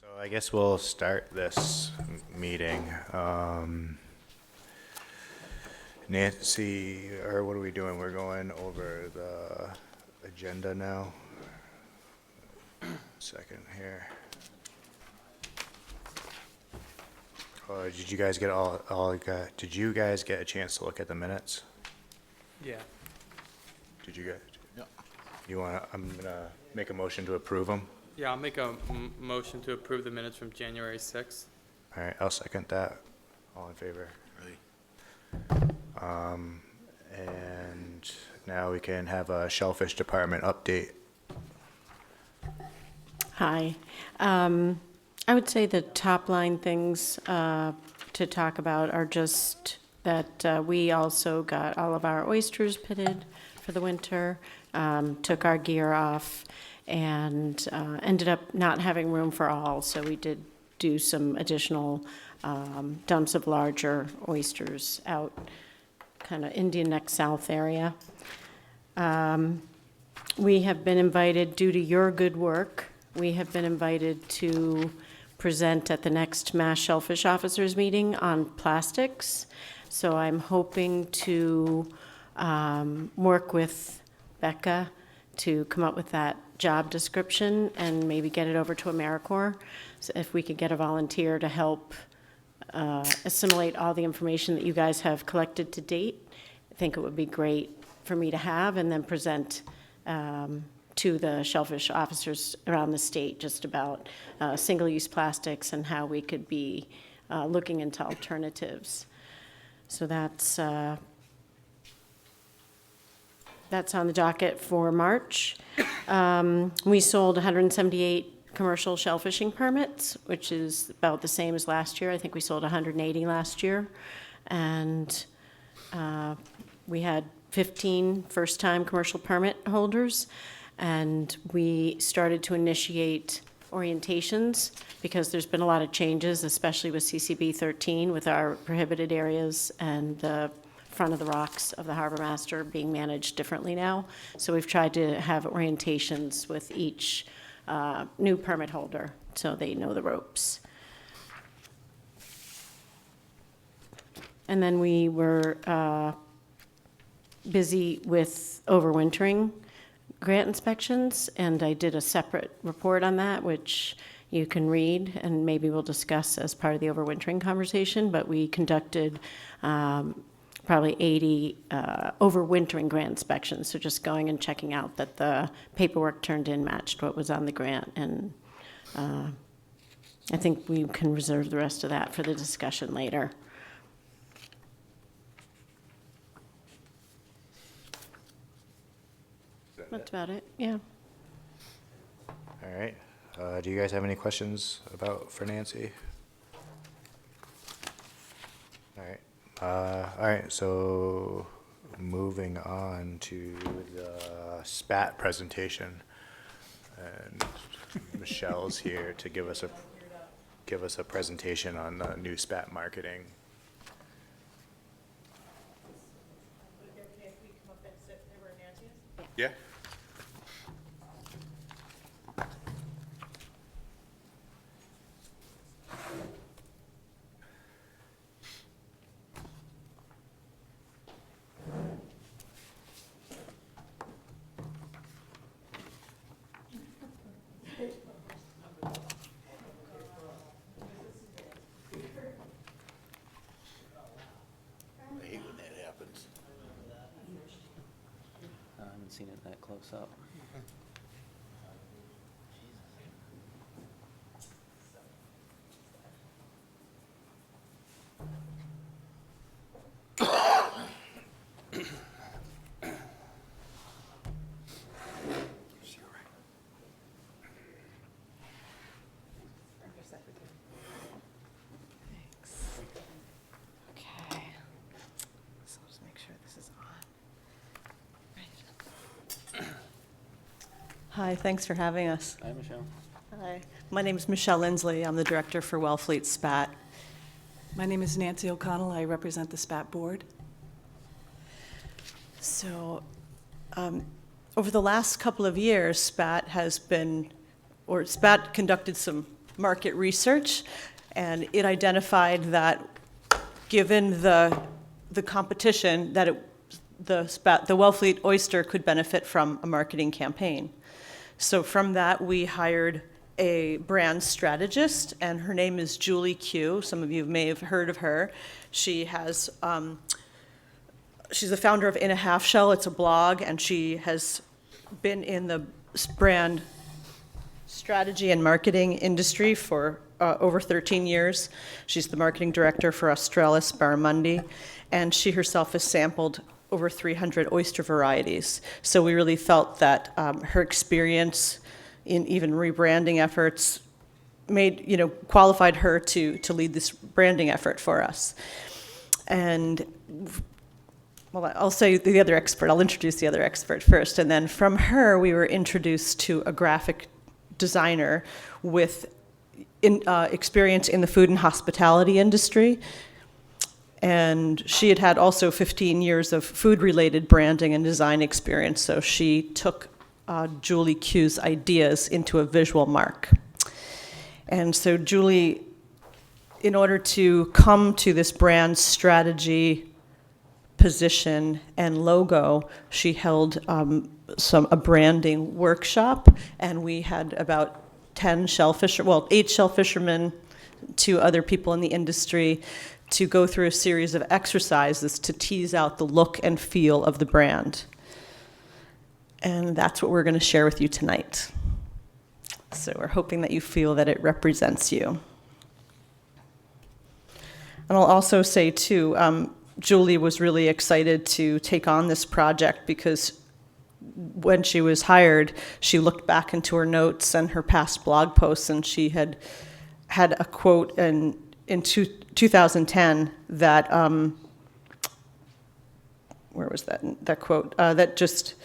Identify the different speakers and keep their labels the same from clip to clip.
Speaker 1: So I guess we'll start this meeting. Nancy, or what are we doing? We're going over the agenda now. Second here. Did you guys get did you guys get a chance to look at the minutes?
Speaker 2: Yeah.
Speaker 1: Did you guys?
Speaker 3: Yeah.
Speaker 1: I'm gonna make a motion to approve them.
Speaker 2: Yeah, I'll make a motion to approve the minutes from January 6th.
Speaker 1: All right, I'll second that. All in favor?
Speaker 3: Ready?
Speaker 1: And now we can have a Shellfish Department update.
Speaker 4: Hi. I would say the top line things to talk about are just that we also got all of our oysters pitted for the winter, took our gear off, and ended up not having room for all, so we did do some additional dumps of larger oysters out kind of Indian Neck South area. We have been invited, due to your good work, we have been invited to present at the next Mass Shellfish Officers meeting on plastics. So I'm hoping to work with Becca to come up with that job description and maybe get it over to AmeriCorps. So if we could get a volunteer to help assimilate all the information that you guys have collected to date, I think it would be great for me to have and then present to the shellfish officers around the state just about single-use plastics and how we could be looking into alternatives. So that's on the docket for March. We sold 178 commercial shellfishing permits, which is about the same as last year. I think we sold 180 last year. And we had 15 first-time commercial permit holders. And we started to initiate orientations because there's been a lot of changes, especially with CCB 13, with our prohibited areas and the front of the rocks of the harbor master being managed differently now. So we've tried to have orientations with each new permit holder so they know the ropes. And then we were busy with overwintering grant inspections, and I did a separate report on that, which you can read and maybe we'll discuss as part of the overwintering conversation, but we conducted probably 80 overwintering grant inspections, so just going and checking out that the paperwork turned in matched what was on the grant, and I think we can reserve the rest of that for the discussion later. That's about it, yeah.
Speaker 1: All right. Do you guys have any questions for Nancy? All right. All right, so moving on to the SPAT presentation. And Michelle's here to give us a presentation on the new SPAT marketing. Yeah.
Speaker 3: I hate when that happens.
Speaker 5: I haven't seen it that close up.
Speaker 4: Okay. So just make sure this is on.
Speaker 6: Hi, thanks for having us.
Speaker 5: Hi, Michelle.
Speaker 6: Hi, my name is Michelle Lindsley. I'm the director for Wellfleet SPAT.
Speaker 7: My name is Nancy O'Connell. I represent the SPAT board.
Speaker 6: So, over the last couple of years, SPAT conducted some market research, and it identified that given the competition, that the Wellfleet oyster could benefit from a marketing campaign. So from that, we hired a brand strategist, and her name is Julie Q. Some of you may have heard of her. She has, she's the founder of In a Half Shell. It's a blog, and she has been in the brand strategy and marketing industry for over 13 years. She's the marketing director for Australis Barramundi, and she herself has sampled over 300 oyster varieties. So we really felt that her experience in even rebranding efforts qualified her to lead this branding effort for us. And well, I'll say the other expert. I'll introduce the other expert first, and then from her we were introduced to a graphic designer with experience in the food and hospitality industry. And she had also 15 years of food-related branding and design experience, so she took Julie Q's ideas into a visual mark. And so Julie, in order to come to this brand strategy position and logo, she held a branding workshop, and we had about 8 shellfishermen, 2 other people in the industry, to go through a series of exercises to tease out the look and feel of the brand. And that's what we're going to share with you tonight. So we're hoping that you feel that it represents you. And I'll also say, too, Julie was really excited to take on this project because when she was hired, she looked back into her notes and her past blog posts, and she had a quote in 2010 that, where was that quote? That just,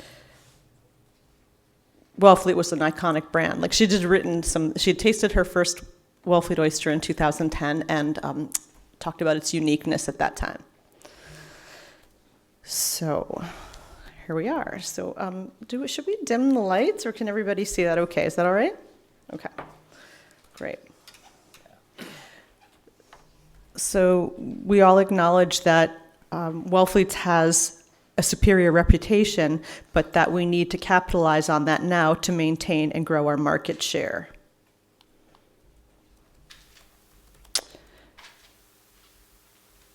Speaker 6: Wellfleet was an iconic brand. Like she had tasted her first Wellfleet oyster in 2010 and talked about its uniqueness at that time. So here we are. So should we dim the lights, or can everybody see that okay? Is that all right? Okay, great. So we all acknowledge that Wellfleet has a superior reputation, but that we need to capitalize on that now to maintain and grow our market share.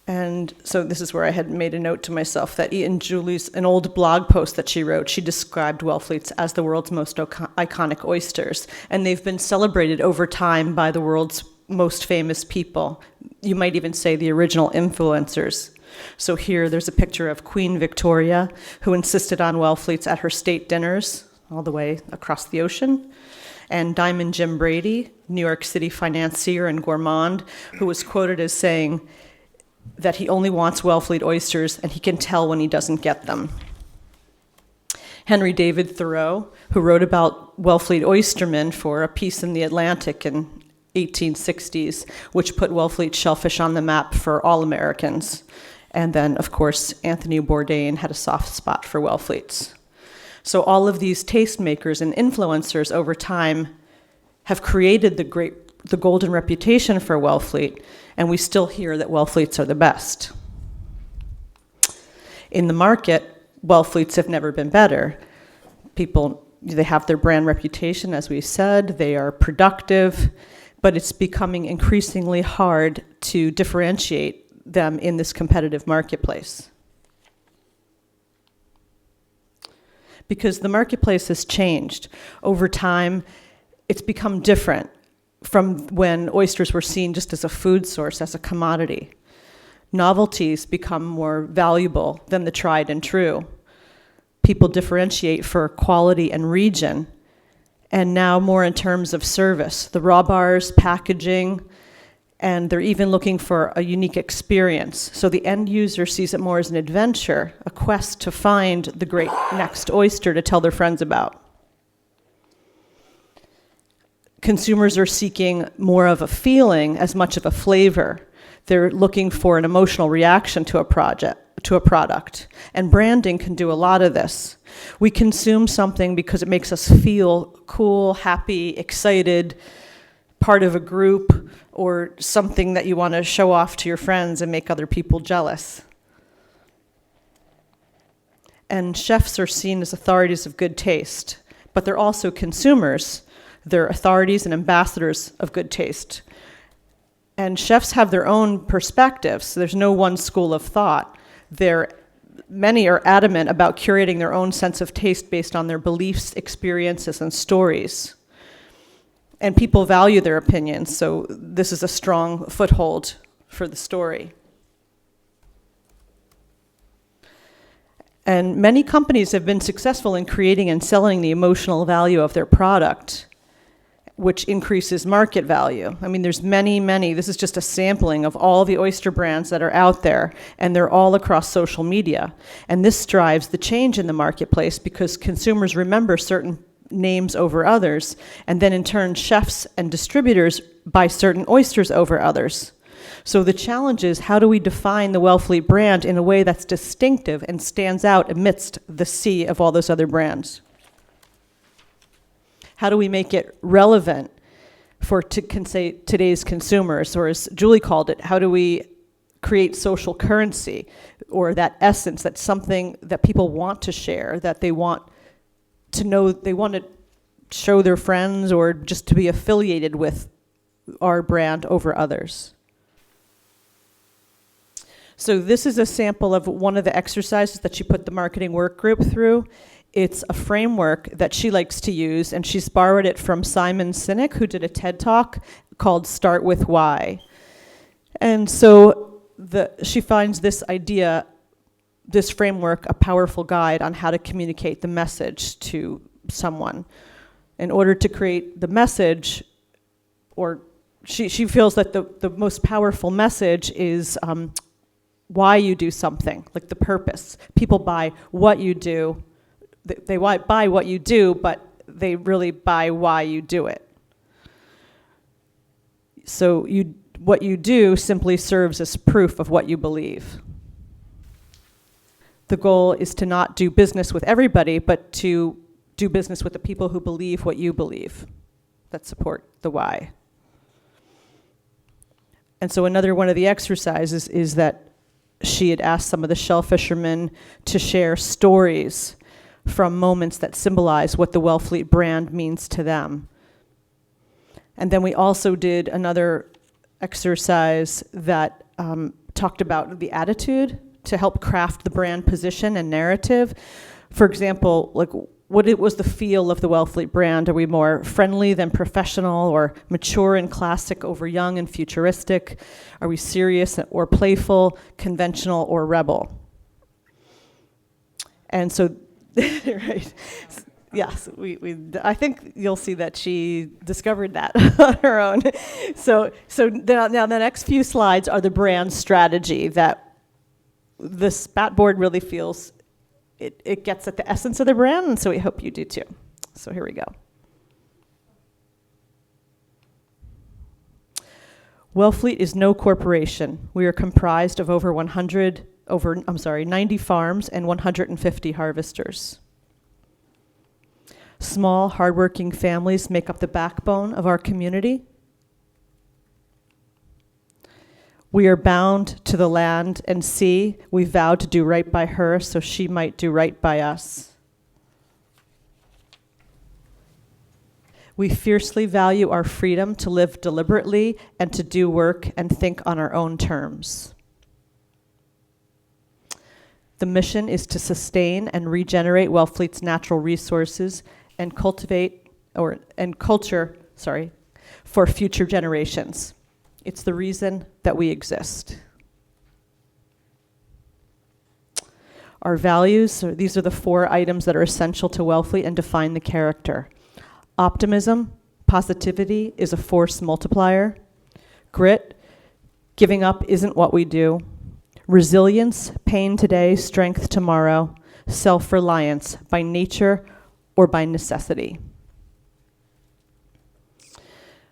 Speaker 6: And so this is where I had made a note to myself that in Julie's, an old blog post that she wrote, she described Wellfleets as the world's most iconic oysters. And they've been celebrated over time by the world's most famous people. You might even say the original influencers. So here there's a picture of Queen Victoria, who insisted on Wellfleets at her state dinners all the way across the ocean. And Diamond Jim Brady, New York City financier and gourmand, who was quoted as saying that he only wants Wellfleet oysters and he can tell when he doesn't get them. Henry David Thoreau, who wrote about Wellfleet oystermen for a piece in The Atlantic in 1860s, which put Wellfleet shellfish on the map for all Americans. And then, of course, Anthony Bourdain had a soft spot for Wellfleets. So all of these tastemakers and influencers over time have created the golden reputation for Wellfleet, and we still hear that Wellfleets are the best. In the market, Wellfleets have never been better. They have their brand reputation, as we said, they are productive, but it's becoming increasingly hard to differentiate them in this competitive marketplace. Because the marketplace has changed. Over time, it's become different from when oysters were seen just as a food source, as a commodity. Novelties become more valuable than the tried and true. People differentiate for quality and region, and now more in terms of service. The raw bars, packaging, and they're even looking for a unique experience. So the end user sees it more as an adventure, a quest to find the great next oyster to tell their friends about. Consumers are seeking more of a feeling as much of a flavor. They're looking for an emotional reaction to a product. And branding can do a lot of this. We consume something because it makes us feel cool, happy, excited, part of a group or something that you want to show off to your friends and make other people jealous. And chefs are seen as authorities of good taste, but they're also consumers. They're authorities and ambassadors of good taste. And chefs have their own perspectives, so there's no one school of thought. Many are adamant about curating their own sense of taste based on their beliefs, experiences, and stories. And people value their opinions, so this is a strong foothold for the story. And many companies have been successful in creating and selling the emotional value of their product, which increases market value. I mean, there's many, this is just a sampling of all the oyster brands that are out there, and they're all across social media. And this drives the change in the marketplace because consumers remember certain names over others, and then in turn, chefs and distributors buy certain oysters over others. So the challenge is, how do we define the Wellfleet brand in a way that's distinctive and stands out amidst the sea of all those other brands? How do we make it relevant for today's consumers? Or as Julie called it, how do we create social currency, or that essence, that's something that people want to share, that they want to know, they want to show their friends or just to be affiliated with our brand over others. So this is a sample of one of the exercises that she put the marketing work group through. It's a framework that she likes to use, and she's borrowed it from Simon Sinek, who did a TED Talk called Start With Why. And so she finds this idea, this framework, a powerful guide on how to communicate the message to someone. In order to create the message, or she feels that the most powerful message is why you do something, like the purpose. People buy what you do. They buy what you do, but they really buy why you do it. So what you do simply serves as proof of what you believe. The goal is to not do business with everybody, but to do business with the people who believe what you believe, that support the why. And so another one of the exercises is that she had asked some of the shellfishermen to share stories from moments that symbolize what the Wellfleet brand means to them. And then we also did another exercise that talked about the attitude to help craft the brand position and narrative. For example, like, what was the feel of the Wellfleet brand? Are we more friendly than professional, or mature and classic over young and futuristic? Are we serious or playful, conventional or rebel? And so, right, yes, I think you'll see that she discovered that on her own. So now the next few slides are the brand strategy that the SPAT board really feels it gets at the essence of the brand, and so we hope you do too. So here we go. Wellfleet is no corporation. We are comprised of 90 farms and 150 harvesters. Small, hardworking families make up the backbone of our community. We are bound to the land and sea. We vowed to do right by her so she might do right by us. We fiercely value our freedom to live deliberately and to do work and think on our own terms. The mission is to sustain and regenerate Wellfleet's natural resources and culture for future generations. It's the reason that we exist. Our values, these are the 4 items that are essential to Wellfleet and define the character. Optimism, positivity is a force multiplier. Grit, giving up isn't what we do. Resilience, pain today, strength tomorrow. Self-reliance, by nature or by necessity.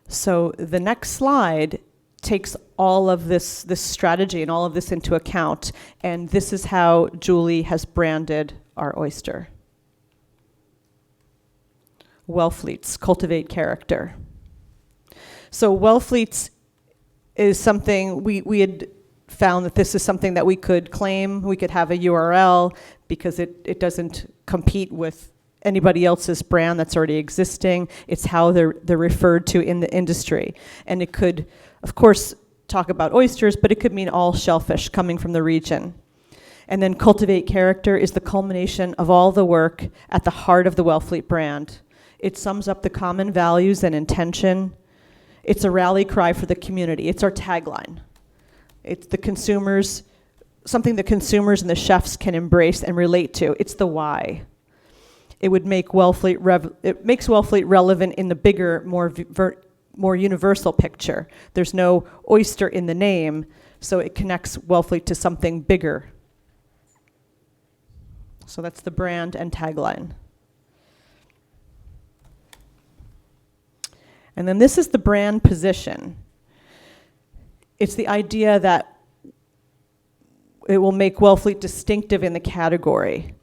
Speaker 6: So the next slide takes all of this strategy and all of this into account, and this is how Julie has branded our oyster. Wellfleet's cultivate character. So Wellfleets is something, we had found that this is something that we could claim, we could have a URL, because it doesn't compete with anybody else's brand that's already existing. It's how they're referred to in the industry. And it could, of course, talk about oysters, but it could mean all shellfish coming from the region. And then cultivate character is the culmination of all the work at the heart of the Wellfleet brand. It sums up the common values and intention. It's a rally cry for the community. It's our tagline. It's the consumers, something the consumers and the chefs can embrace and relate to. It's the why. It would make it makes Wellfleet relevant in the bigger, more universal picture. There's no oyster in the name, so it connects Wellfleet to something bigger. So that's the brand and tagline. And then this is the brand position. It's the idea that it will make Wellfleet distinctive in the category.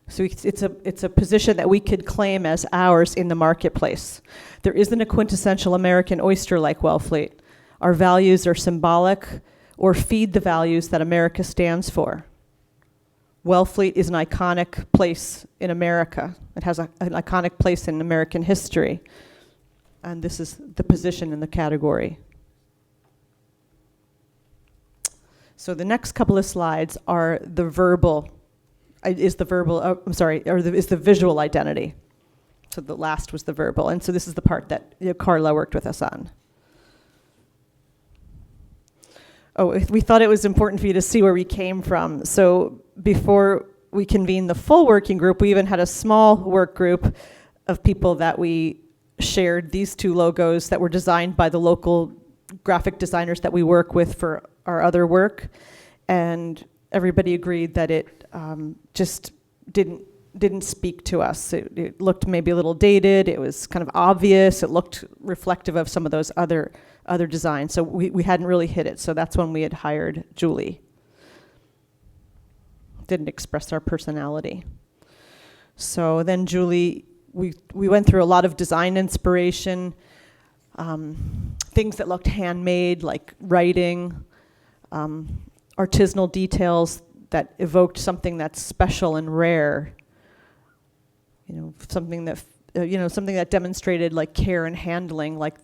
Speaker 6: So it's a position that we could claim as ours in the marketplace. There isn't a quintessential American oyster like Wellfleet. Our values are symbolic or feed the values that America stands for. Wellfleet is an iconic place in America. It has an iconic place in American history. And this is the position in the category. So the next couple of slides are the is the visual identity. So the last was the verbal. And so this is the part that Carla worked with us on. Oh, we thought it was important for you to see where we came from. So before we convened the full working group, we even had a small work group of people that we shared these two logos that were designed by the local graphic designers that we work with for our other work. And everybody agreed that it just didn't speak to us. It looked maybe a little dated. It was kind of obvious. It looked reflective of some of those other designs. So we hadn't really hit it. So that's when we had hired Julie. Didn't express our personality. So then Julie, we went through a lot of design inspiration, things that looked handmade, like writing, artisanal details that evoked something that's special and rare. Something that demonstrated like care and handling, like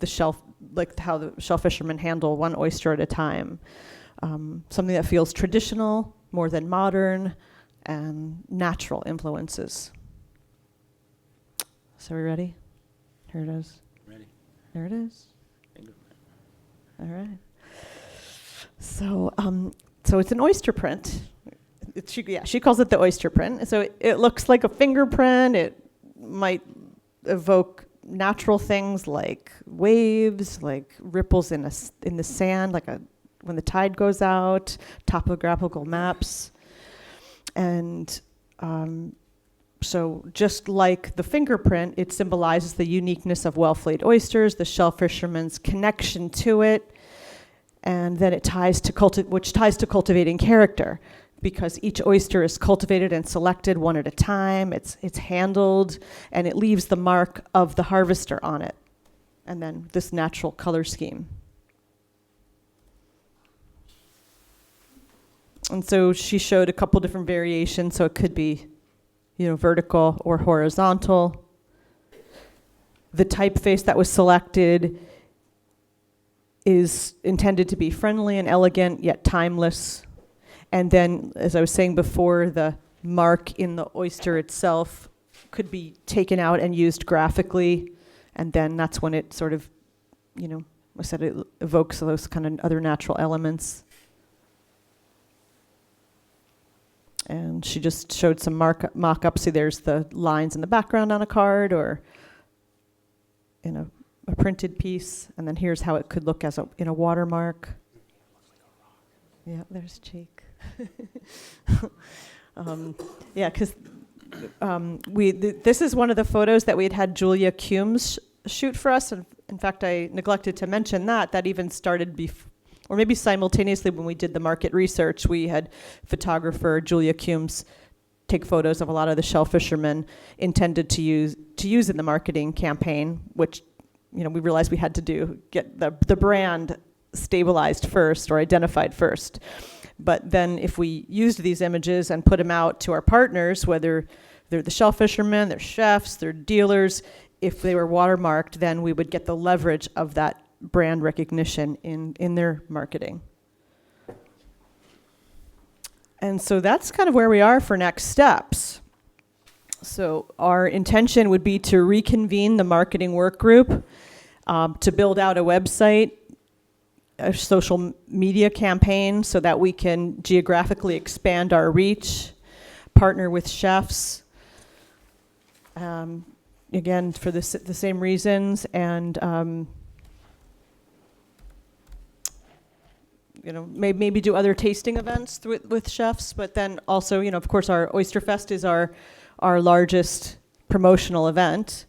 Speaker 6: how the shell fishermen handle one oyster at a time. Something that feels traditional more than modern, and natural influences. So we ready? Here it is.
Speaker 5: Ready.
Speaker 6: There it is.
Speaker 5: Fingerprint.
Speaker 6: All right. So it's an oyster print. She calls it the oyster print. So it looks like a fingerprint. It might evoke natural things like waves, like ripples in the sand, like when the tide goes out, topographical maps. And so just like the fingerprint, it symbolizes the uniqueness of Wellfleet oysters, the shell fisherman's connection to it, and then it ties to cultivating character, because each oyster is cultivated and selected one at a time. It's handled, and it leaves the mark of the harvester on it, and then this natural color scheme. And so she showed a couple different variations, so it could be, vertical or horizontal. The typeface that was selected is intended to be friendly and elegant, yet timeless. And then, as I was saying before, the mark in the oyster itself could be taken out and used graphically, and then that's when it sort of, I said it evokes those kind of other natural elements. And she just showed some mock-ups. See, there's the lines in the background on a card or in a printed piece. And then here's how it could look in a watermark. Yeah, there's Jake. Because this is one of the photos that we had Julia Cumes shoot for us. And in fact, I neglected to mention that even started before. Or maybe simultaneously when we did the market research, we had photographer Julia Cumes take photos of a lot of the shell fishermen intended to use in the marketing campaign, which we realized we had to get the brand stabilized first or identified first. But then if we used these images and put them out to our partners, whether they're the shellfishermen, they're chefs, they're dealers, if they were watermarked, then we would get the leverage of that brand recognition in their marketing. And so that's kind of where we are for next steps. So our intention would be to reconvene the marketing work group, to build out a website, a social media campaign so that we can geographically expand our reach, partner with chefs, again, for the same reasons, and maybe do other tasting events with chefs, but then also, of course, our Oyster Fest is our largest promotional event,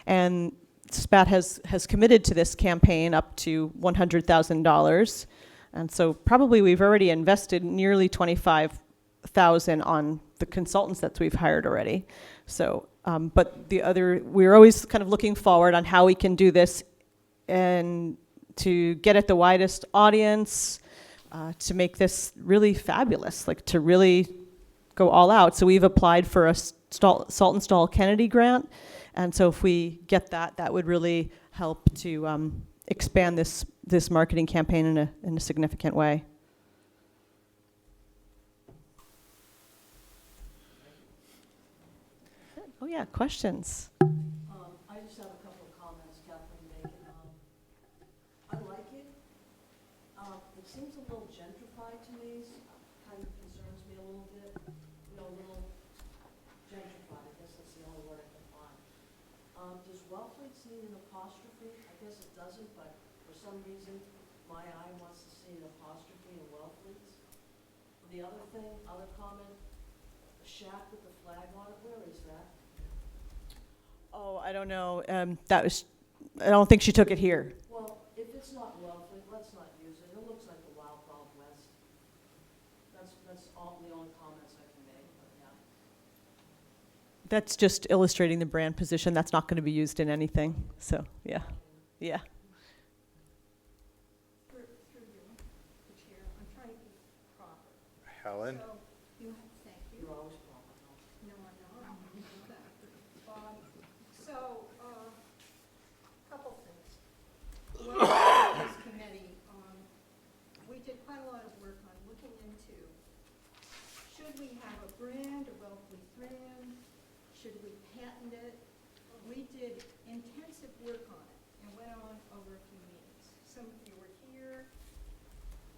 Speaker 6: and SPAT has committed to this campaign up to $100,000, and so probably we've already invested nearly $25,000 on the consultants that we've hired already. So, but we're always kind of looking forward on how we can do this and to get at the widest audience, to make this really fabulous, like to really go all out. So we've applied for a Salt and Stall Kennedy grant. And so if we get that, that would really help to expand this marketing campaign in a significant way. Oh yeah, questions?
Speaker 8: I just have a couple of comments, Kathleen Bacon. I like it. It seems a little gentrified to me, kind of concerns me a little bit. A little gentrified, I guess that's the only word I can find. Does Wellfleets need an apostrophe? I guess it doesn't, but for some reason, my eye wants to see an apostrophe in Wellfleets. The other thing, other comment, the shack with the flag on it, where is that?
Speaker 6: Oh, I don't know. I don't think she took it here.
Speaker 8: Well, if it's not Wellfleet, let's not use it. It looks like the Wild Wild West. That's all the only comments I can make, but yeah.
Speaker 6: That's just illustrating the brand position. That's not going to be used in anything. So, yeah. Yeah.
Speaker 9: Through you, the chair, I'm trying to be proper.
Speaker 1: Helen?
Speaker 9: So, thank you.
Speaker 8: You're always proper.
Speaker 9: No, I'm not. So, couple things. Well, this committee, we did quite a lot of work on looking into, should we have a brand, a Wellfleet brand? Should we patent it? We did intensive work on it and went on over a few meetings. Some of you were here,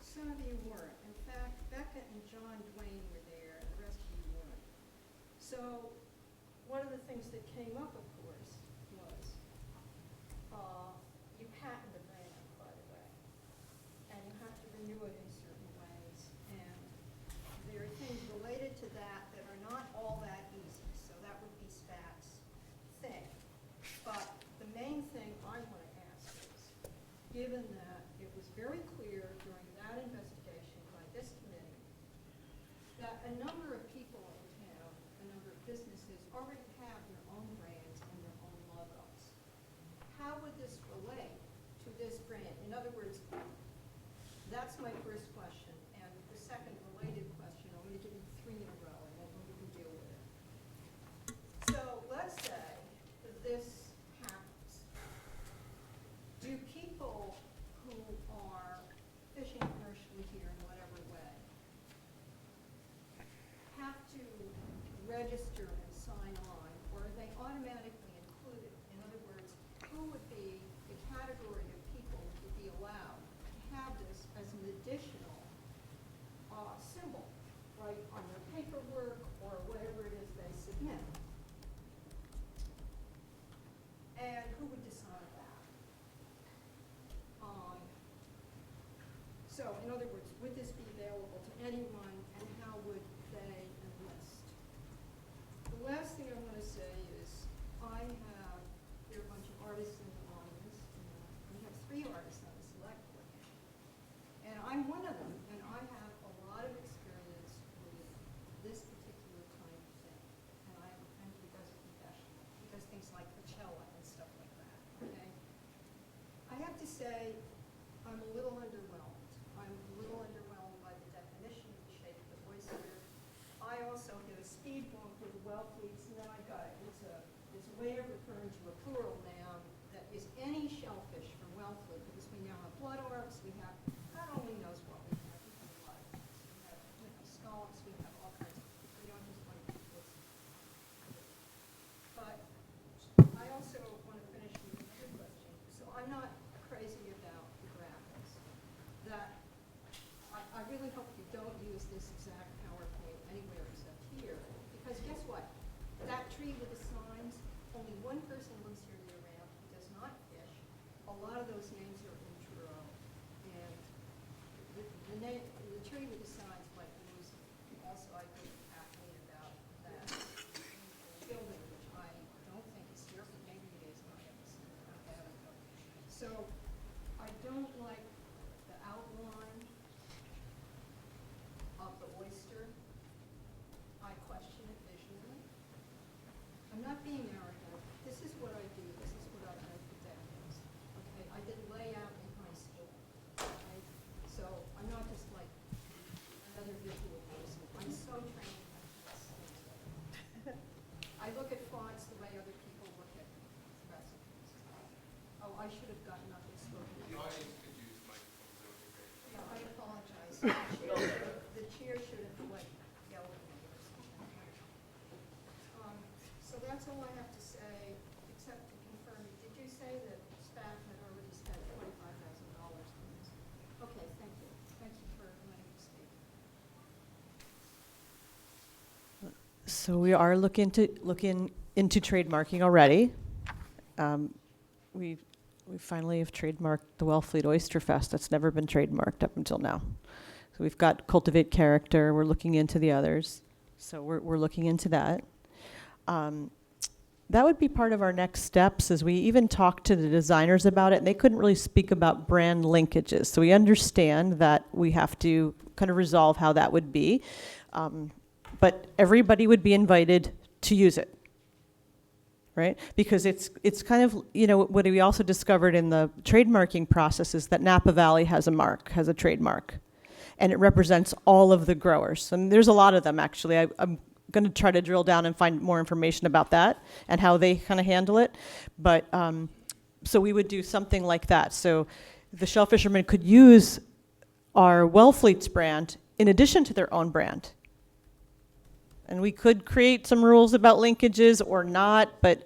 Speaker 9: some of you weren't. In fact, Becca and John Dwayne were there, and the rest of you weren't. So, one of the things that came up, of course, was you patent the brand, by the way, and you have to renew it in certain ways. And there are things related to that that are not all that easy. So that would be SPAT's thing. But the main thing I want to ask is, given that it was very clear during that investigation by this committee that a number of people in town, a number of businesses already have their own brands and their own logos. How would this relate to this brand? In other words, that's my first question. And the second related question, I'm going to give you three in a row and then we can deal with it. So let's say that this happens. Do people who are fishing commercially here in whatever way have to register and sign on, or are they automatically included? In other words, who would be the category of people who would be allowed to have this as an additional symbol, right, on their paperwork or whatever it is they submit? And who would decide that? So, in other words, would this be available to anyone, and how would they enlist? The last thing I want to say is, there are a bunch of artists in the audience, and we have 3 artists on the select board. And I'm one of them, and I have a lot of experience with this particular kind of thing. And I'm a friend who does it professionally. He does things like Coachella and stuff like that, okay? say I'm a little underwhelmed. I'm a little underwhelmed by the definition of the shape of the oyster. I also did a speed bump with the Wellfleets, and then I got it. It's a way of referring to a plural noun that is any shellfish from Wellfleet, because we now have blood orbs, we have, God only knows what we have. We have blood orbs, we have, scallops, we have all kinds of, we don't just want to do this. But I also want to finish with another question. So I'm not crazy about the graphics. That, I really hope you don't use this exact PowerPoint anywhere except here, because guess what? That tree with the signs, only one person lives here year-round, who does not fish. A lot of those names are in Truro. And the tree with the signs might lose. Also, I think Kathleen about that building, which I don't think is here, but maybe it is, and I haven't seen it. I haven't looked. So I don't like the outline of the oyster. I question it visually. I'm not being arrogant. This is what I do. This is what I've done for decades. Okay, I did layout in high school. Okay, so I'm not just like another visual person. I'm so trained at this. I look at fonts the way other people look at recipes. Oh, I should have gotten up and spoken. The audience could use microphones. Yeah, I apologize. The chair should have like yelled at me or something. So that's all I have to say, except to confirm. Did you say that SPAC had already spent $25,000 on this? Okay, thank you. Thank you for letting me speak.
Speaker 6: So we are looking into trademarking already. We finally have trademarked the Wellfleet Oyster Fest. That's never been trademarked up until now. So we've got Cultivate Character. We're looking into the others. So we're looking into that. That would be part of our next steps, as we even talked to the designers about it, and they couldn't really speak about brand linkages. So we understand that we have to kind of resolve how that would be. But everybody would be invited to use it, right? Because it's kind of, what we also discovered in the trademarking process is that Napa Valley has a trademark, and it represents all of the growers. And there's a lot of them, actually. I'm going to try to drill down and find more information about that and how they kind of handle it. But so we would do something like that. So the shellfishermen could use our Wellfleet's brand in addition to their own brand. And we could create some rules about linkages or not, but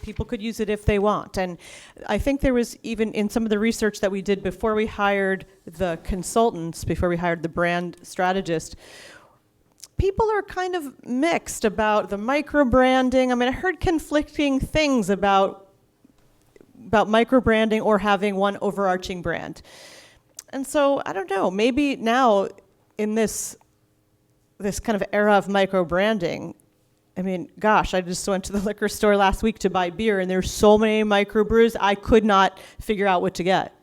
Speaker 6: people could use it if they want. And I think there was even in some of the research that we did before we hired the consultants, before we hired the brand strategist, people are kind of mixed about the micro-branding. I mean, I heard conflicting things about micro-branding or having one overarching brand. And so, I don't know, maybe now in this kind of era of micro-branding, I mean, gosh, I just went to the liquor store last week to buy beer, and there's so many microbrews, I could not figure out what to get.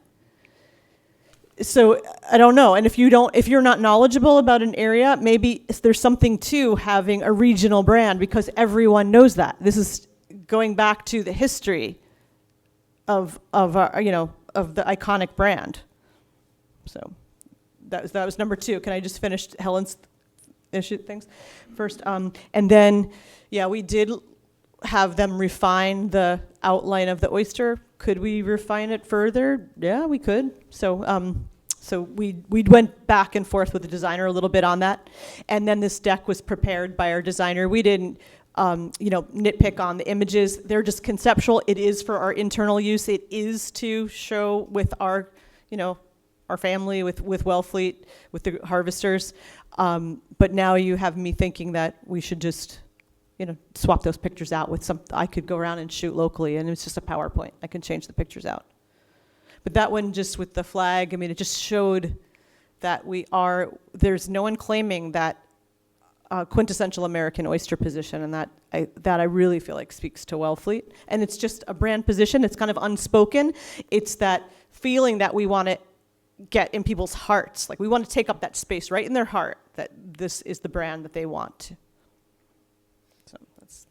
Speaker 6: So I don't know. And if you're not knowledgeable about an area, maybe there's something to having a regional brand, because everyone knows that. This is going back to the history of the iconic brand. So that was number 2. Can I just finish Helen's issue things first? And then, yeah, we did have them refine the outline of the oyster. Could we refine it further? Yeah, we could. So we went back and forth with the designer a little bit on that. And then this deck was prepared by our designer. We didn't, nitpick on the images. They're just conceptual. It is for our internal use. It is to show with our family, with Wellfleet, with the harvesters. But now you have me thinking that we should just, swap those pictures out with I could go around and shoot locally, and it's just a PowerPoint. I can change the pictures out. But that one, just with the flag, I mean, it just showed that there's no one claiming that quintessential American oyster position, and that I really feel like speaks to Wellfleet. And it's just a brand position. It's kind of unspoken. It's that feeling that we want to get in people's hearts. Like, we want to take up that space right in their heart, that this is the brand that they want. So that's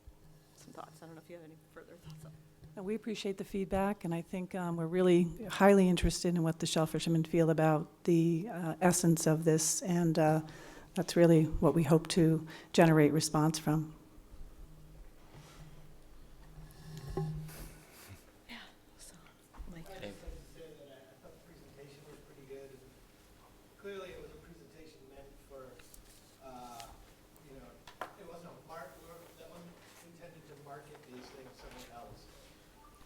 Speaker 6: some thoughts. I don't know if you have any further thoughts on
Speaker 7: And we appreciate the feedback, and I think we're really highly interested in what the shellfishermen feel about the essence of this, and that's really what we hope to generate response from.
Speaker 5: Dave?
Speaker 10: Say that I thought the presentation was pretty good. Clearly, it was a presentation meant for, it wasn't a that wasn't intended to market these things somewhere else.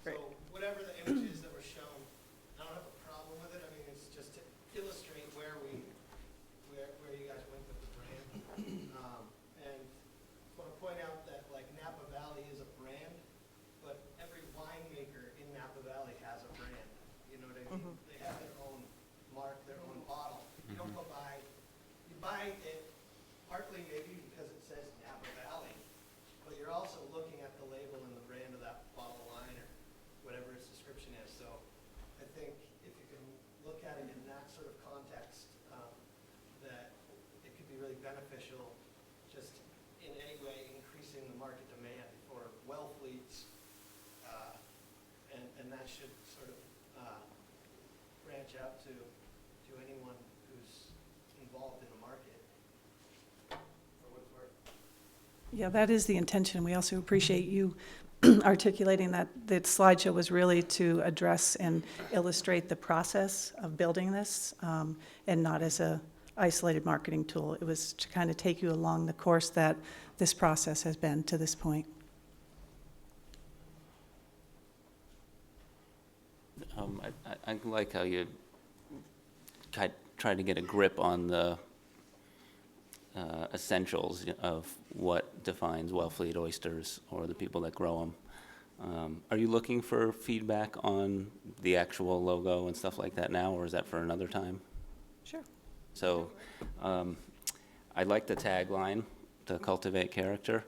Speaker 6: Great.
Speaker 10: So whatever the images that were shown, I don't have a problem with it. I mean, it's just to illustrate where you guys went with the brand. And I want to point out that like Napa Valley is a brand, but every winemaker in Napa Valley has a brand. You know what I mean? They have their own mark, their own bottle. You don't go buy, you buy it partly maybe because it says Napa Valley, but you're also looking at the label and the brand of that bottle of wine or whatever its description is. So I think if you can look at it in that sort of context, that it could be really beneficial just in any way increasing the market demand for well fleets. And that should sort of branch out to anyone who's involved in the market, for what it's worth.
Speaker 7: Yeah, that is the intention. We also appreciate you articulating that the slideshow was really to address and illustrate the process of building this, and not as a isolated marketing tool. It was to kind of take you along the course that this process has been to this point.
Speaker 5: I like how you try to get a grip on the essentials of what defines Wellfleet oysters or the people that grow them. Are you looking for feedback on the actual logo and stuff like that now, or is that for another time?
Speaker 7: Sure.
Speaker 5: So I like the tagline, to cultivate character.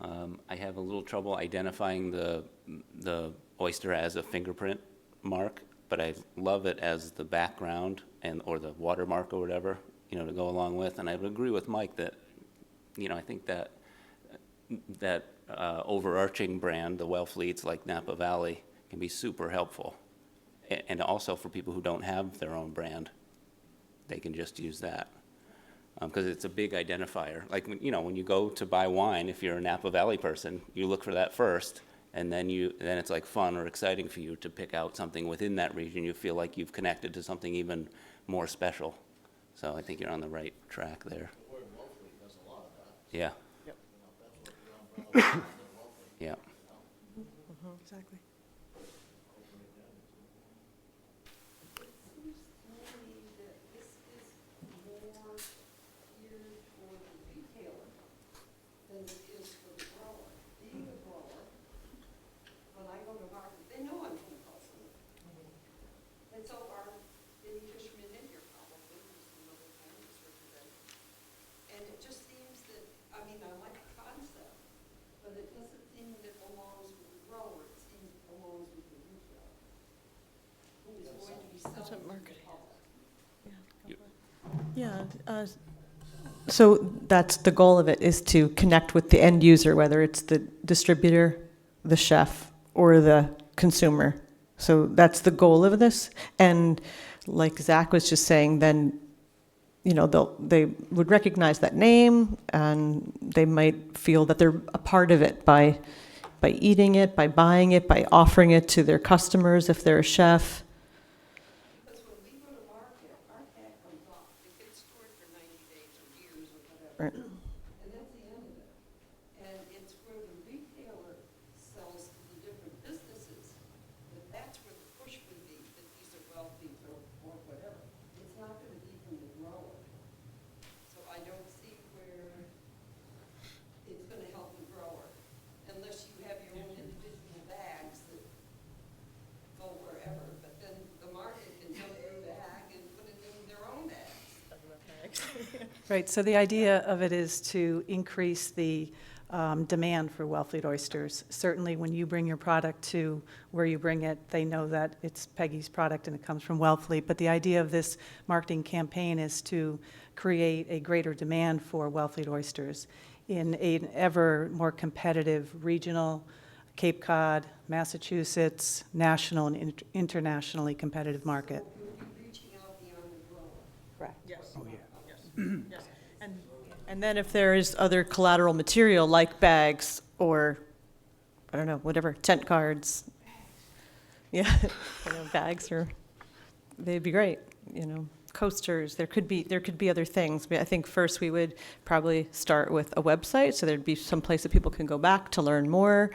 Speaker 5: I have a little trouble identifying the oyster as a fingerprint mark, but I love it as the background or the watermark or whatever, to go along with. And I would agree with Mike that, I think that overarching brand, the Wellfleets like Napa Valley, can be super helpful. And also for people who don't have their own brand, they can just use that. Because it's a big identifier. Like, when you go to buy wine, if you're a Napa Valley person, you look for that first, and then it's like fun or exciting for you to pick out something within that region. You feel like you've connected to something even more special. So I think you're on the right track there.
Speaker 3: The word Wellfleet does a lot of that.
Speaker 5: Yeah.
Speaker 6: Yep.
Speaker 3: That's what the umbrella is, Wellfleet.
Speaker 5: Yeah.
Speaker 7: Exactly.
Speaker 8: Seems to me that this is more geared toward the retailer than it is for the grower. Being a grower, when I go to market, they know I'm from Tulsa. And so are any fishermen in here probably, there's some other families represented. And it just seems that, I like the concept, but it doesn't seem that it belongs with the grower, it seems it belongs with the retailer. Who is going to be selling to the public.
Speaker 6: Yeah. So that's the goal of it, is to connect with the end user, whether it's the distributor, the chef, or the consumer. So that's the goal of this. And like Zach was just saying, then, they would recognize that name, and they might feel that they're a part of it by eating it, by buying it, by offering it to their customers if they're a chef.
Speaker 8: Because when we go to market, our tag comes off. It gets stored for 90 days or years or whatever.
Speaker 6: Right.
Speaker 8: And that's the end of it. And it's where the retailer sells to the different businesses, that's where the push would be, that these are Wellfleets or whatever. It's not going to be from the grower. So I don't see where it's going to help the grower, unless you have your own individual bags that go wherever. But then the market can take your bag and put it in their own bags.
Speaker 7: Right, so the idea of it is to increase the demand for Wellfleet oysters. Certainly, when you bring your product to where you bring it, they know that it's Peggy's product and it comes from Wellfleet. But the idea of this marketing campaign is to create a greater demand for Wellfleet oysters in an ever more competitive regional Cape Cod, Massachusetts, national and internationally competitive market.
Speaker 8: Reaching out beyond the grower.
Speaker 7: Correct.
Speaker 6: Yes. And then if there is other collateral material like bags or, I don't know, whatever, tent cards. Yeah, bags they'd be great, coasters, there could be other things. But I think first we would probably start with a website, so there'd be some place that people can go back to learn more.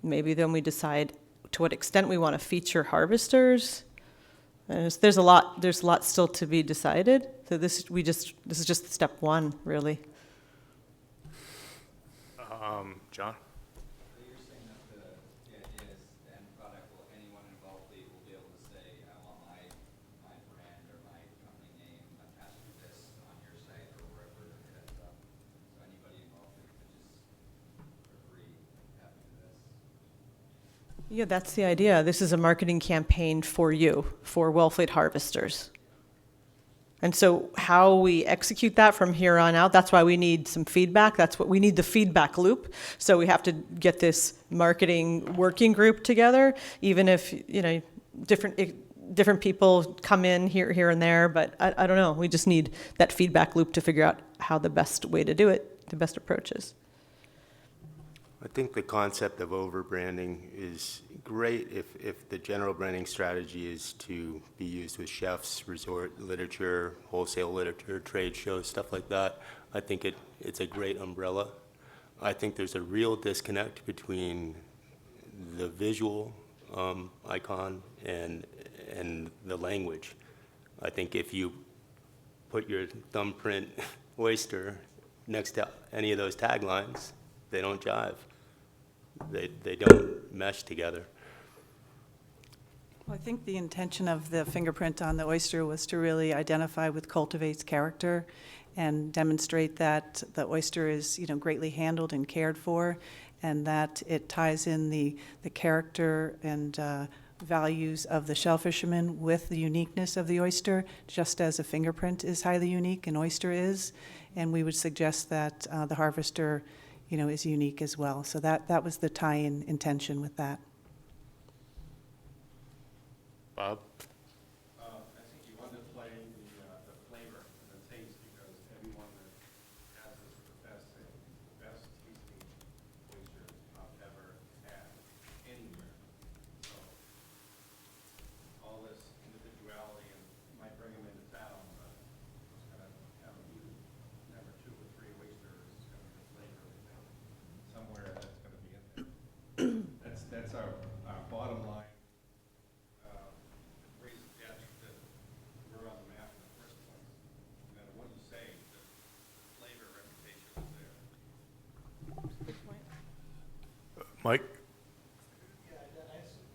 Speaker 6: Maybe then we decide to what extent we want to feature harvesters. And there's a lot still to be decided. So this is just step one, really.
Speaker 1: John?
Speaker 11: So you're saying that the idea is the end product will, anyone involved will be able to say, I want my brand or my company name attached to this on your site or wherever it ends up. So anybody involved could just for free tap into this.
Speaker 6: Yeah, that's the idea. This is a marketing campaign for you, for Wellfleet harvesters. And so how we execute that from here on out, that's why we need some feedback. That's what we need, the feedback loop. So we have to get this marketing working group together, even if, different people come in here and there, but I don't know. We just need that feedback loop to figure out how the best way to do it, the best approach is.
Speaker 12: I think the concept of over-branding is great if the general branding strategy is to be used with chefs, resort literature, wholesale literature, trade shows, stuff like that. I think it's a great umbrella. I think there's a real disconnect between the visual icon and the language. I think if you put your thumbprint oyster next to any of those taglines, they don't jive. They don't mesh together.
Speaker 7: Well, I think the intention of the fingerprint on the oyster was to really identify with Cultivate's character and demonstrate that the oyster is, greatly handled and cared for, and that it ties in the character and values of the shellfisherman with the uniqueness of the oyster, just as a fingerprint is highly unique, an oyster is. And we would suggest that the harvester is unique as well. So that was the tie-in intention with that.
Speaker 1: Bob?
Speaker 13: I think you underplay the flavor and the taste, because everyone that has this profess saying the best tasting oyster I've ever had anywhere. So all this individuality, and you might bring them into town, but it's going to have a few, never 2 or 3 oysters. It's going to be the flavor of it. Somewhere that's going to be in there. That's our bottom line. Reason that we're on the map in the first place. No matter what you say, the flavor reputation is there.
Speaker 1: Mike?
Speaker 10: Yeah,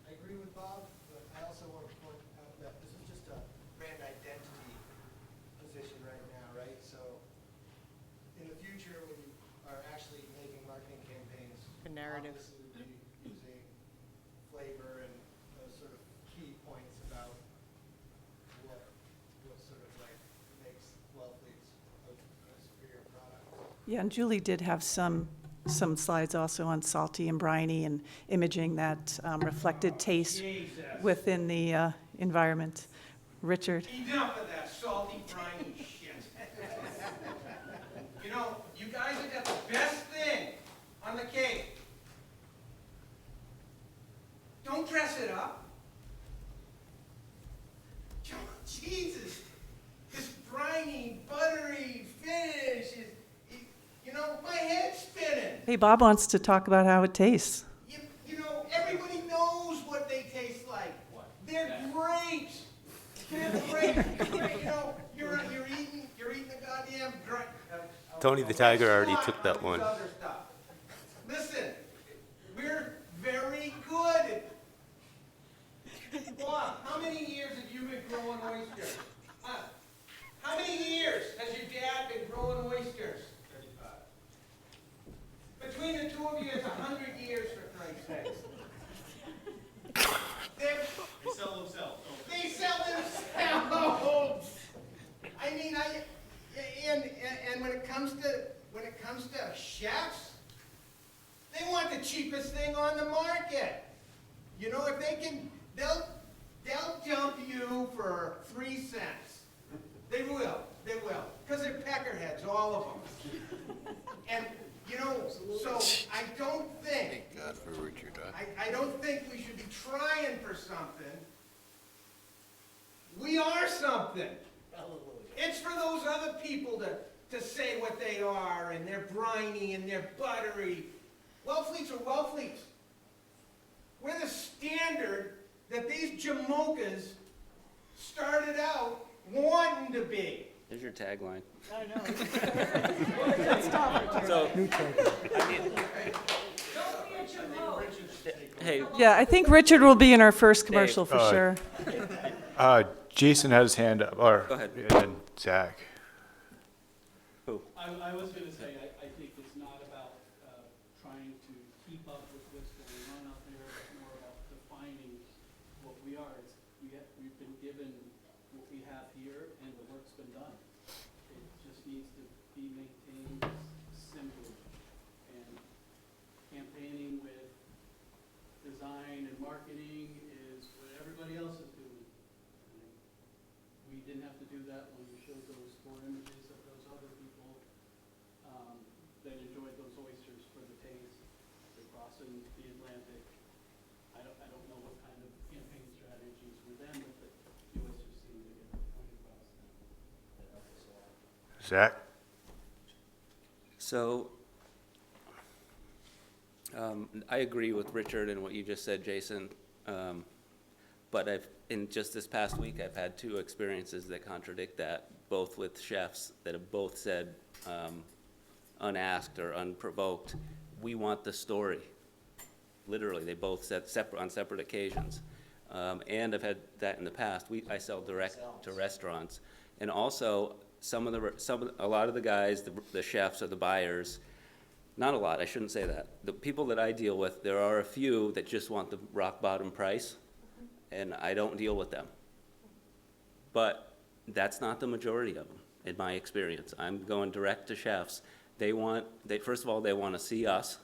Speaker 10: I agree with Bob, but I also want to point out that this is just a brand identity position right now, right? So in the future, when you are actually making marketing campaigns,
Speaker 6: A narrative.
Speaker 10: obviously we'll be using flavor and those sort of key points about what sort of like makes Wellfleet's a superior product.
Speaker 7: Yeah, and Julie did have some slides also on salty and briny and imaging that reflected taste within the environment. Richard?
Speaker 13: Enough of that salty, briny shit. You guys have got the best thing on the Cape. Don't dress it up. Jesus, this briny, buttery finish is, my head's spinning.
Speaker 7: Hey, Bob wants to talk about how it tastes.
Speaker 13: Everybody knows what they taste like. They're great. They're great. You're eating the goddamn drink.
Speaker 12: Tony the Tiger already took that one.
Speaker 13: Listen, we're very good. Bob, how many years have you been growing oysters? Huh? How many years has your dad been growing oysters? 35. Between the two of you, it's 100 years, for Christ's sakes. They sell themselves. They sell themselves. I mean, and when it comes to chefs, they want the cheapest thing on the market.
Speaker 10: they'll jump you for 3 cents. They will, because they're peckerheads, all of them. And, you know, so I don't think,
Speaker 1: Thank God for Richard.
Speaker 10: I don't think we should be trying for something. We are something. It's for those other people to say what they are, and they're briny and they're buttery. Wellfleets are Wellfleets. We're the standard that these jamokas started out wanting to be.
Speaker 5: There's your tagline.
Speaker 6: I know.
Speaker 5: So, hey,
Speaker 7: Yeah, I think Richard will be in our first commercial for sure.
Speaker 1: Jason has his hand up, or,
Speaker 5: Go ahead.
Speaker 1: and then Zach.
Speaker 14: I was going to say, I think it's not about trying to keep up with what's going on out there. It's more about defining what we are. We've been given what we have here, and the work's been done. It just needs to be maintained simply. And campaigning with design and marketing is what everybody else is doing. We didn't have to do that when we showed those 4 images of those other people that enjoyed those oysters for the taste. They're crossing the Atlantic. I don't know what kind of campaign strategies were then, but the oysters seem to get the point across now.
Speaker 1: Zach?
Speaker 5: so, I agree with Richard and what you just said, Jason. But in just this past week, I've had 2 experiences that contradict that, both with chefs that have both said, unasked or unprovoked, we want the story. Literally, they both said on separate occasions. And I've had that in the past. I sell direct to restaurants. And also, a lot of the guys, the chefs or the buyers, not a lot, I shouldn't say that. The people that I deal with, there are a few that just want the rock bottom price, and I don't deal with them. But that's not the majority of them, in my experience. I'm going direct to chefs. First of all, they want to see us,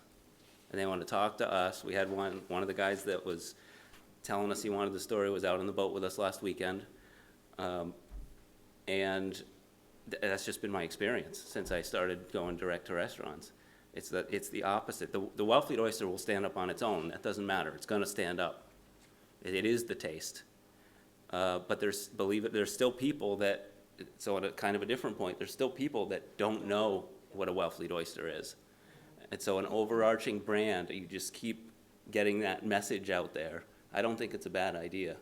Speaker 5: and they want to talk to us. We had one of the guys that was telling us he wanted the story was out on the boat with us last weekend. And that's just been my experience since I started going direct to restaurants. It's the opposite. The Wellfleet oyster will stand up on its own. That doesn't matter. It's going to stand up. It is the taste. But there's still people that, so at a kind of a different point, there's still people that don't know what a Wellfleet oyster is. And so an overarching brand, you just keep getting that message out there. I don't think it's a bad idea.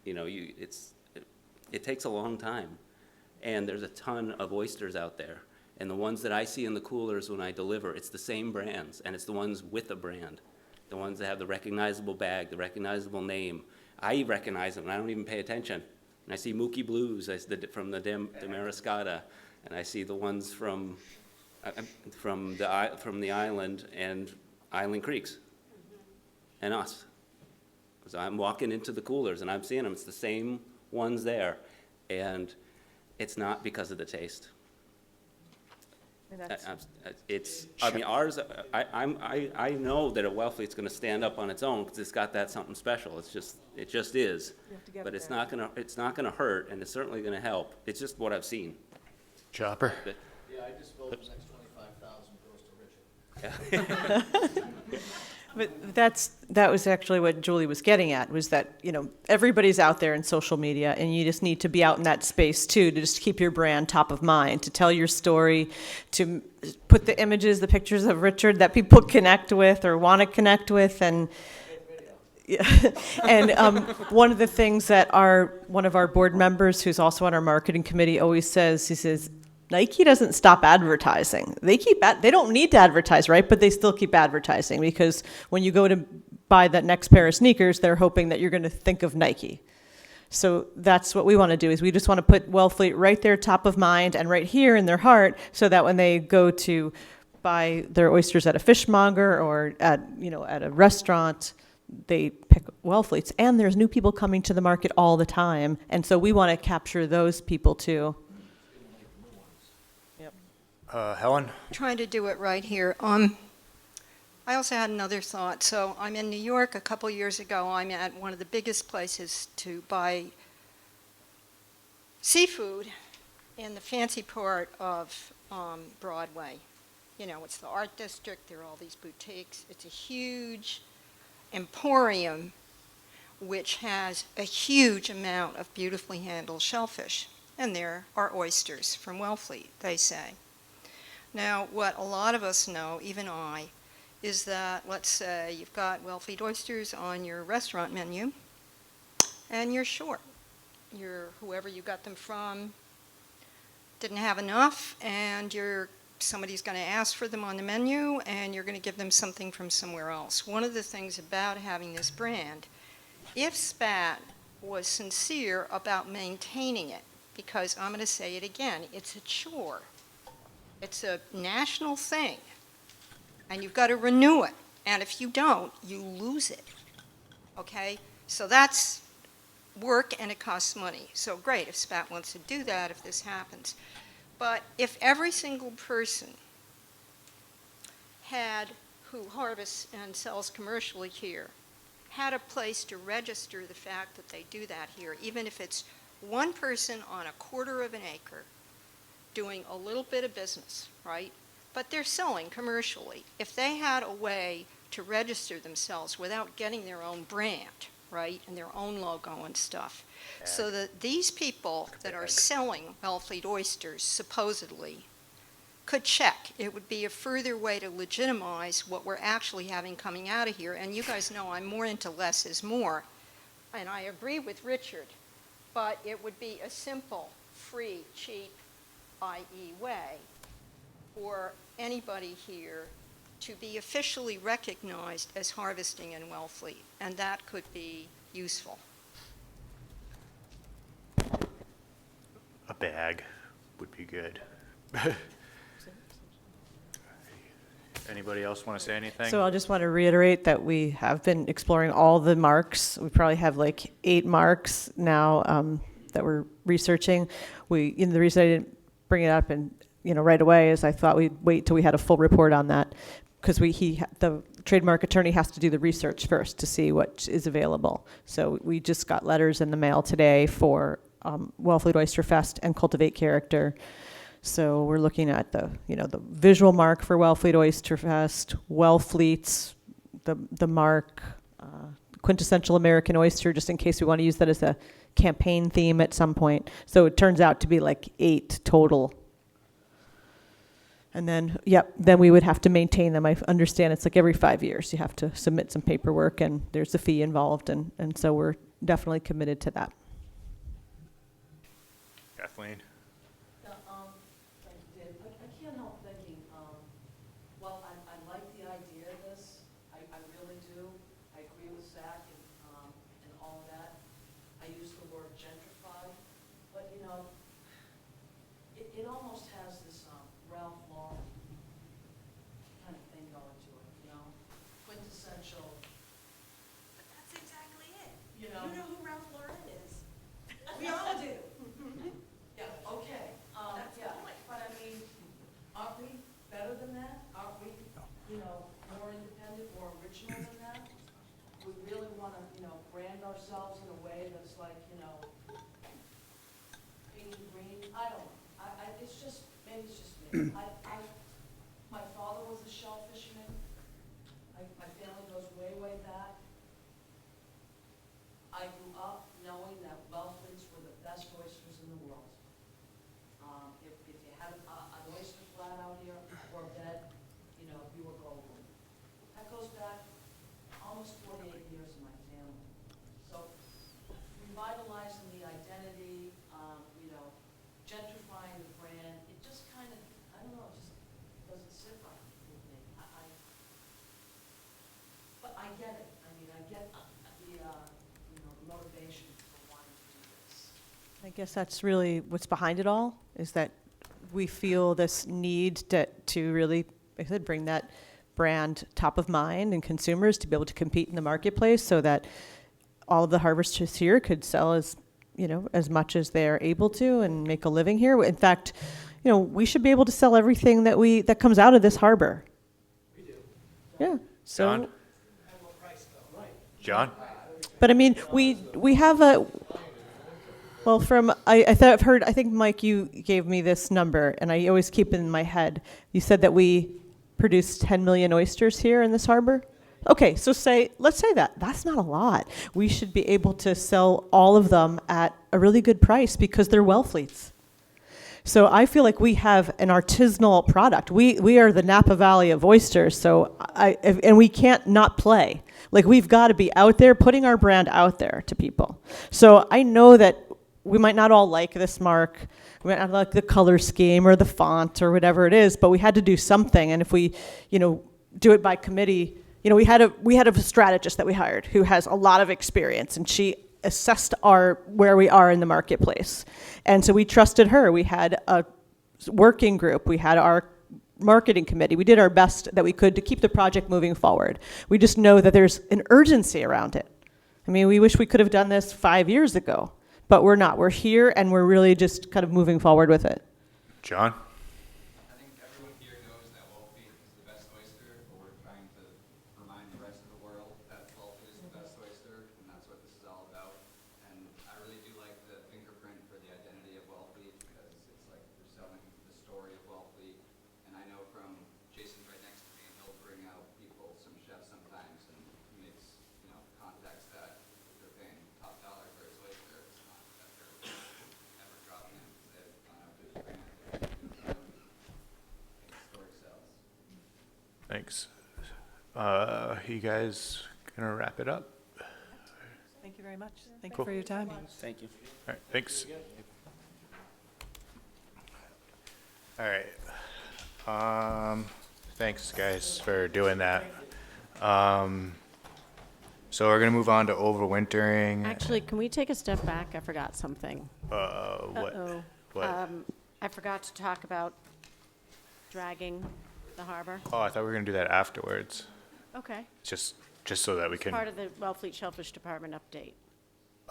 Speaker 5: You know, it takes a long time. And there's a ton of oysters out there. And the ones that I see in the coolers when I deliver, it's the same brands, and it's the ones with a brand. The ones that have the recognizable bag, the recognizable name. I recognize them, and I don't even pay attention. And I see Mookie Blues from the Damariscotta, and I see the ones from the island and Island Creeks, and us. So I'm walking into the coolers, and I'm seeing them. It's the same ones there, and it's not because of the taste. I mean, ours. I know that a Wellfleet's going to stand up on its own because it's got that something special. It just is. But it's not gonna hurt, and it's certainly going to help. It's just what I've seen.
Speaker 1: Chopper?
Speaker 3: Yeah, I just vote the next 25,000 goes to Richard.
Speaker 6: But that was actually what Julie was getting at, was that, you know, everybody's out there in social media, and you just need to be out in that space too, to just keep your brand top of mind, to tell your story, to put the images, the pictures of Richard that people connect with or want to connect with. And yeah. And one of the things that one of our board members, who's also on our marketing committee, always says, he says, Nike doesn't stop advertising. They don't need to advertise, right? But they still keep advertising, because when you go to buy that next pair of sneakers, they're hoping that you're going to think of Nike. So that's what we want to do, is we just want to put Wellfleet right there top of mind and right here in their heart, so that when they go to buy their oysters at a fishmonger or at a restaurant, they pick Wellfleets. And there's new people coming to the market all the time. And so we want to capture those people too.
Speaker 1: Helen?
Speaker 9: Trying to do it right here. I also had another thought. So I'm in New York. A couple years ago, I'm at one of the biggest places to buy seafood in the fancy part of Broadway. You know, it's the art district. There are all these boutiques. It's a huge emporium which has a huge amount of beautifully handled shellfish. And there are oysters from Wellfleet, they say. Now, what a lot of us know, even I, is that, let's say, you've got Wellfleet oysters on your restaurant menu, and you're short. Whoever you got them from didn't have enough, and somebody's going to ask for them on the menu, and you're going to give them something from somewhere else. One of the things about having this brand, if SPAT was sincere about maintaining it, because I'm going to say it again, it's a chore. It's a national thing, and you've got to renew it. And if you don't, you lose it. Okay? So that's work, and it costs money. So great if SPAT wants to do that, if this happens. But if every single person who harvests and sells commercially here had a place to register the fact that they do that here, even if it's one person on a quarter of an acre doing a little bit of business, right? But they're selling commercially. If they had a way to register themselves without getting their own brand, right, and their own logo and stuff, so that these people that are selling Wellfleet oysters, supposedly, could check. It would be a further way to legitimize what we're actually having coming out of here. And you guys know I'm more into less is more. And I agree with Richard. But it would be a simple, free, cheap, i.e. way for anybody here to be officially recognized as harvesting in Wellfleet. And that could be useful.
Speaker 1: A bag would be good. Anybody else want to say anything?
Speaker 6: So I'll just want to reiterate that we have been exploring all the marks. We probably have like 8 marks now that we're researching. The reason I didn't bring it up and right away is I thought we'd wait till we had a full report on that, because the trademark attorney has to do the research first to see what is available. So we just got letters in the mail today for Wellfleet Oyster Fest and Cultivate Character. So we're looking at the visual mark for Wellfleet Oyster Fest, Wellfleet's, the mark, quintessential American oyster, just in case we want to use that as a campaign theme at some point. So it turns out to be like 8 total. And then, then we would have to maintain them. I understand it's like every 5 years you have to submit some paperwork, and there's a fee involved, and so we're definitely committed to that.
Speaker 1: Kathleen?
Speaker 8: Yeah, thank you, Dave. I can't help thinking, well, I like the idea of this. I really do. I agree with Zach and all of that. I use the word gentrified, but it almost has this Ralph Lauren kind of thing going to it, quintessential.
Speaker 9: But that's exactly it.
Speaker 8: You know
Speaker 9: who Ralph Lauren is.
Speaker 8: We all do. Yeah, okay.
Speaker 9: That's the
Speaker 8: Yeah,
Speaker 9: point.
Speaker 8: but I mean, aren't we better than that? Aren't we, more independent, more original than that? We really want to, brand ourselves in a way that's like, pink and green. I don't know. Maybe it's just me. My father was a shellfisherman. My family goes way, way back. I grew up knowing that Wellfleets were the best oysters in the world. If you had an oyster flat out here or a bed, you were golden. That goes back almost 48 years in my family. So revitalizing the identity, gentrifying the brand, it just kind of, I don't know, it just doesn't sit right with me. But I get it. I mean, I get the motivation for wanting to do this.
Speaker 6: I guess that's really what's behind it all, is that we feel this need to really, like I said, bring that brand top of mind and consumers to be able to compete in the marketplace, so that all of the harvesters here could sell as much as they're able to and make a living here. In fact, we should be able to sell everything that comes out of this harbor.
Speaker 8: We do.
Speaker 6: Yeah.
Speaker 1: John?
Speaker 6: So,
Speaker 1: John?
Speaker 6: but I mean, we have a, well, I think, Mike, you gave me this number, and I always keep it in my head. You said that we produce 10 million oysters here in this harbor? Okay, so let's say that. That's not a lot. We should be able to sell all of them at a really good price because they're well fleets. So I feel like we have an artisanal product. We are the Napa Valley of oysters, and we can't not play. Like, we've got to be out there, putting our brand out there to people. So I know that we might not all like this mark, we might not like the color scheme or the font or whatever it is, but we had to do something. And if we, do it by committee, we had a strategist that we hired who has a lot of experience, and she assessed where we are in the marketplace. And so we trusted her. We had a working group. We had our marketing committee. We did our best that we could to keep the project moving forward. We just know that there's an urgency around it. I mean, we wish we could have done this 5 years ago, but we're not. We're here, and we're really just kind of moving forward with it.
Speaker 1: John?
Speaker 11: I think everyone here knows that Wellfleet is the best oyster, but we're trying to remind the rest of the world that Wellfleet is the best oyster, and that's what this is all about. And I really do like the fingerprint for the identity of Wellfleet, because it's like we're selling the story of Wellfleet. And I know from Jason's right next to me, and he'll bring out people, some chefs sometimes, and he makes, contacts that they're paying top dollar for his oyster. It's not that they're ever dropping him, because they've gone out to his brand. Historic sales.
Speaker 1: Thanks. You guys gonna wrap it up?
Speaker 7: Thank you very much. Thank
Speaker 1: Cool.
Speaker 7: you for your time.
Speaker 2: Thank you.
Speaker 1: All right, thanks. All right. Thanks, guys, for doing that. So we're gonna move on to overwintering.
Speaker 4: Actually, can we take a step back? I forgot something.
Speaker 1: What?
Speaker 4: Uh-oh.
Speaker 1: What?
Speaker 4: I forgot to talk about dragging the harbor.
Speaker 1: Oh, I thought we were gonna do that afterwards.
Speaker 4: Okay.
Speaker 1: Just so that we can.
Speaker 4: Part of the Wellfleet Shellfish Department update.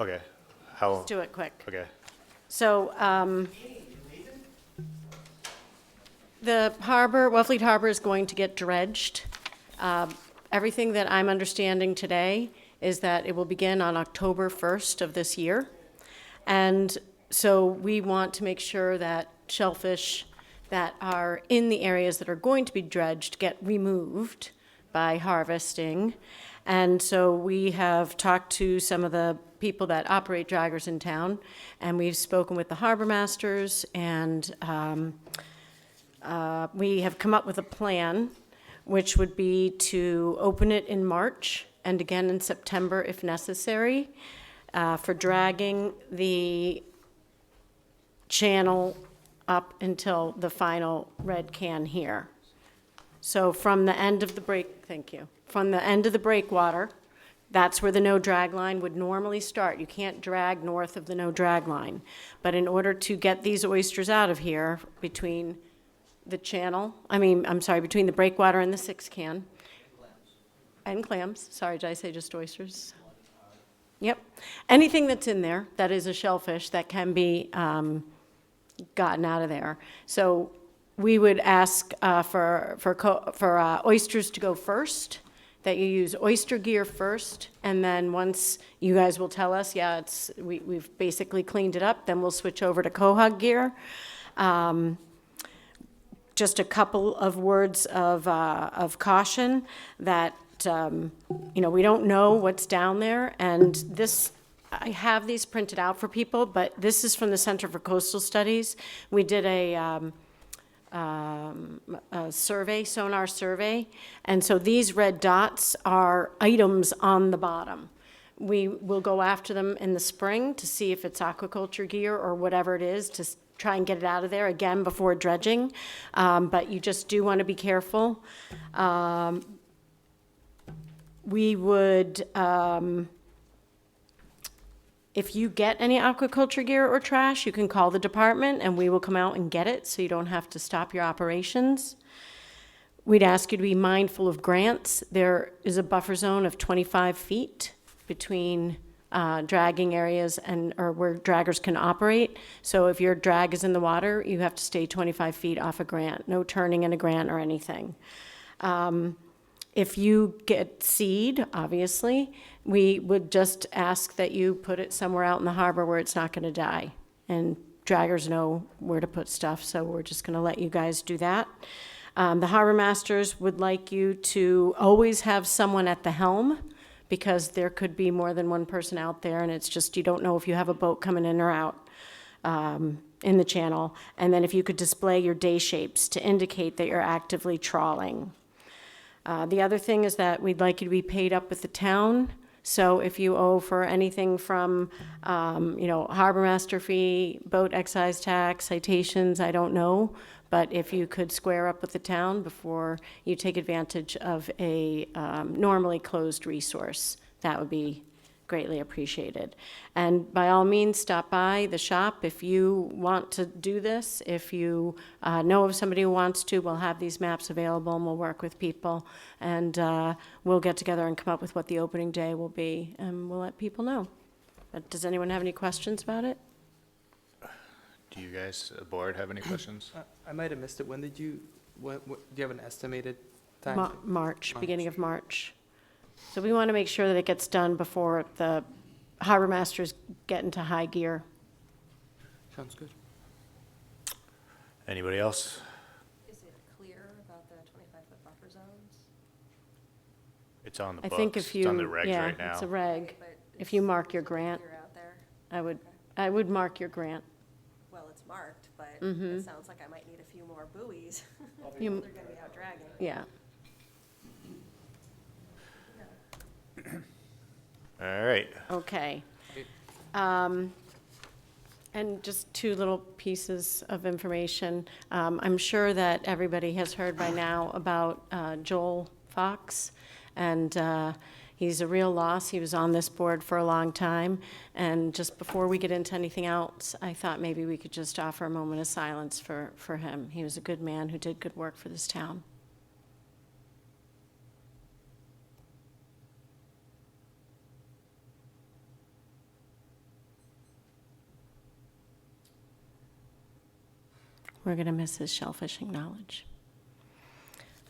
Speaker 1: Okay. How?
Speaker 4: Let's do it quick.
Speaker 1: Okay.
Speaker 4: So, the harbor, Wellfleet Harbor is going to get dredged. Everything that I'm understanding today is that it will begin on October 1st of this year. And so we want to make sure that shellfish that are in the areas that are going to be dredged get removed by harvesting. And so we have talked to some of the people that operate draggers in town, and we've spoken with the harbor masters, and we have come up with a plan, which would be to open it in March and again in September if necessary, for dragging the channel up until the final red can here. So from the end of the from the end of the breakwater, that's where the no drag line would normally start. You can't drag north of the no drag line. But in order to get these oysters out of here between the channel, between the breakwater and the 6 can. And clams. Sorry, did I say just oysters? Yep. Anything that's in there that is a shellfish that can be gotten out of there. So we would ask for oysters to go first, that you use oyster gear first, and then once you guys will tell us, we've basically cleaned it up, then we'll switch over to quahog gear. Just a couple of words of caution that, we don't know what's down there, and this, I have these printed out for people, but this is from the Center for Coastal Studies. We did a survey, sonar survey, and so these red dots are items on the bottom. We will go after them in the spring to see if it's aquaculture gear or whatever it is to try and get it out of there again before dredging, but you just do want to be careful. We would, if you get any aquaculture gear or trash, you can call the department and we will come out and get it so you don't have to stop your operations. We'd ask you to be mindful of grants. There is a buffer zone of 25 feet between dragging areas or where draggers can operate. So if your drag is in the water, you have to stay 25 feet off a grant. No turning in a grant or anything. If you get seed, obviously, we would just ask that you put it somewhere out in the harbor where it's not going to die. And draggers know where to put stuff, so we're just going to let you guys do that. The harbor masters would like you to always have someone at the helm, because there could be more than one person out there, and it's just, you don't know if you have a boat coming in or out in the channel. And then if you could display your day shapes to indicate that you're actively trawling. The other thing is that we'd like you to be paid up with the town. So if you owe for anything from, harbor master fee, boat excise tax, citations, I don't know. But if you could square up with the town before you take advantage of a normally closed resource, that would be greatly appreciated. And by all means, stop by the shop if you want to do this. If you know of somebody who wants to, we'll have these maps available and we'll work with people. And we'll get together and come up with what the opening day will be, and we'll let people know. But does anyone have any questions about it?
Speaker 1: Do you guys, the board, have any questions?
Speaker 2: I might have missed it. When did you, do you have an estimated time?
Speaker 4: March, beginning of March. So we want to make sure that it gets done before the harbor masters get into high gear.
Speaker 2: Sounds good.
Speaker 1: Anybody else?
Speaker 8: Is it clear about the 25-foot buffer zones?
Speaker 1: It's on the
Speaker 4: I
Speaker 1: books.
Speaker 4: think if you,
Speaker 1: It's on the regs
Speaker 4: yeah,
Speaker 1: right now.
Speaker 4: it's a reg.
Speaker 8: But
Speaker 4: If you mark your grant,
Speaker 8: Clear out there?
Speaker 4: I would mark your grant.
Speaker 8: Well, it's marked, but
Speaker 4: Mhm.
Speaker 8: it sounds like I might need a few more buoys.
Speaker 4: You-
Speaker 8: They're gonna be out dragging.
Speaker 4: Yeah.
Speaker 1: All right.
Speaker 4: Okay. And just two little pieces of information. I'm sure that everybody has heard by now about Joel Fox, and he's a real loss. He was on this board for a long time, and just before we get into anything else, I thought maybe we could just offer a moment of silence for him. He was a good man who did good work for this town. We're going to miss his shellfishing knowledge.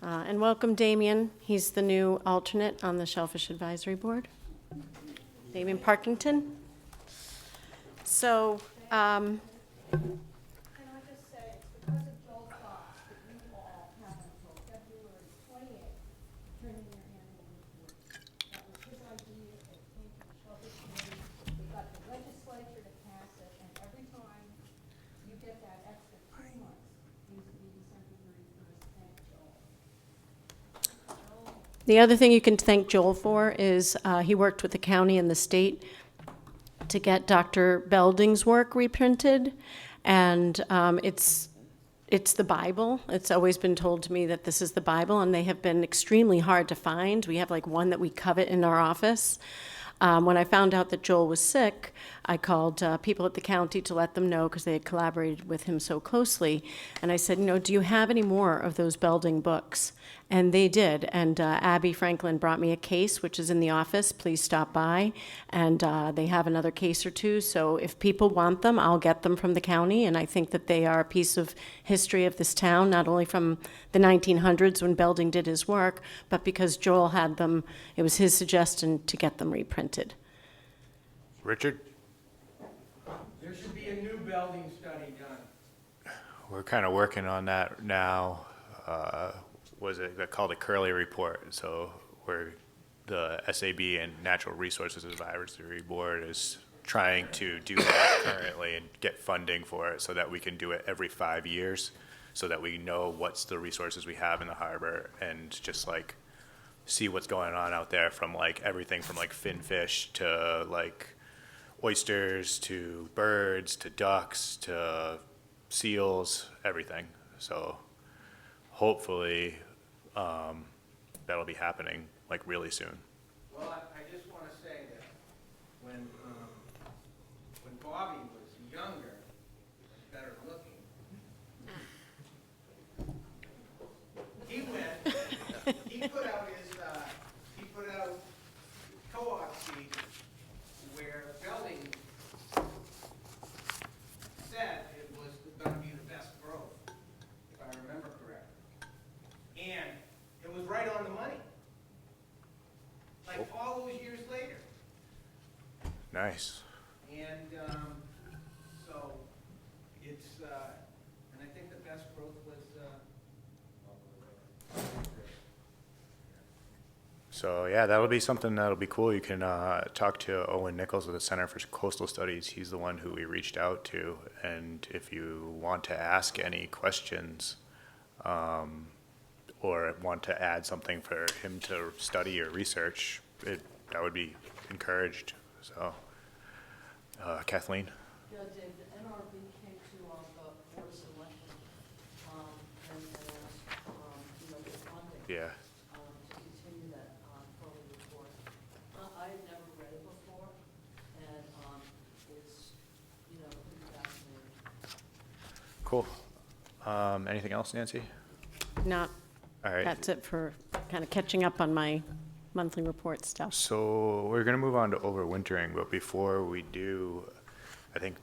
Speaker 4: And welcome Damien. He's the new alternate on the Shellfish Advisory Board. Damien Parkington. So,
Speaker 9: Can I just say, it's because of Joel Fox that you all have until February 28th to turn in your annual report. That was his idea, it came from the Shellfish Committee, we got the legislature to pass it, and every time you get that extra 2 months, needs to be December 31st, thank Joel.
Speaker 4: the other thing you can thank Joel for is he worked with the county and the state to get Dr. Belding's work reprinted, and it's the Bible. It's always been told to me that this is the Bible, and they have been extremely hard to find. We have like one that we covet in our office. When I found out that Joel was sick, I called people at the county to let them know because they had collaborated with him so closely. And I said, do you have any more of those Belding books? And they did. And Abby Franklin brought me a case, which is in the office. Please stop by. And they have another case or two. So if people want them, I'll get them from the county. And I think that they are a piece of history of this town, not only from the 1900s when Belding did his work, but because Joel had them. It was his suggestion to get them reprinted.
Speaker 1: Richard?
Speaker 10: There should be a new Belding study done.
Speaker 1: We're kind of working on that now. Was it called a Curley report? So where the SAB and Natural Resources Advisory Board is trying to do that currently and get funding for it so that we can do it every 5 years so that we know what's the resources we have in the harbor and just like see what's going on out there from like everything from like finfish to like oysters to birds to ducks to seals, everything. So hopefully that'll be happening like really soon.
Speaker 10: Well, I just want to say that when Bobby was younger, better looking, he put out co-op seed where Belding said it was going to be the best growth, if I remember correctly. And it was right on the money.
Speaker 1: Nice.
Speaker 10: And so it's, and I think the best growth was,
Speaker 1: So yeah, that'll be something that'll be cool. You can talk to Owen Nichols of the Center for Coastal Studies. He's the one who we reached out to, and if you want to ask any questions, or want to add something for him to study or research, that would be encouraged. So, Kathleen?
Speaker 8: Yeah, Dave, the NRB came to the Board of Selectmen, and asked, for funding.
Speaker 1: Yeah.
Speaker 8: To continue that, quarterly report. I had never read it before, and, it's, pretty fascinating.
Speaker 1: Cool. Anything else, Nancy?
Speaker 4: Not,
Speaker 1: All right.
Speaker 4: that's it for kind of catching up on my monthly report stuff.
Speaker 1: So we're gonna move on to overwintering, but before we do, I think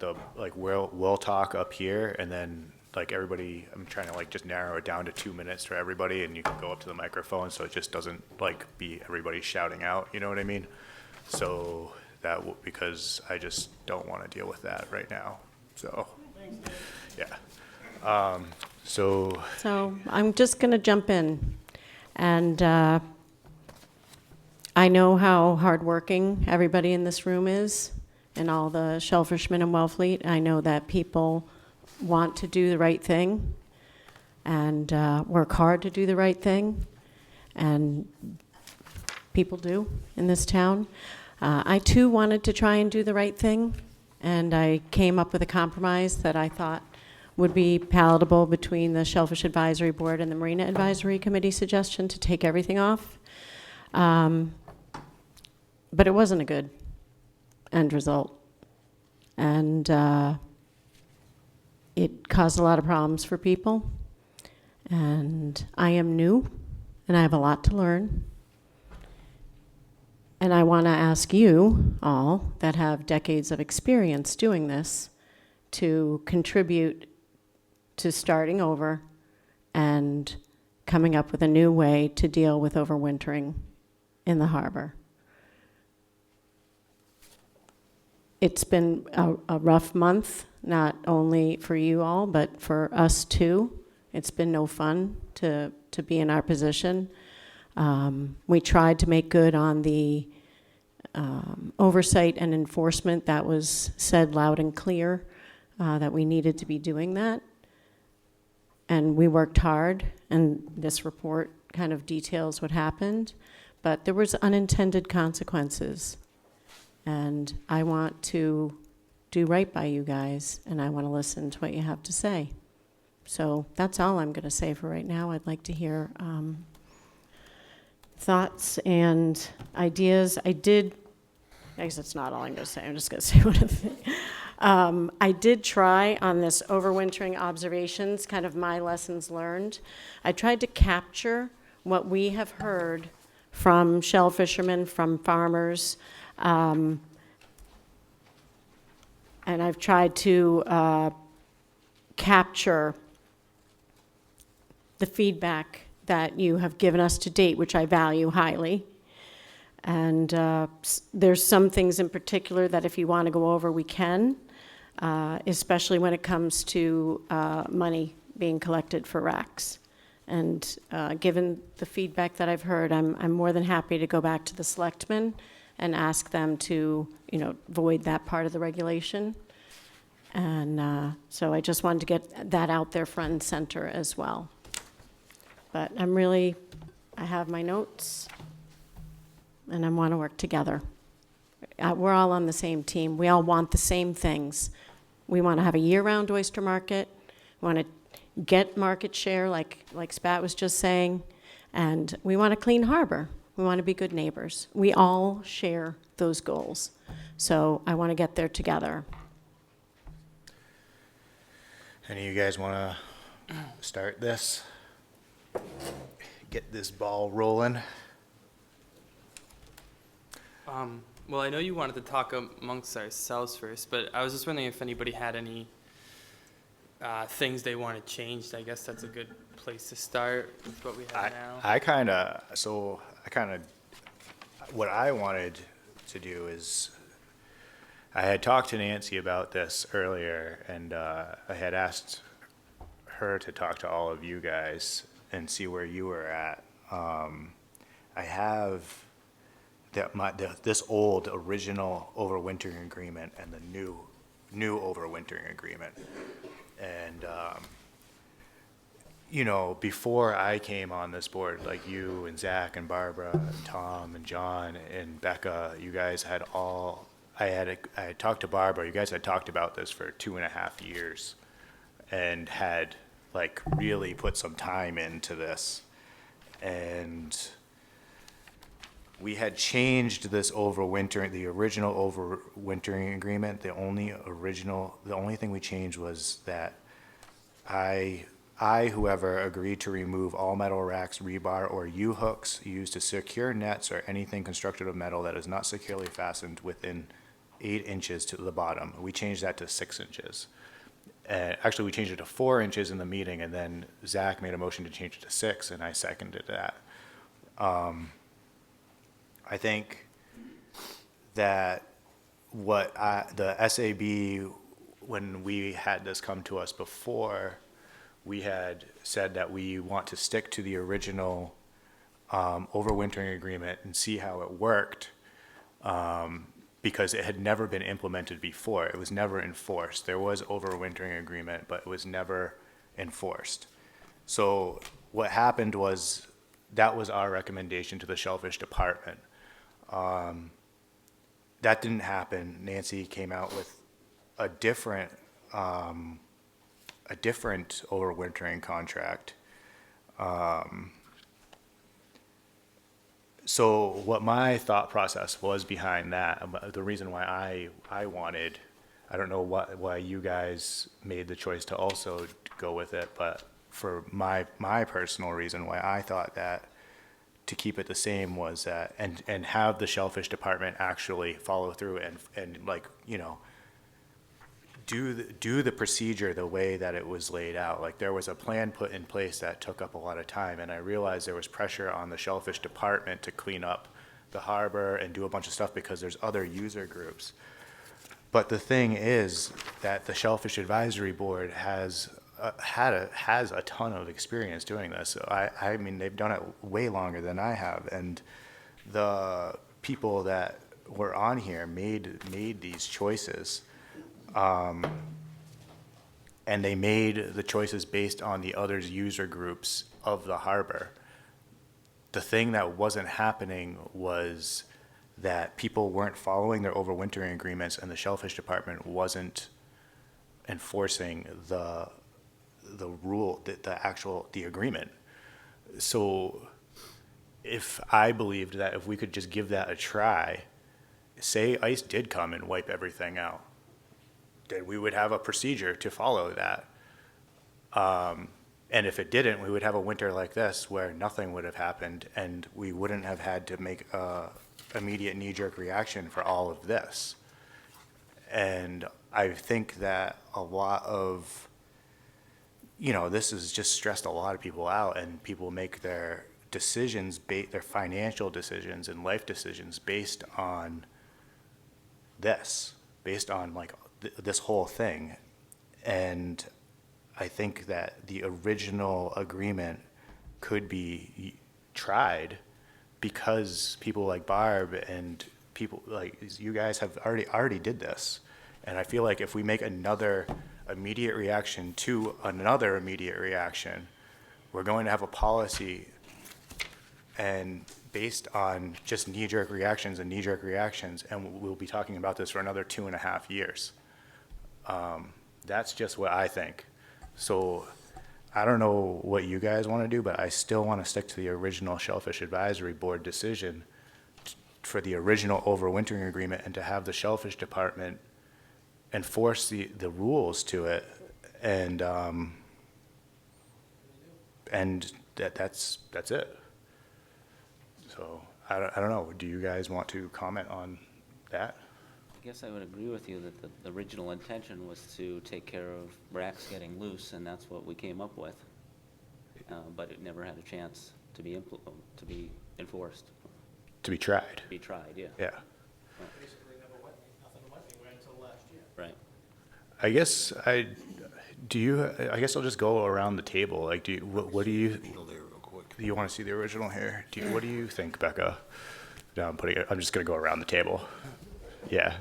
Speaker 1: we'll talk up here, and then everybody, I'm trying to just narrow it down to 2 minutes for everybody, and you can go up to the microphone, so it just doesn't be everybody shouting out, you know what I mean? So because I just don't want to deal with that right now, so, yeah. So
Speaker 4: I'm just going to jump in. And I know how hardworking everybody in this room is, and all the shellfishermen in Wellfleet. I know that people want to do the right thing and work hard to do the right thing. And people do in this town. I, too, wanted to try and do the right thing. And I came up with a compromise that I thought would be palatable between the Shellfish Advisory Board and the Marina Advisory Committee suggestion to take everything off. But it wasn't a good end result. And it caused a lot of problems for people. And I am new, and I have a lot to learn. And I want to ask you all that have decades of experience doing this to contribute to starting over and coming up with a new way to deal with overwintering in the harbor. It's been a rough month, not only for you all, but for us too. It's been no fun to be in our position. We tried to make good on the oversight and enforcement that was said loud and clear, that we needed to be doing that. And we worked hard, and this report kind of details what happened, but there was unintended consequences. And I want to do right by you guys, and I want to listen to what you have to say. So that's all I'm going to say for right now. I'd like to hear thoughts and ideas. I guess that's not all I'm going to say. I'm just going to say one other thing. I did try on this overwintering observations, kind of my lessons learned. I tried to capture what we have heard from shell fishermen, from farmers, and I've tried to capture the feedback that you have given us to date, which I value highly. And there's some things in particular that if you want to go over, we can, especially when it comes to money being collected for racks. And given the feedback that I've heard, I'm more than happy to go back to the selectmen and ask them to, void that part of the regulation. And so I just wanted to get that out there front and center as well. But I have my notes, and I want to work together. We're all on the same team. We all want the same things. We want to have a year-round oyster market. We want to get market share, like Spat was just saying, and we want a clean harbor. We want to be good neighbors. We all share those goals. So I want to get there together.
Speaker 1: Any of you guys want to start this? Get this ball rolling?
Speaker 2: Well, I know you wanted to talk amongst ourselves first, but I was just wondering if anybody had any things they want to change. I guess that's a good place to start with what we have now.
Speaker 1: What I wanted to do is, I had talked to Nancy about this earlier, and I had asked her to talk to all of you guys and see where you were at. I have this old original overwintering agreement and the new overwintering agreement. And, you know, before I came on this board, like you and Zach and Barbara and Tom and John and Becca, you guys had all, I had talked to Barbara, you guys had talked about this for 2.5 years and had like really put some time into this. And we had changed this overwintering, the original overwintering agreement. The only thing we changed was that I, whoever, agreed to remove all metal racks, rebar, or U-hooks used to secure nets or anything constructed of metal that is not securely fastened within 8 inches to the bottom. We changed that to 6 inches. Actually, we changed it to 4 inches in the meeting, and then Zach made a motion to change it to 6, and I seconded that. I think that the SAB, when we had this come to us before, we had said that we want to stick to the original overwintering agreement and see how it worked, because it had never been implemented before. It was never enforced. There was overwintering agreement, but it was never enforced. So what happened was, that was our recommendation to the Shellfish department. That didn't happen. Nancy came out with a different overwintering contract. So what my thought process was behind that, the reason why I wanted, I don't know why you guys made the choice to also go with it, but for my personal reason why I thought that to keep it the same was that, and have the Shellfish department actually follow through and like, you know, do the procedure the way that it was laid out. Like, there was a plan put in place that took up a lot of time, and I realized there was pressure on the Shellfish department to clean up the harbor and do a bunch of stuff because there's other user groups. But the thing is that the Shellfish Advisory Board has a ton of experience doing this. So I mean, they've done it way longer than I have, and the people that were on here made these choices. And they made the choices based on the other user groups of the harbor. The thing that wasn't happening was that people weren't following their overwintering agreements, and the Shellfish department wasn't enforcing the rule, the agreement. So if I believed that if we could just give that a try, say ICE did come and wipe everything out, then we would have a procedure to follow that. And if it didn't, we would have a winter like this where nothing would have happened, and we wouldn't have had to make a immediate knee-jerk reaction for all of this. And I think that a lot of, you know, this has just stressed a lot of people out, and people make their decisions, their financial decisions and life decisions based on this, based on like this whole thing. And I think that the original agreement could be tried because people like Barb and people like you guys have already did this. And I feel like if we make another immediate reaction to another immediate reaction, we're going to have a policy, and based on just knee-jerk reactions and knee-jerk reactions, and we'll be talking about this for another 2.5 years. That's just what I think. So I don't know what you guys want to do, but I still want to stick to the original Shellfish Advisory Board decision for the original overwintering agreement, and to have the Shellfish department enforce the rules to it. And that's it. So I don't know. Do you guys want to comment on that?
Speaker 5: I guess I would agree with you that the original intention was to take care of racks getting loose, and that's what we came up with. But it never had a chance to be enforced.
Speaker 1: To be tried.
Speaker 5: To be tried, yeah.
Speaker 1: Yeah.
Speaker 10: Basically never went, nothing went anywhere until
Speaker 1: I guess I guess I'll just go around the table. Like, what do you want to see the original here? What do you think, Becca? No, I'm just gonna go around the table. Yeah.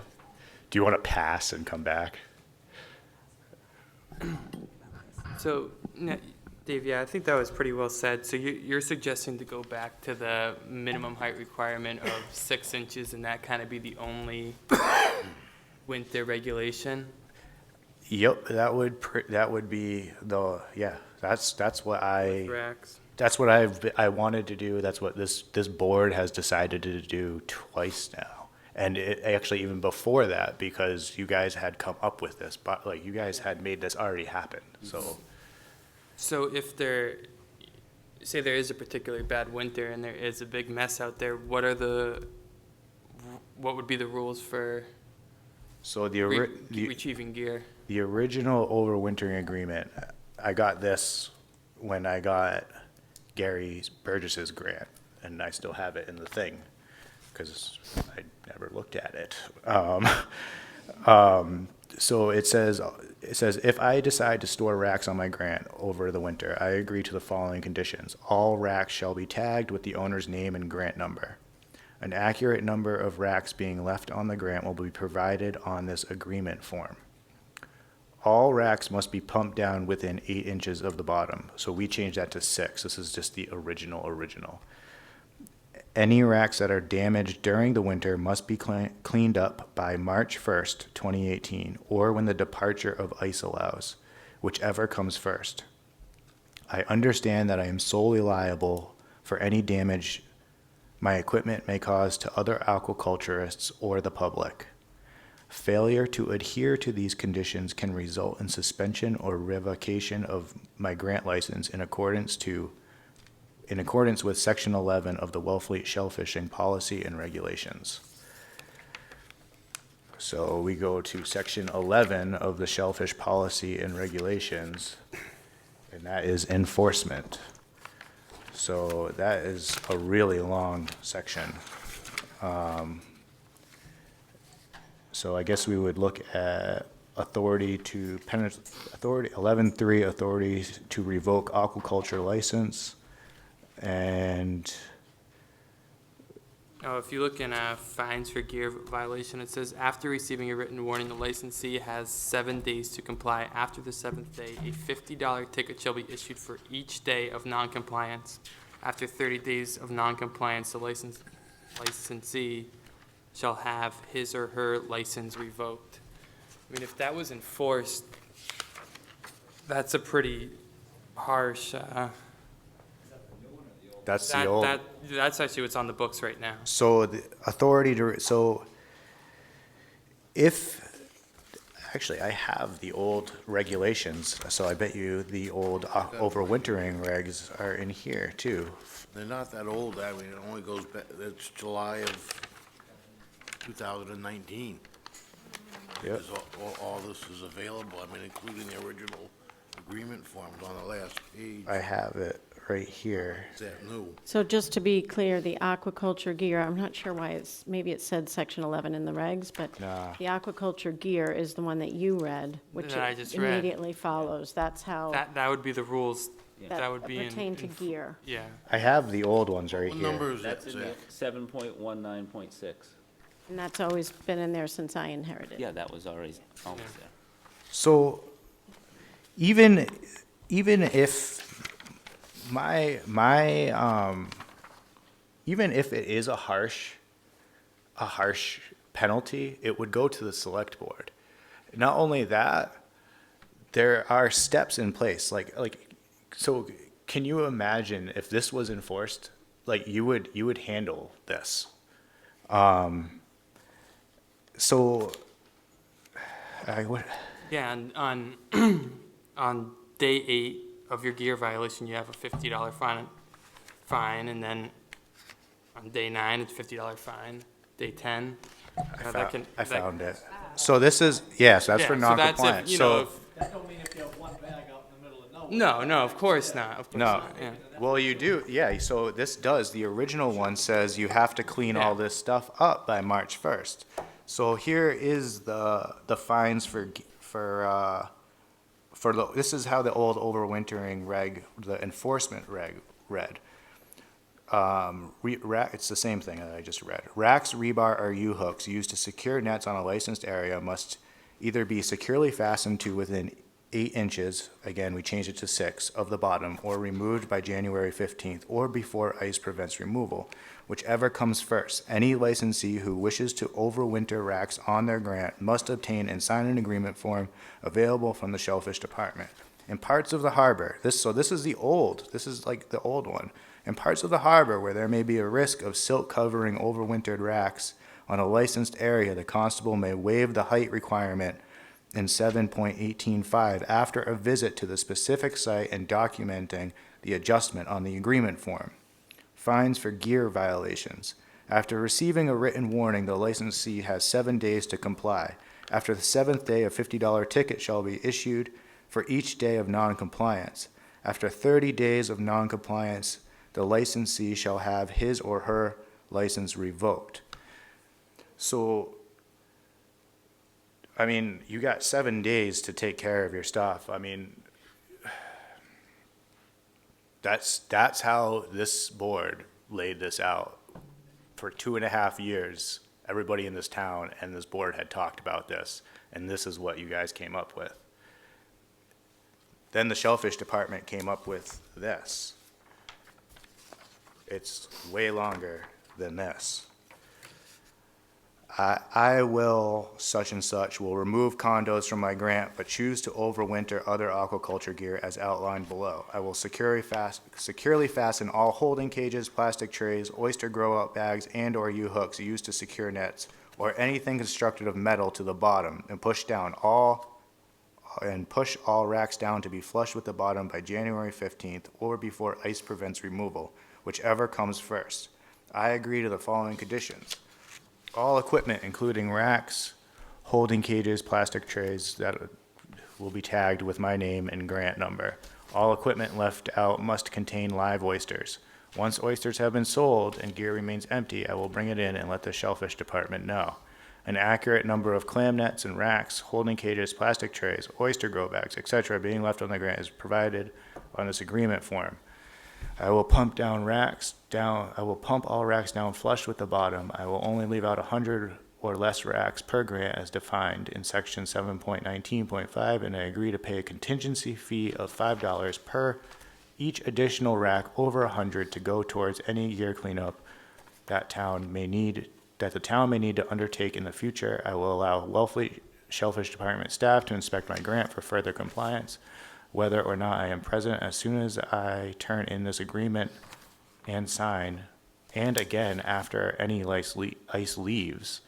Speaker 1: Do you want to pass and come back?
Speaker 2: So, Dave, yeah, I think that was pretty well said. So you're suggesting to go back to the minimum height requirement of 6 inches, and that kind of be the only winter regulation?
Speaker 1: Yep, that would be that's what
Speaker 2: Racks.
Speaker 1: that's what I wanted to do. That's what this board has decided to do twice now. And it actually even before that, because you guys had come up with this, but like you guys had made this already happen.
Speaker 2: So if say there is a particularly bad winter and there is a big mess out there, what would be the rules for retrieving gear?
Speaker 1: The original overwintering agreement, I got this when I got Gary Burgess's grant, and I still have it in the thing because I never looked at it. So it says, if I decide to store racks on my grant over the winter, I agree to the following conditions. All racks shall be tagged with the owner's name and grant number. An accurate number of racks being left on the grant will be provided on this agreement form. All racks must be pumped down within 8 inches of the bottom. So we changed that to 6. This is just the original. Any racks that are damaged during the winter must be cleaned up by March 1st, 2018, or when the departure of ice allows, whichever comes first. I understand that I am solely liable for any damage my equipment may cause to other aquaculturists or the public. Failure to adhere to these conditions can result in suspension or revocation of my grant license in accordance with Section 11 of the Wellfleet Shellfishing Policy and Regulations. So we go to Section 11 of the Shellfish Policy and Regulations, and that is enforcement. So that is a really long section. So I guess we would look at authority 11.3, authority to revoke aquaculture license. And
Speaker 2: if you look in fines for gear violation, it says after receiving a written warning, the licensee has 7 days to comply. After the 7th day, a $50 ticket shall be issued for each day of noncompliance. After 30 days of noncompliance, the licensee shall have his or her license revoked. I mean, if that was enforced, that's a pretty harsh.
Speaker 1: that's the old.
Speaker 2: That's actually what's on the books right now.
Speaker 1: So the authority to, actually I have the old regulations, so I bet you the old overwintering regs are in here too.
Speaker 3: They're not that old, I mean, it only goes back, it's July of 2019.
Speaker 1: Yep.
Speaker 3: Because all this is available, I mean, including the original agreement forms on the last page.
Speaker 1: I have it right here.
Speaker 3: Is that new?
Speaker 4: So just to be clear, the aquaculture gear, I'm not sure why maybe it said Section 11 in the regs, but
Speaker 1: Nah.
Speaker 4: the aquaculture gear is the one that you read, which
Speaker 2: That I just read.
Speaker 4: immediately follows. That's how
Speaker 2: That would be the rules.
Speaker 4: that
Speaker 2: That would be
Speaker 4: pertain to gear.
Speaker 2: Yeah.
Speaker 1: I have the old ones right
Speaker 3: What
Speaker 1: here.
Speaker 3: number is that,
Speaker 5: That's in
Speaker 3: Zach?
Speaker 5: 7.19.6.
Speaker 4: And that's always been in there since I inherited.
Speaker 5: Yeah, that was always always there.
Speaker 1: So even if even if it is a harsh penalty, it would go to the select board. Not only that, there are steps in place. So can you imagine if this was enforced? Like you would handle this. So I would.
Speaker 2: Yeah, and on on day 8 of your gear violation, you have a $50 fine, and then on day 9, it's $50 fine. Day 10,
Speaker 1: I found it. So this is, yes, that's for
Speaker 2: so that's if,
Speaker 1: non-compliance.
Speaker 2: you know,
Speaker 1: So,
Speaker 14: That don't mean if you have one bag out in the middle of nowhere.
Speaker 2: no, of course not. Of course
Speaker 1: no,
Speaker 2: not, yeah.
Speaker 1: well, you do, yeah, so this does, the original one says you have to clean all this stuff up by March 1st. So here is the fines for this is how the old overwintering reg, the enforcement reg read. It's the same thing that I just read. Racks, rebar, or U-hooks used to secure nets on a licensed area must either be securely fastened to within 8 inches, again, we changed it to 6, of the bottom, or removed by January 15th, or before ice prevents removal, whichever comes first. Any licensee who wishes to overwinter racks on their grant must obtain and sign an agreement form available from the Shellfish Department. In parts of the harbor, this is like the old one. In parts of the harbor where there may be a risk of silt covering overwintered racks on a licensed area, the constable may waive the height requirement in 7.185 after a visit to the specific site and documenting the adjustment on the agreement form. Fines for gear violations. After receiving a written warning, the licensee has 7 days to comply. After the 7th day, a $50 ticket shall be issued for each day of noncompliance. After 30 days of noncompliance, the licensee shall have his or her license revoked. So, I mean, you got 7 days to take care of your stuff. I mean, that's how this board laid this out. For 2.5 years, everybody in this town and this board had talked about this, and this is what you guys came up with. Then the Shellfish Department came up with this. It's way longer than this. I will, such and such, will remove condos from my grant, but choose to overwinter other aquaculture gear as outlined below. I will securely fasten all holding cages, plastic trays, oyster grow-out bags, and/or U-hooks used to secure nets, or anything constructed of metal to the bottom, and push all racks down to be flush with the bottom by January 15th, or before ice prevents removal, whichever comes first. I agree to the following conditions. All equipment, including racks, holding cages, plastic trays, that will be tagged with my name and grant number. All equipment left out must contain live oysters. Once oysters have been sold and gear remains empty, I will bring it in and let the Shellfish Department know. An accurate number of clam nets and racks, holding cages, plastic trays, oyster grow bags, etc. being left on the grant is provided on this agreement form. I will pump all racks down flush with the bottom. I will only leave out 100 or less racks per grant as defined in section 7.19.5, and I agree to pay a contingency fee of $5 per each additional rack over 100 to go towards any gear cleanup that the town may need to undertake in the future. I will allow Wellfleet Shellfish Department staff to inspect my grant for further compliance, whether or not I am present. As soon as I turn in this agreement and sign, and again after any ice leaves,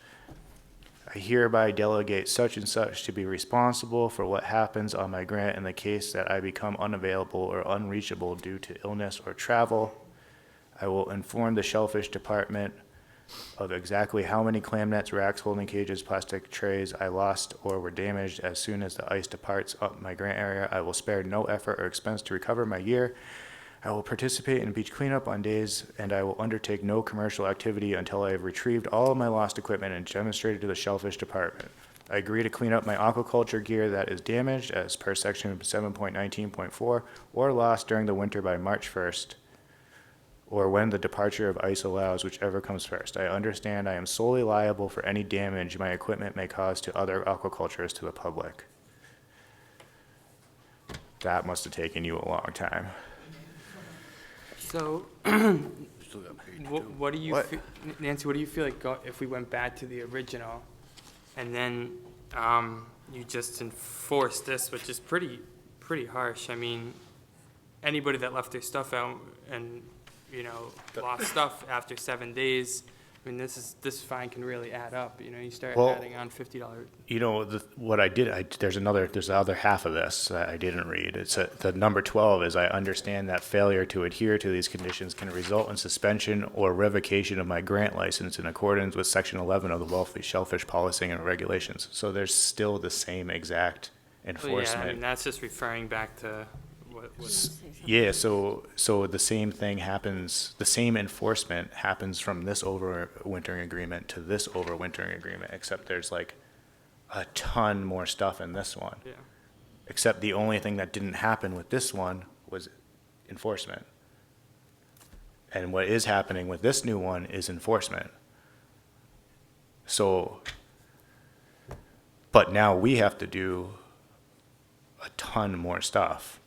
Speaker 1: I hereby delegate such and such to be responsible for what happens on my grant in the case that I become unavailable or unreachable due to illness or travel. I will inform the Shellfish Department of exactly how many clam nets, racks, holding cages, plastic trays I lost or were damaged as soon as the ice departs up my grant area. I will spare no effort or expense to recover my gear. I will participate in beach cleanup on days, and I will undertake no commercial activity until I have retrieved all of my lost equipment and demonstrated to the Shellfish Department. I agree to clean up my aquaculture gear that is damaged as per section 7.19.4 or lost during the winter by March 1st. Or when the departure of ice allows, whichever comes first. I understand I am solely liable for any damage my equipment may cause to other aquacultures to the public. That must have taken you a long time.
Speaker 2: So,
Speaker 3: Still got page 2.
Speaker 2: what do you, Nancy, what do you feel like if we went back to the original and then you just enforced this, which is pretty harsh. I mean, anybody that left their stuff out and lost stuff after 7 days. I mean, this fine can really add up. You start adding on $50.
Speaker 1: What I did, there's the other half of this that I didn't read. It's the number 12 is I understand that failure to adhere to these conditions can result in suspension or revocation of my grant license in accordance with section 11 of the Wellfleet Shellfish Policy and Regulations. So there's still the same exact enforcement.
Speaker 2: Yeah, I mean, that's just referring back to what
Speaker 1: Yeah, so the same thing happens, the same enforcement happens from this overwintering agreement to this overwintering agreement, except there's like a ton more stuff in this one.
Speaker 2: Yeah.
Speaker 1: Except the only thing that didn't happen with this one was enforcement. And what is happening with this new one is enforcement. So, but now we have to do a ton more stuff.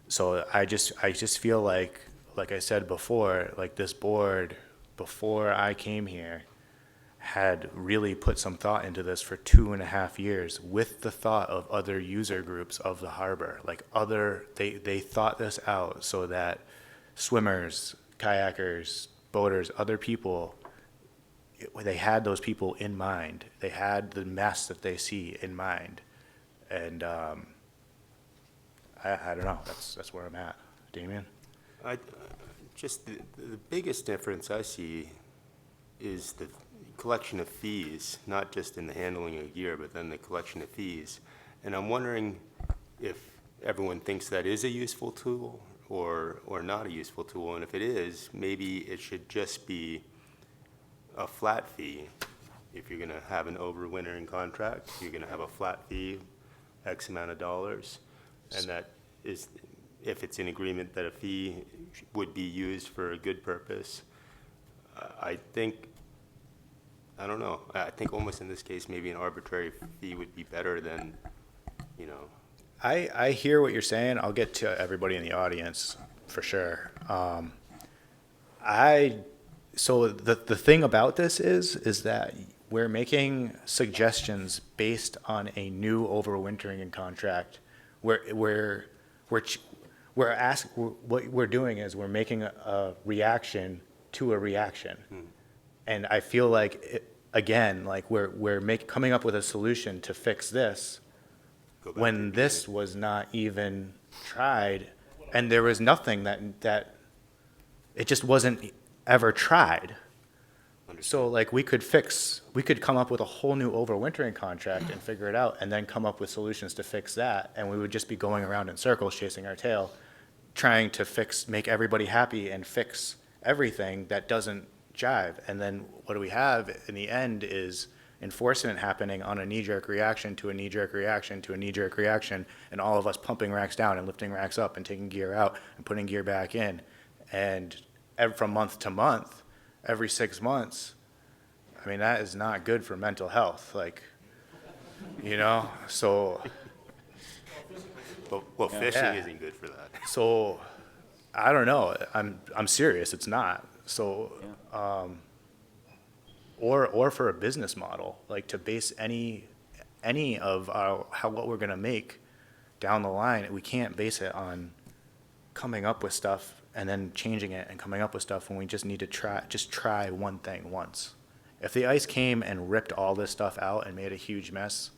Speaker 1: So I just feel like I said before, like this board, before I came here, had really put some thought into this for 2.5 years with the thought of other user groups of the harbor. Like they thought this out so that swimmers, kayakers, boaters, other people, they had those people in mind. They had the mess that they see in mind. And I don't know, that's where I'm at. Damien?
Speaker 12: Just the biggest difference I see is the collection of fees, not just in the handling of gear, but then the collection of fees. And I'm wondering if everyone thinks that is a useful tool or not a useful tool. And if it is, maybe it should just be a flat fee. If you're gonna have an overwintering contract, you're gonna have a flat fee, X amount of dollars. And that is, if it's in agreement that a fee would be used for a good purpose, I don't know. I think almost in this case, maybe an arbitrary fee would be better than, you know.
Speaker 1: I hear what you're saying. I'll get to everybody in the audience for sure. So the thing about this is that we're making suggestions based on a new overwintering contract. What we're doing is we're making a reaction to a reaction. And I feel like, again, like we're coming up with a solution to fix this when this was not even tried, and there was nothing that it just wasn't ever tried. So like we could come up with a whole new overwintering contract and figure it out, and then come up with solutions to fix that, and we would just be going around in circles chasing our tail, trying to make everybody happy and fix everything that doesn't jive. And then what do we have in the end is enforcement happening on a knee-jerk reaction to a knee-jerk reaction to a knee-jerk reaction, and all of us pumping racks down and lifting racks up and taking gear out and putting gear back in. And from month to month, every 6 months, I mean, that is not good for mental health. Like, you know, so.
Speaker 12: Well, fishing
Speaker 1: Yeah.
Speaker 12: isn't good for that.
Speaker 1: So, I don't know. I'm serious. It's not. So, or for a business model, like to base any of what we're gonna make down the line, we can't base it on coming up with stuff and then changing it and coming up with stuff when we just need to try one thing once. If the ice came and ripped all this stuff out and made a huge mess,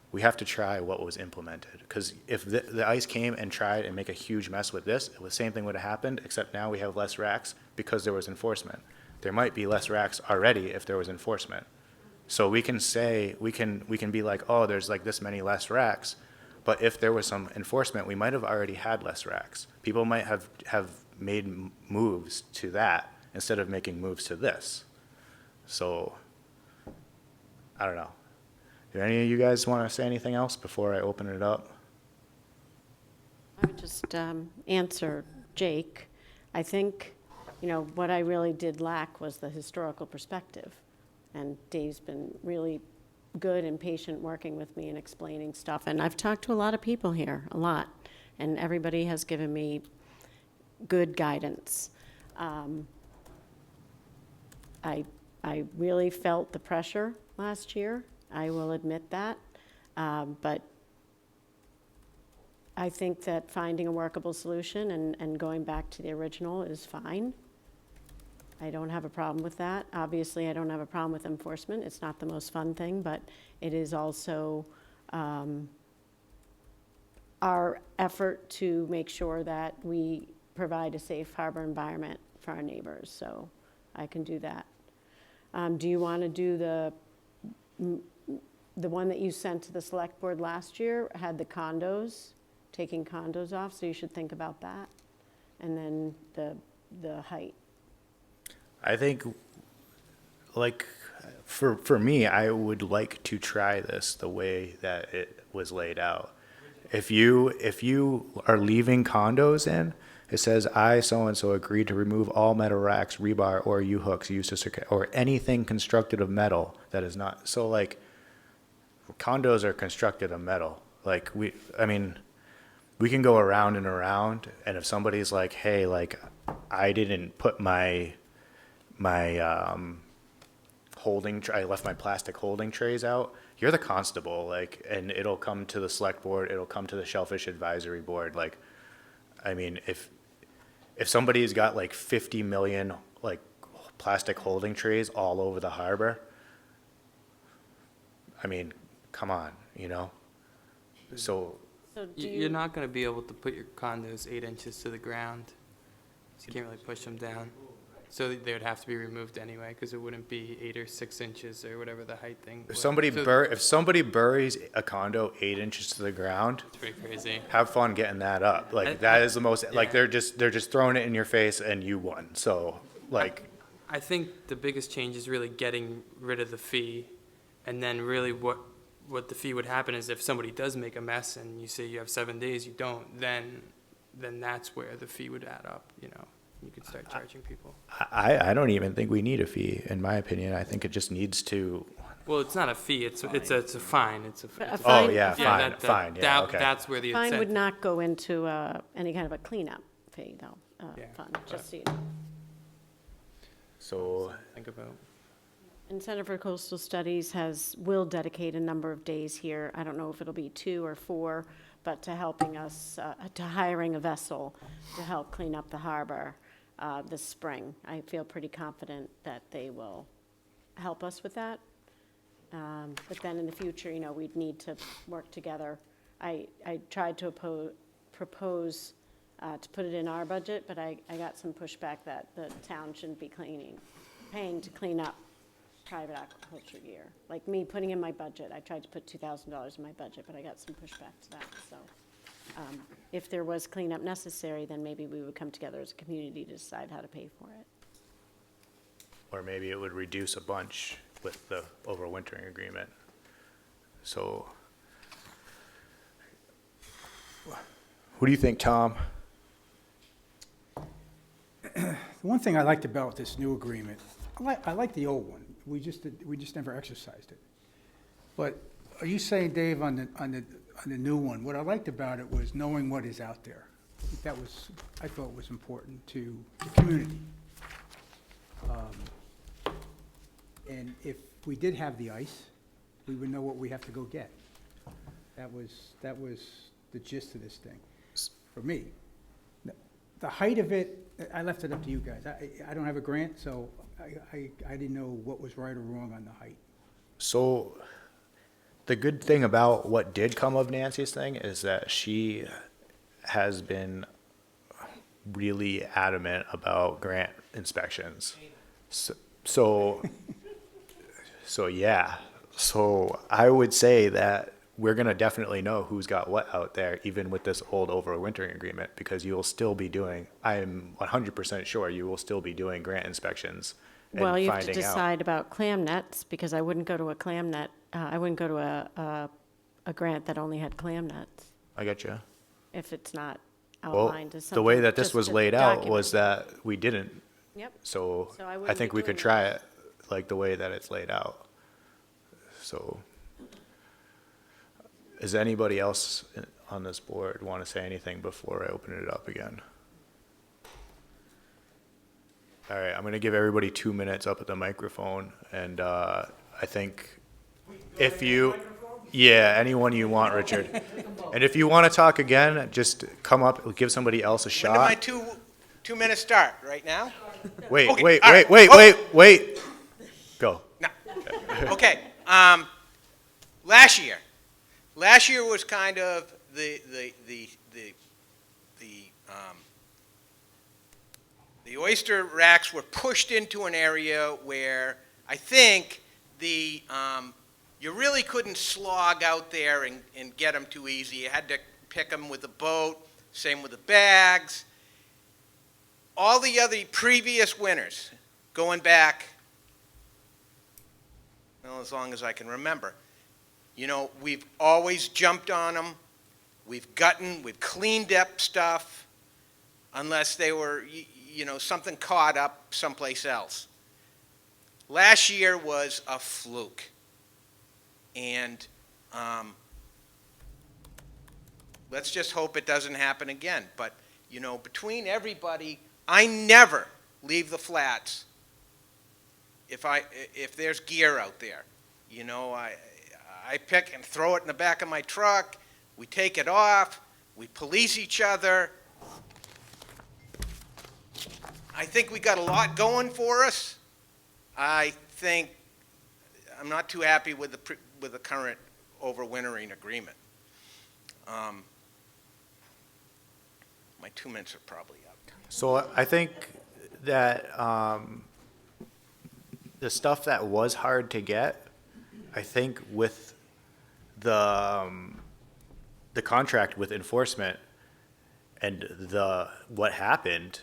Speaker 1: we have to try what was implemented. Because if the ice came and tried and make a huge mess with this, the same thing would have happened, except now we have less racks because there was enforcement. There might be less racks already if there was enforcement. So we can say, we can be like, oh, there's like this many less racks, but if there was some enforcement, we might have already had less racks. People might have made moves to that instead of making moves to this. So, I don't know. Do any of you guys want to say anything else before I open it up?
Speaker 4: I would just answer Jake. I think, what I really did lack was the historical perspective. And Dave's been really good and patient working with me and explaining stuff. And I've talked to a lot of people here, a lot. And everybody has given me good guidance. I really felt the pressure last year. I will admit that. But I think that finding a workable solution and going back to the original is fine. I don't have a problem with that. Obviously, I don't have a problem with enforcement. It's not the most fun thing, but it is also our effort to make sure that we provide a safe harbor environment for our neighbors. So I can do that. Do you want to do the one that you sent to the select board last year had the condos, taking condos off, so you should think about that. And then the height.
Speaker 1: I think, like for me, I would like to try this the way that it was laid out. If you are leaving condos in, it says, I, so-and-so, agreed to remove all metal racks, rebar, or U-hooks used to secure, or anything constructed of metal that is not, so like, condos are constructed of metal. Like, I mean, we can go around and around, and if somebody's like, hey, like, I didn't put my I left my plastic holding trays out, you're the constable, like, and it'll come to the select board, it'll come to the Shellfish Advisory Board, like, I mean, if somebody's got like 50 million, like, plastic holding trays all over the harbor, I mean, come on, you know? So,
Speaker 4: So do
Speaker 2: You're
Speaker 4: you,
Speaker 2: not gonna be able to put your condos 8 inches to the ground. So you can't really push them down. So they would have to be removed anyway, because it wouldn't be 8 or 6 inches or whatever the height thing
Speaker 1: if
Speaker 2: was.
Speaker 1: somebody
Speaker 2: So
Speaker 1: if somebody buries a condo 8 inches to the ground,
Speaker 2: it's pretty crazy.
Speaker 1: have fun getting that up. Like, that is the most, like,
Speaker 2: Yeah.
Speaker 1: they're just throwing it in your face and you won. So, like,
Speaker 2: I think the biggest change is really getting rid of the fee, and then really what the fee would happen is if somebody does make a mess and you say you have 7 days, you don't, then that's where the fee would add up, you know? You could start charging people.
Speaker 1: I don't even think we need a fee, in my opinion. I think it just needs to,
Speaker 2: Well, it's not a fee, it's a fine, it's a.
Speaker 4: A
Speaker 2: it's
Speaker 4: fine-
Speaker 1: oh, yeah,
Speaker 4: Yeah,
Speaker 1: fine, yeah, okay.
Speaker 2: That's where the
Speaker 4: fine would
Speaker 2: incentive.
Speaker 4: not go into any kind of a cleanup fee, though,
Speaker 2: Yeah,
Speaker 4: fund, just so you know.
Speaker 1: So,
Speaker 2: Think about.
Speaker 4: And Center for Coastal Studies will dedicate a number of days here. I don't know if it'll be 2 or 4, but to helping us, to hiring a vessel to help clean up the harbor this spring. I feel pretty confident that they will help us with that. But then in the future, you know, we'd need to work together. I tried to propose to put it in our budget, but I got some pushback that the town shouldn't be paying to clean up private aquaculture gear. Like me putting in my budget, I tried to put $2,000 in my budget, but I got some pushback to that, so. If there was cleanup necessary, then maybe we would come together as a community to decide how to pay for it.
Speaker 1: or maybe it would reduce a bunch with the overwintering agreement. So, what do you think, Tom?
Speaker 15: The one thing I liked about this new agreement, I like the old one. We just never exercised it. But are you saying, Dave, on the new one, what I liked about it was knowing what is out there. I thought was important to the community. And if we did have the ice, we would know what we have to go get. That was the gist of this thing, for me. The height of it, I left it up to you guys. I don't have a grant, so I didn't know what was right or wrong on the height.
Speaker 1: So, the good thing about what did come of Nancy's thing is that she has been really adamant about grant inspections. So yeah. So I would say that we're gonna definitely know who's got what out there, even with this old overwintering agreement, because you will still be doing, I am 100% sure you will still be doing grant inspections and
Speaker 4: Well, you have to
Speaker 1: finding out.
Speaker 4: decide about clam nets, because I wouldn't go to a clam net, I wouldn't go to a grant that only had clam nets,
Speaker 1: I get you.
Speaker 4: if it's not
Speaker 1: Well,
Speaker 4: outlined as something.
Speaker 1: the way that this
Speaker 4: just
Speaker 1: was
Speaker 4: to
Speaker 1: laid out
Speaker 4: document.
Speaker 1: was that we didn't.
Speaker 4: Yep.
Speaker 1: So
Speaker 4: So I
Speaker 1: I
Speaker 4: wouldn't
Speaker 1: think
Speaker 4: be
Speaker 1: we could
Speaker 4: doing
Speaker 1: try it like the way that it's laid out. So, does anybody else on this board want to say anything before I open it up again? All right, I'm going to give everybody 2 minutes up at the microphone, and I think if you, yeah, anyone you want, Richard. And if you want to talk again, just come up, give somebody else a
Speaker 16: When did my
Speaker 1: shot.
Speaker 16: 2 minutes start? Right now?
Speaker 1: Wait,
Speaker 16: Okay,
Speaker 1: wait,
Speaker 16: all
Speaker 1: wait,
Speaker 16: right.
Speaker 1: wait. Go.
Speaker 16: No. Okay. Last year was kind of the oyster racks were pushed into an area where I think you really couldn't slog out there and get them too easy. You had to pick them with a boat. Same with the bags. All the other previous winters, going back well, as long as I can remember. You know, we've always jumped on them. We've cleaned up stuff unless they were, you know, something caught up someplace else. Last year was a fluke. And let's just hope it doesn't happen again. But, you know, between everybody, I never leave the flats if there's gear out there. You know, I pick and throw it in the back of my truck. We take it off. We police each other. I think we got a lot going for us. I'm not too happy with the current overwintering agreement. My 2 minutes are probably up.
Speaker 1: So I think that the stuff that was hard to get, I think with the contract with enforcement and what happened,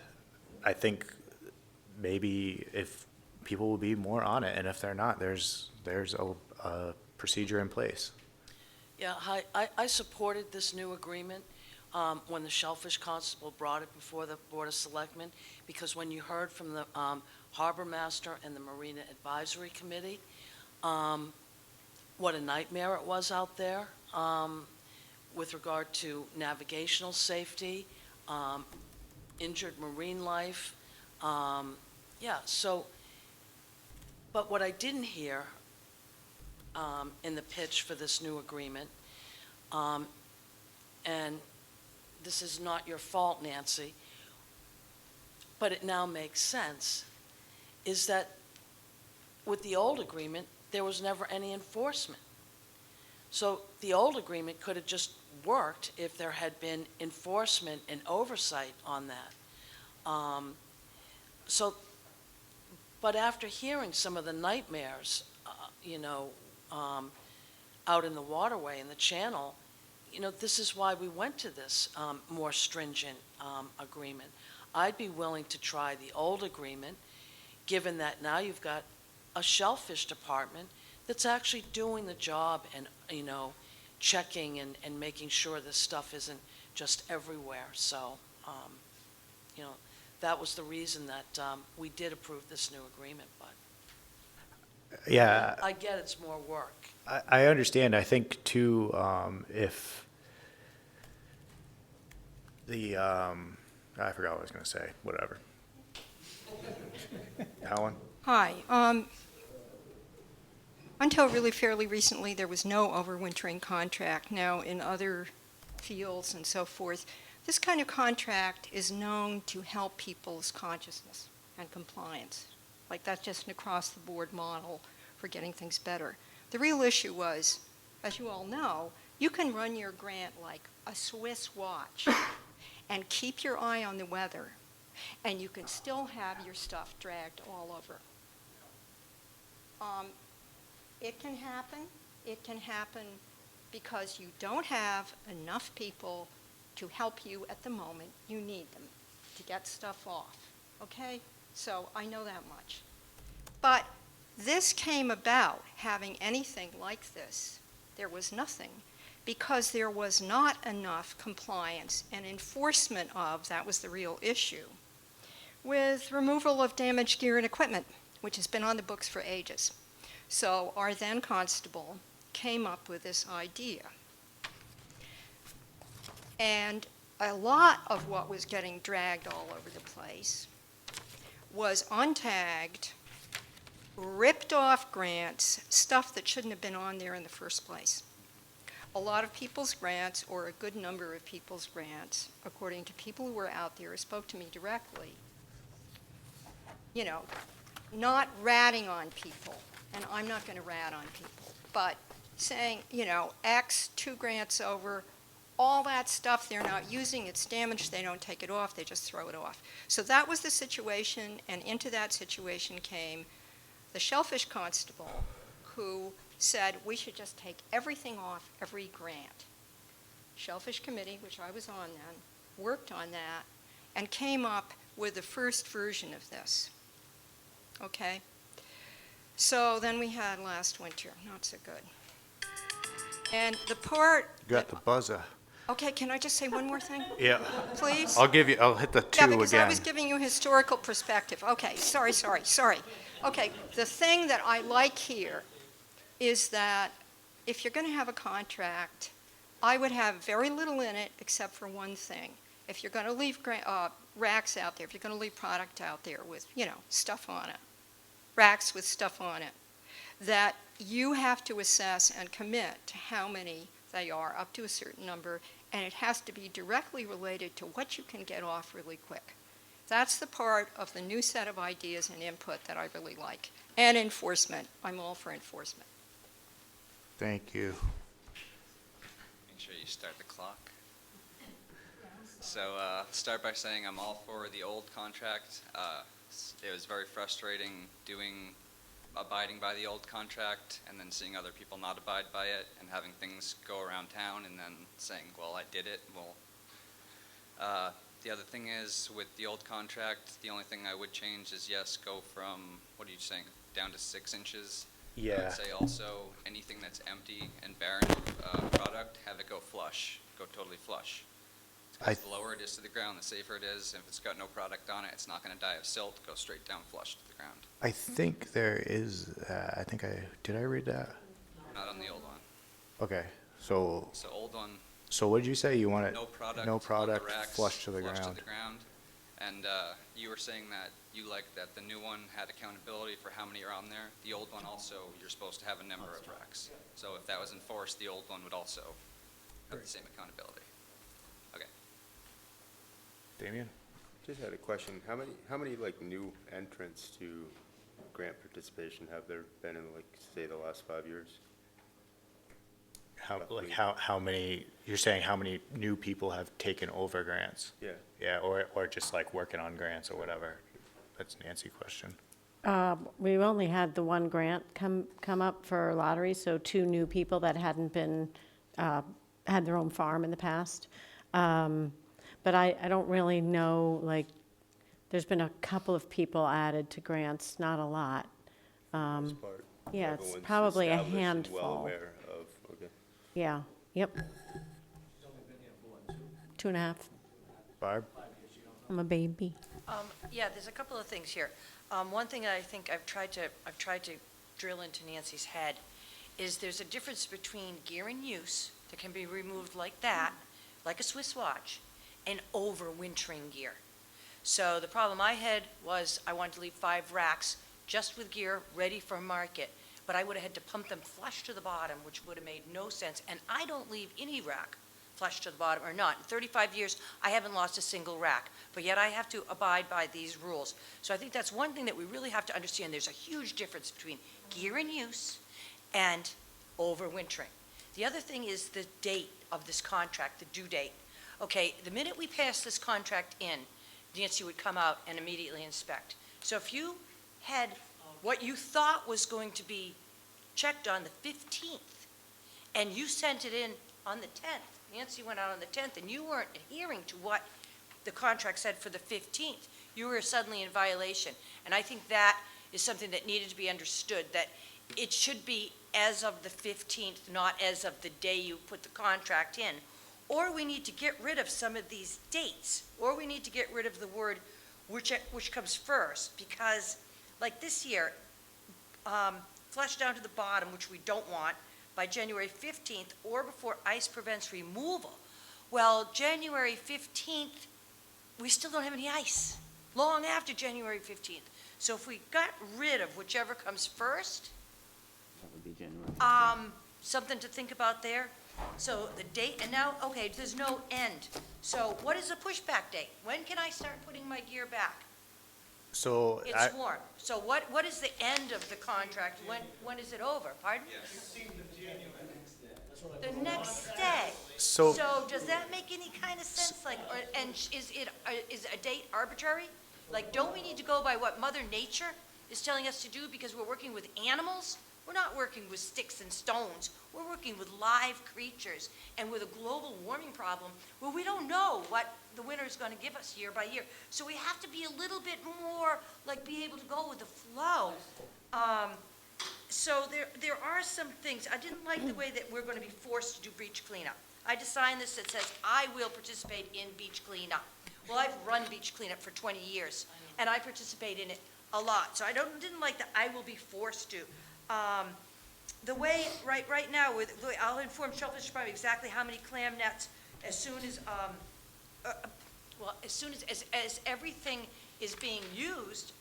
Speaker 1: I think maybe if people will be more on it, and if they're not, there's a procedure in place.
Speaker 8: Yeah, hi, I supported this new agreement when the Shellfish Constable brought it before the Board of Selectmen, because when you heard from the Harbor Master and the Marina Advisory Committee, what a nightmare it was out there with regard to navigational safety, injured marine life. Yeah, so, but what I didn't hear in the pitch for this new agreement, and this is not your fault, Nancy, but it now makes sense, is that with the old agreement, there was never any enforcement. So the old agreement could have just worked if there had been enforcement and oversight on that. But after hearing some of the nightmares, out in the waterway, in the channel, this is why we went to this more stringent agreement. I'd be willing to try the old agreement, given that now you've got a shellfish department that's actually doing the job and, checking and making sure this stuff isn't just everywhere. So, that was the reason that we did approve this new agreement, but
Speaker 1: Yeah,
Speaker 8: I get it's more work.
Speaker 1: I understand. I think too, if the I forgot what I was going to say. Whatever. Helen?
Speaker 9: Hi. Until really fairly recently, there was no overwintering contract. Now, in other fields and so forth, this kind of contract is known to help people's consciousness and compliance. Like, that's just an across-the-board model for getting things better. The real issue was, as you all know, you can run your grant like a Swiss watch and keep your eye on the weather, and you can still have your stuff dragged all over. It can happen. It can happen because you don't have enough people to help you at the moment. You need them to get stuff off, okay? So I know that much. But this came about, having anything like this, there was nothing, because there was not enough compliance and enforcement of, that was the real issue, with removal of damaged gear and equipment, which has been on the books for ages. So our then constable came up with this idea. And a lot of what was getting dragged all over the place was untagged, ripped off grants, stuff that shouldn't have been on there in the first place. A lot of people's grants, or a good number of people's grants, according to people who were out there who spoke to me directly, not ratting on people, and I'm not going to rat on people, but saying, X, 2 grants over, all that stuff they're not using, it's damaged, they don't take it off, they just throw it off. So that was the situation, and into that situation came the Shellfish Constable, who said we should just take everything off every grant. Shellfish Committee, which I was on then, worked on that and came up with the first version of this. Okay? So then we had last winter, not so good. And the part,
Speaker 1: You got the buzzer.
Speaker 9: okay, can I just say one more thing,
Speaker 1: Yeah.
Speaker 9: please?
Speaker 1: I'll hit the
Speaker 9: Yeah,
Speaker 1: two
Speaker 9: because I
Speaker 1: again.
Speaker 9: was giving you historical perspective. Okay, sorry. Okay, the thing that I like here is that if you're going to have a contract, I would have very little in it except for one thing. If you're going to leave racks out there, if you're going to leave product out there with, stuff on it, racks with stuff on it, that you have to assess and commit to how many they are, up to a certain number, and it has to be directly related to what you can get off really quick. That's the part of the new set of ideas and input that I really like. And enforcement. I'm all for enforcement.
Speaker 1: Thank you.
Speaker 11: Make sure you start the clock. So start by saying I'm all for the old contract. It was very frustrating abiding by the old contract and then seeing other people not abide by it and having things go around town and then saying, well, I did it. Well, the other thing is with the old contract, the only thing I would change is yes, go from, what are you saying, down to 6 inches. I
Speaker 1: Yeah.
Speaker 11: would say also anything that's empty and barren product, have it go flush, go totally flush. Because the lower it is to the ground, the safer it is. If it's got no product on it, it's not going to die of silt, go straight down flush to the ground.
Speaker 1: I think there is, did I read that?
Speaker 11: Not on the old one.
Speaker 1: Okay, so
Speaker 11: So old one,
Speaker 1: what did you say? You want it?
Speaker 11: no product,
Speaker 1: No
Speaker 11: on
Speaker 1: product,
Speaker 11: the racks,
Speaker 1: flush to the ground.
Speaker 11: And you were saying that you like that the new one had accountability for how many are on there. The old one also, you're supposed to have a number of racks. So if that was enforced, the old one would also have the same accountability. Okay.
Speaker 1: Damien?
Speaker 12: Just had a question. How many like new entrants to grant participation have there been in, like, say, the last 5 years?
Speaker 1: How many, you're saying how many new people have taken over grants?
Speaker 12: Yeah.
Speaker 1: Yeah, or just like working on grants or whatever. That's Nancy's question.
Speaker 4: We've only had the one grant come up for lottery, so 2 new people that hadn't been, had their own farm in the past. But I don't really know, like, there's been a couple of people added to grants, not a lot.
Speaker 12: Most part.
Speaker 4: Yeah, it's
Speaker 12: Everyone's
Speaker 4: probably a
Speaker 12: established and well
Speaker 4: handful.
Speaker 12: aware of, okay.
Speaker 4: Yeah, yep. 2.5.
Speaker 1: Barb?
Speaker 4: I'm a baby.
Speaker 8: Yeah, there's a couple of things here. One thing I think I've tried to drill into Nancy's head is there's a difference between gear in use that can be removed like that, like a Swiss watch, and overwintering gear. So the problem I had was I wanted to leave 5 racks just with gear ready for market, but I would have had to pump them flush to the bottom, which would have made no sense. And I don't leave any rack flush to the bottom or not. In 35 years, I haven't lost a single rack, but yet I have to abide by these rules. So I think that's one thing that we really have to understand. There's a huge difference between gear in use and overwintering. The other thing is the date of this contract, the due date. Okay, the minute we pass this contract in, Nancy would come out and immediately inspect. So if you had what you thought was going to be checked on the 15th, and you sent it in on the 10th, Nancy went out on the 10th, and you weren't adhering to what the contract said for the 15th, you were suddenly in violation. And I think that is something that needed to be understood, that it should be as of the 15th, not as of the day you put the contract in. Or we need to get rid of some of these dates, or we need to get rid of the word which comes first, because like this year, flush down to the bottom, which we don't want, by January 15th or before ice prevents removal. Well, January 15th, we still don't have any ice, long after January 15th. So if we got rid of whichever comes first,
Speaker 5: That would be January.
Speaker 8: something to think about there. So the date, and now, okay, there's no end. So what is the pushback date? When can I start putting my gear back?
Speaker 1: So
Speaker 8: It's warm. So what is the end of the contract? When is it over? Pardon? The next day.
Speaker 1: So-
Speaker 8: does that make any kind of sense? Like, and is a date arbitrary? Like, don't we need to go by what Mother Nature is telling us to do because we're working with animals? We're not working with sticks and stones. We're working with live creatures and with a global warming problem where we don't know what the winter is going to give us year by year. So we have to be a little bit more, like, be able to go with the flow. So there are some things, I didn't like the way that we're gonna be forced to do beach cleanup. I just signed this that says, I will participate in beach cleanup. Well, I've run beach cleanup for 20 years, and I participate in it a lot, so I didn't like that I will be forced to. The way, right now, I'll inform Shellfish Department exactly how many clam nets as soon as, as soon as everything is being used.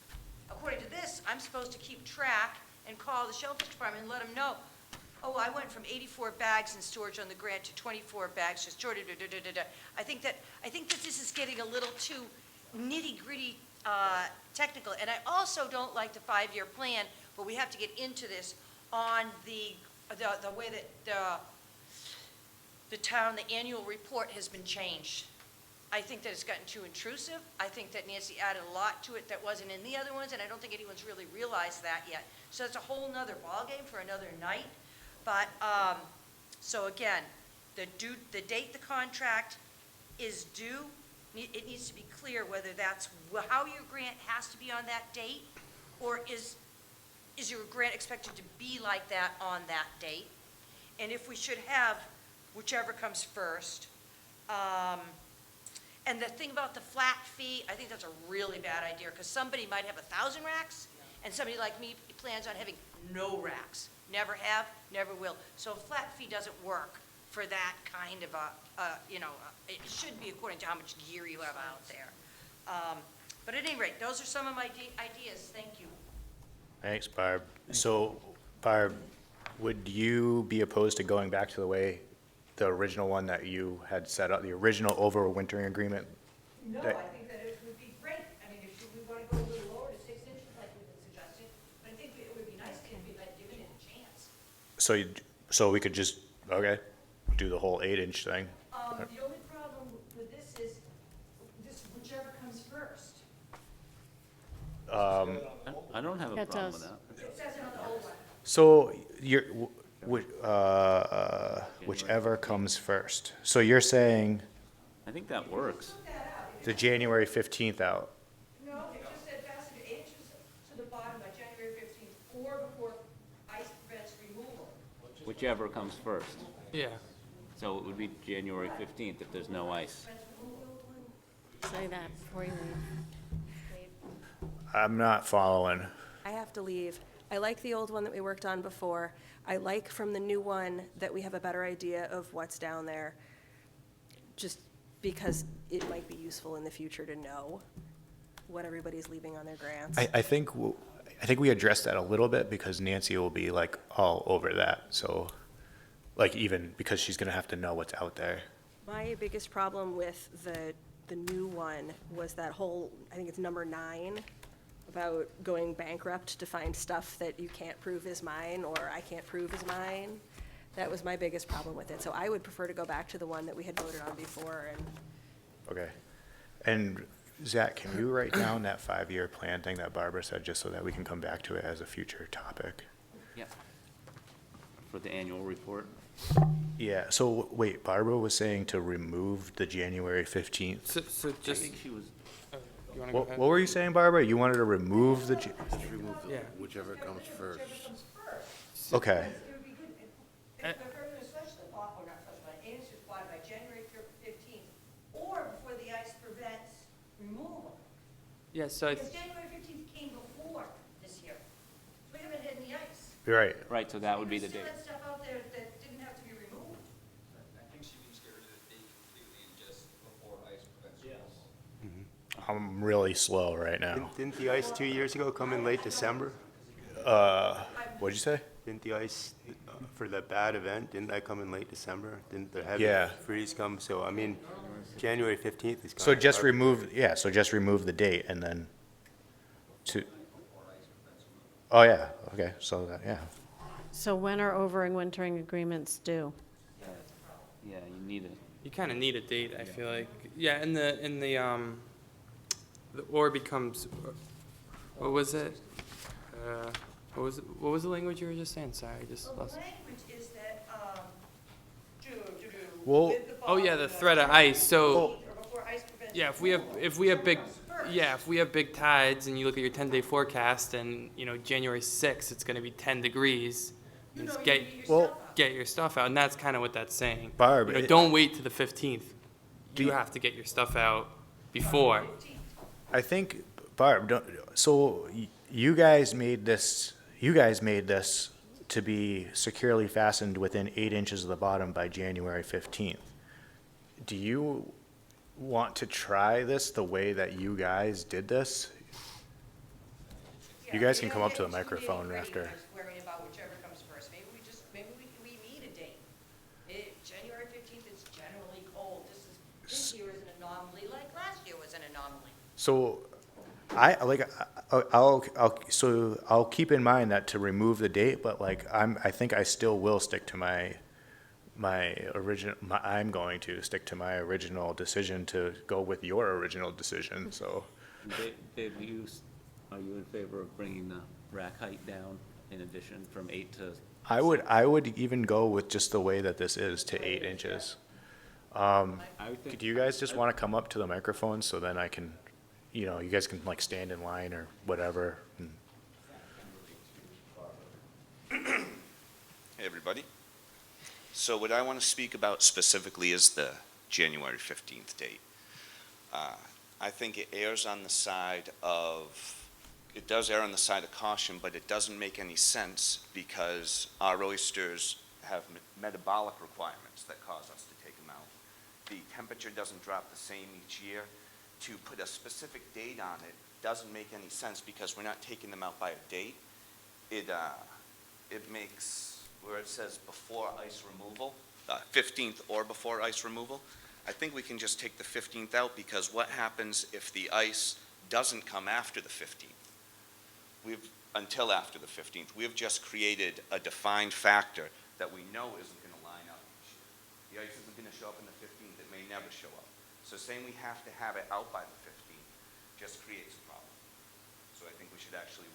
Speaker 8: According to this, I'm supposed to keep track and call the Shellfish Department and let them know, oh, I went from 84 bags in storage on the grant to 24 bags just stored. I think that this is getting a little too nitty-gritty technical. And I also don't like the 5-year plan, but we have to get into this on the way that the town, the annual report has been changed. I think that it's gotten too intrusive. I think that Nancy added a lot to it that wasn't in the other ones, and I don't think anyone's really realized that yet. So it's a whole nother ballgame for another night. But, so again, the date the contract is due, it needs to be clear whether that's how your grant has to be on that date, or is your grant expected to be like that on that date? And if we should have whichever comes first. And the thing about the flat fee, I think that's a really bad idea, because somebody might have 1,000 racks, and somebody like me plans on having no racks. Never have, never will. So a flat fee doesn't work for that kind of it should be according to how much gear you have out there. But at any rate, those are some of my ideas. Thank you.
Speaker 1: Thanks, Barb. So, Barb, would you be opposed to going back to the original one that you had set up, the original overwintering agreement?
Speaker 8: No, I think that it would be great. I mean, if we want to go a little lower to 6 inches like we've been suggesting, but I think it would be nice if we had given it a chance.
Speaker 1: So we could just, okay, do the whole 8-inch thing.
Speaker 8: The only problem with this is whichever comes first.
Speaker 5: I don't have a
Speaker 4: That
Speaker 5: problem
Speaker 4: does.
Speaker 5: with that.
Speaker 8: It says it on the old one.
Speaker 1: So whichever comes first. So you're saying
Speaker 5: I think that works.
Speaker 1: the January 15th out.
Speaker 8: No, it just said fasten 8 inches to the bottom by January 15th or before ice prevents removal.
Speaker 5: Whichever comes first.
Speaker 2: Yeah.
Speaker 5: So it would be January 15th if there's no ice.
Speaker 4: Say that before you leave.
Speaker 1: I'm not following.
Speaker 17: I have to leave. I like the old one that we worked on before. I like from the new one that we have a better idea of what's down there, just because it might be useful in the future to know what everybody's leaving on their grants.
Speaker 1: I think we addressed that a little bit because Nancy will be like all over that. So, like, even because she's gonna have to know what's out there.
Speaker 17: My biggest problem with the new one was that whole, I think it's number 9, about going bankrupt to find stuff that you can't prove is mine or I can't prove is mine. That was my biggest problem with it. So I would prefer to go back to the one that we had voted on before. And
Speaker 1: Okay. And Zach, can you write down that 5-year plan thing that Barbara said, just so that we can come back to it as a future topic?
Speaker 5: Yeah. For the annual report.
Speaker 1: Yeah, so wait, Barbara was saying to remove the January 15th.
Speaker 2: So
Speaker 5: I
Speaker 2: just,
Speaker 5: think she was,
Speaker 2: you want to go
Speaker 1: What
Speaker 2: ahead?
Speaker 1: were you saying, Barbara? You wanted to remove the,
Speaker 3: Just remove
Speaker 2: Yeah.
Speaker 3: whichever comes first.
Speaker 1: okay.
Speaker 8: It would be good if they're going to switch the bottom, or not switch, but 8 inches wide by January 15th or before the ice prevents removal.
Speaker 2: Yeah, so
Speaker 8: Because January 15th came before this year. We haven't had any ice.
Speaker 1: You're right.
Speaker 5: right, so that would be the
Speaker 8: Still
Speaker 5: date.
Speaker 8: had stuff out there that didn't have to be removed.
Speaker 11: I think she means get rid of the date completely and just before ice prevents removal.
Speaker 1: I'm really slow right now.
Speaker 12: Didn't the ice 2 years ago come in late December?
Speaker 1: What'd you say?
Speaker 12: Didn't the ice for the bad event, didn't that come in late December? Didn't the heavy
Speaker 1: Yeah.
Speaker 12: freeze come? So, I mean, January 15th is kind
Speaker 1: So
Speaker 12: of
Speaker 1: just
Speaker 12: arbitrary.
Speaker 1: just remove the date and then oh, yeah, okay, so that, yeah.
Speaker 4: So when are overwintering agreements due?
Speaker 5: Yeah, you need it.
Speaker 2: you kind of need a date, I feel like. Yeah, the or becomes, what was it? What was the language you were just saying? Sorry, I just
Speaker 8: Well,
Speaker 2: lost.
Speaker 8: the language is that,
Speaker 1: Well-
Speaker 8: with the
Speaker 2: Oh, yeah,
Speaker 8: bottom
Speaker 2: the threat of ice, so,
Speaker 8: or before ice prevents
Speaker 2: yeah, if we have big, Yeah, if we have big tides and you look at your 10-day forecast and, January 6th, it's gonna be 10 degrees. Just get your stuff out, and that's kind of what that's saying.
Speaker 1: Barb,
Speaker 2: Don't wait to the 15th. You have to get your stuff out before.
Speaker 1: I think, Barb, so you guys made this to be securely fastened within 8 inches of the bottom by January 15th. Do you want to try this the way that you guys did this? You guys can come up to the microphone after.
Speaker 8: Worrying about whichever comes first. Maybe we need a date. January 15th is generally cold. This year is an anomaly, like last year was an anomaly.
Speaker 1: So I'll keep in mind that to remove the date, but I think I still will stick to I'm going to stick to my original decision to go with your original decision, so.
Speaker 5: Dave, are you in favor of bringing the rack height down in addition from 8 to?
Speaker 1: I would even go with just the way that this is to 8 inches. Do you guys just want to come up to the microphone so then I can, you guys can stand in line or whatever?
Speaker 18: Hey, everybody. So what I want to speak about specifically is the January 15th date. I think it does err on the side of caution, but it doesn't make any sense because our oysters have metabolic requirements that cause us to take them out. The temperature doesn't drop the same each year. To put a specific date on it doesn't make any sense because we're not taking them out by a date. It makes, where it says before ice removal, 15th or before ice removal, I think we can just take the 15th out because what happens if the ice doesn't come after the 15th? Until after the 15th, we've just created a defined factor that we know isn't going to line up each year. The ice isn't going to show up on the 15th, it may never show up. So saying we have to have it out by the 15th just creates a problem. So I think we should actually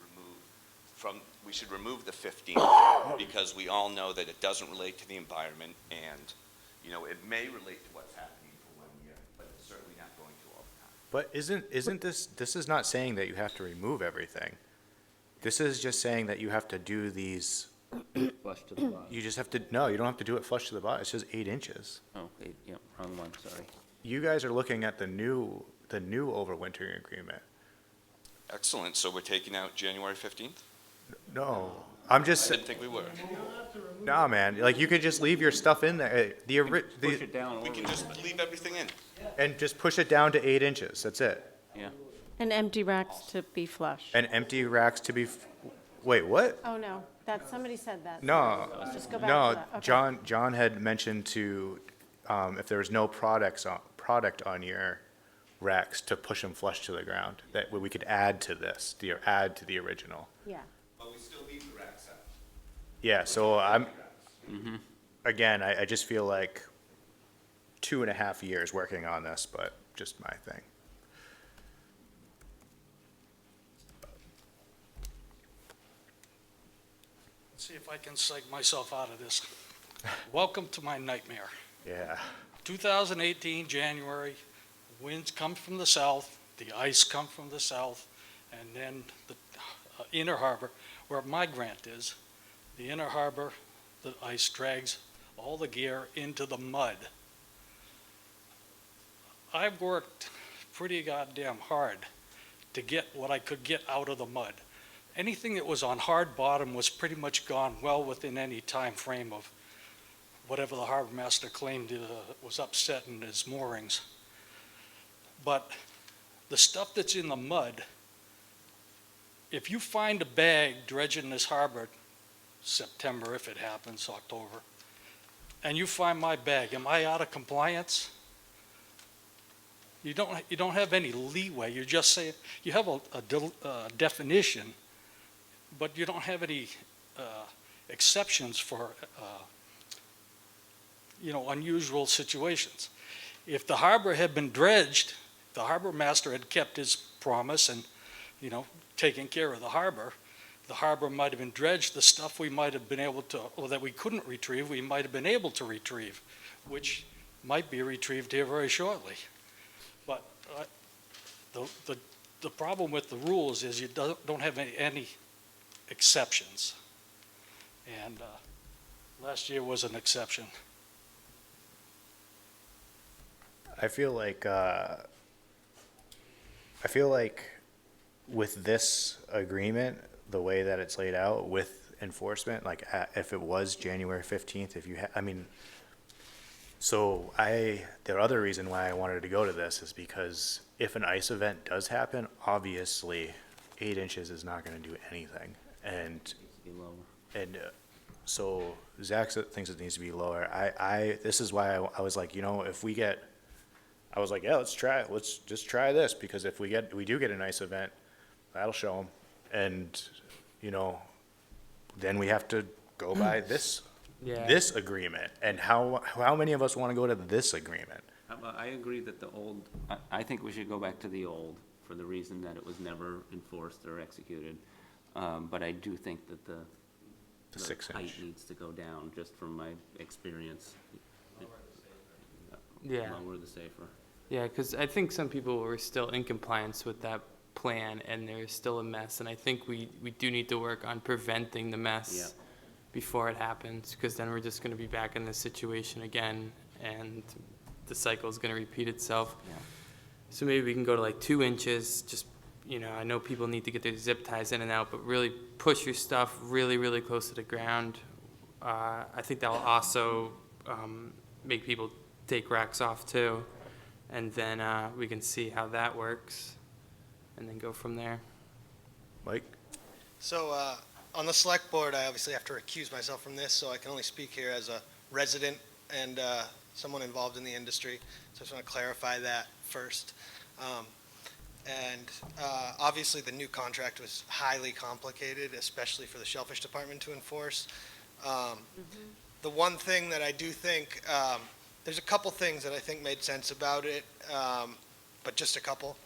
Speaker 18: remove the 15th because we all know that it doesn't relate to the environment and, it may relate to what's happening for 1 year, but it's certainly not going to all the time.
Speaker 1: But isn't this is not saying that you have to remove everything. This is just saying that you have to do these.
Speaker 5: Flush to the bottom.
Speaker 1: You just have to, no, you don't have to do it flush to the bottom. It's just 8 inches.
Speaker 5: Oh, 8, yep, wrong one, sorry.
Speaker 1: You guys are looking at the new overwintering agreement.
Speaker 18: Excellent, so we're taking out January 15th?
Speaker 1: No, I'm
Speaker 18: I
Speaker 1: just,
Speaker 18: didn't think we were.
Speaker 1: nah, man, you could just leave your stuff in there.
Speaker 5: Push it down
Speaker 18: We
Speaker 5: over.
Speaker 18: can just leave everything in.
Speaker 1: And just push it down to 8 inches, that's it.
Speaker 5: Yeah.
Speaker 4: And empty racks to be flush.
Speaker 1: And empty racks to be, wait, what?
Speaker 4: Oh, no, somebody said that.
Speaker 1: No,
Speaker 4: Just go back
Speaker 1: no,
Speaker 4: to that. Okay.
Speaker 1: John had mentioned to, if there was no product on your racks, to push them flush to the ground, that we could add to this, add to the original.
Speaker 4: Yeah.
Speaker 18: But we still leave the racks out.
Speaker 1: Yeah, so again, I just feel like 2.5 years working on this, but just my thing.
Speaker 19: Let's see if I can psych myself out of this. Welcome to my nightmare.
Speaker 1: Yeah.
Speaker 19: 2018, January, winds come from the south, the ice comes from the south, and then the inner harbor, where my grant is, the inner harbor, the ice drags all the gear into the mud. I've worked pretty goddamn hard to get what I could get out of the mud. Anything that was on hard bottom was pretty much gone well within any time frame of whatever the harbor master claimed was upset in his moorings. But the stuff that's in the mud, if you find a bag dredging this harbor, September if it happens, October, and you find my bag, am I out of compliance? You don't have any leeway. You're just saying, you have a definition, but you don't have any exceptions for unusual situations. If the harbor had been dredged, the harbor master had kept his promise and, taken care of the harbor might have been dredged. The stuff we might have been able to, or that we couldn't retrieve, we might have been able to retrieve, which might be retrieved here very shortly. But the the problem with the rules is you don't have any exceptions. And last year was an exception.
Speaker 1: I feel like with this agreement, the way that it's laid out with enforcement, like if it was January 15th, if you I mean, so the other reason why I wanted to go to this is because if an ice event does happen, obviously 8 inches is not going to do anything. And so Zach thinks it needs to be lower. This is why I was like, if we get, I was like, yeah, let's just try this, because if we do get an ice event, that'll show them. And, then we have to go by this agreement. And how many of us want to go to this agreement?
Speaker 5: I agree that I think we should go back to the old for the reason that it was never enforced or executed. But I do think that the
Speaker 1: 6
Speaker 5: height
Speaker 1: inch
Speaker 5: needs to go down, just from my experience.
Speaker 2: Yeah.
Speaker 5: Lower the safer.
Speaker 2: Yeah, because I think some people were still in compliance with that plan, and there's still a mess. And I think we do need to work on preventing the mess before it happens, because then we're just going to be back in this situation again, and the cycle is going to repeat itself.
Speaker 5: Yeah.
Speaker 2: So maybe we can go to like 2 inches. Just, I know people need to get their zip ties in and out, but really push your stuff really, really close to the ground. I think that will also make people take racks off too. And then we can see how that works, and then go from there.
Speaker 1: Mike?
Speaker 10: So on the select board, I obviously have to recuse myself from this, so I can only speak here as a resident and someone involved in the industry. So I just want to clarify that first. Obviously, the new contract was highly complicated, especially for the Shellfish Department to enforce. The one thing that I do think, there's a couple things that I think made sense about it, but just a couple.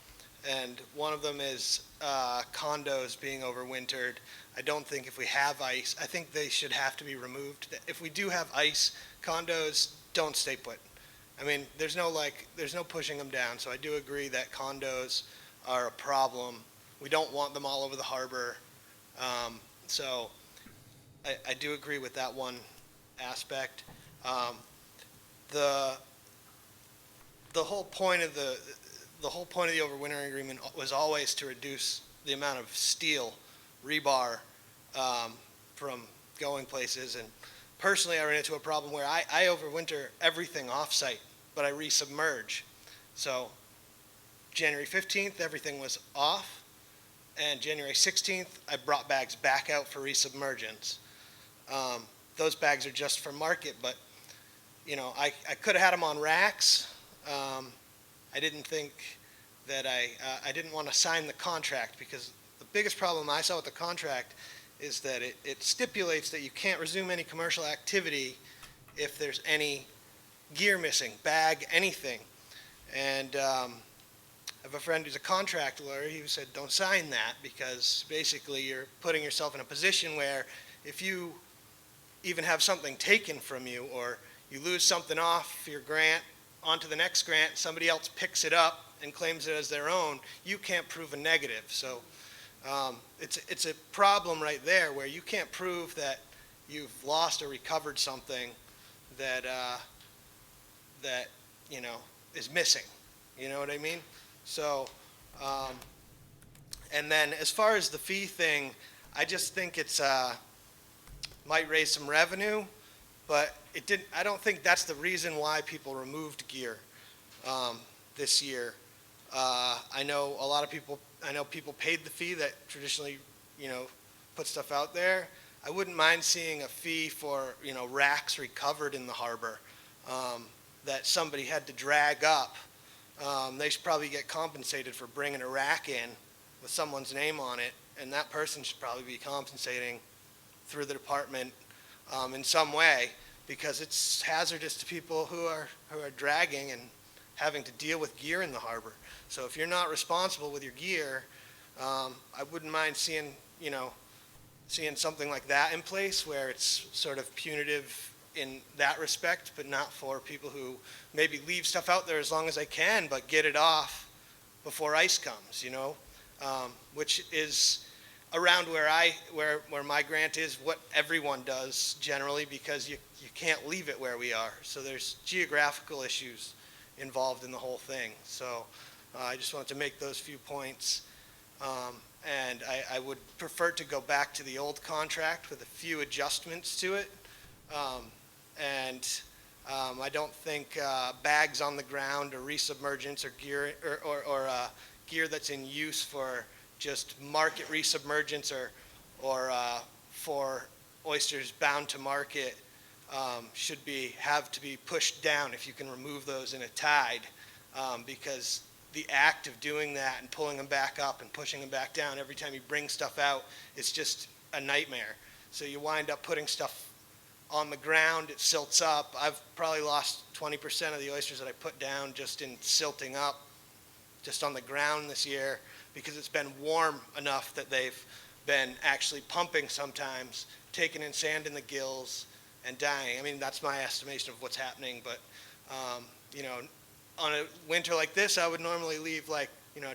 Speaker 10: And one of them is condos being overwintered. I don't think if we have ice, I think they should have to be removed. If we do have ice, condos don't stay put. I mean, there's no pushing them down. So I do agree that condos are a problem. We don't want them all over the harbor. So I do agree with that one aspect. The whole point of the overwintering agreement was always to reduce the amount of steel, rebar, from going places. And personally, I ran into a problem where I overwinter everything off-site, but I resubmerge. So January 15th, everything was off, and January 16th, I brought bags back out for resubmergence. Those bags are just for market, but I could have had them on racks. I didn't think that I didn't want to sign the contract, because the biggest problem I saw with the contract is that it stipulates that you can't resume any commercial activity if there's any gear missing, bag, anything. And I have a friend who's a contract lawyer. He said, don't sign that, because basically you're putting yourself in a position where if you even have something taken from you, or you lose something off your grant onto the next grant, somebody else picks it up and claims it as their own, you can't prove a negative. So it's a problem right there, where you can't prove that you've lost or recovered something that is missing. You know what I mean? So, and then as far as the fee thing, I just think it's might raise some revenue, but it didn't. I don't think that's the reason why people removed gear this year. I know a lot of people. I know people paid the fee that traditionally, put stuff out there. I wouldn't mind seeing a fee for racks recovered in the harbor that somebody had to drag up. They should probably get compensated for bringing a rack in with someone's name on it, and that person should probably be compensating through the department in some way, because it's hazardous to people who are dragging and having to deal with gear in the harbor. So if you're not responsible with your gear, I wouldn't mind seeing something like that in place, where it's sort of punitive in that respect, but not for people who maybe leave stuff out there as long as they can, but get it off before ice comes. which is around where my grant is, what everyone does generally, because you can't leave it where we are. So there's geographical issues involved in the whole thing. So I just wanted to make those few points. And I would prefer to go back to the old contract with a few adjustments to it. I don't think bags on the ground or resubmergence or gear or gear that's in use for just market resubmergence or for oysters bound to market should have to be pushed down if you can remove those in a tide, because the act of doing that and pulling them back up and pushing them back down every time you bring stuff out, it's just a nightmare. So you wind up putting stuff on the ground, it silts up. I've probably lost 20% of the oysters that I put down just in silting up, just on the ground this year, because it's been warm enough that they've been actually pumping sometimes, taking in sand in the gills and dying. I mean, that's my estimation of what's happening, but, you know, on a winter like this, I would normally leave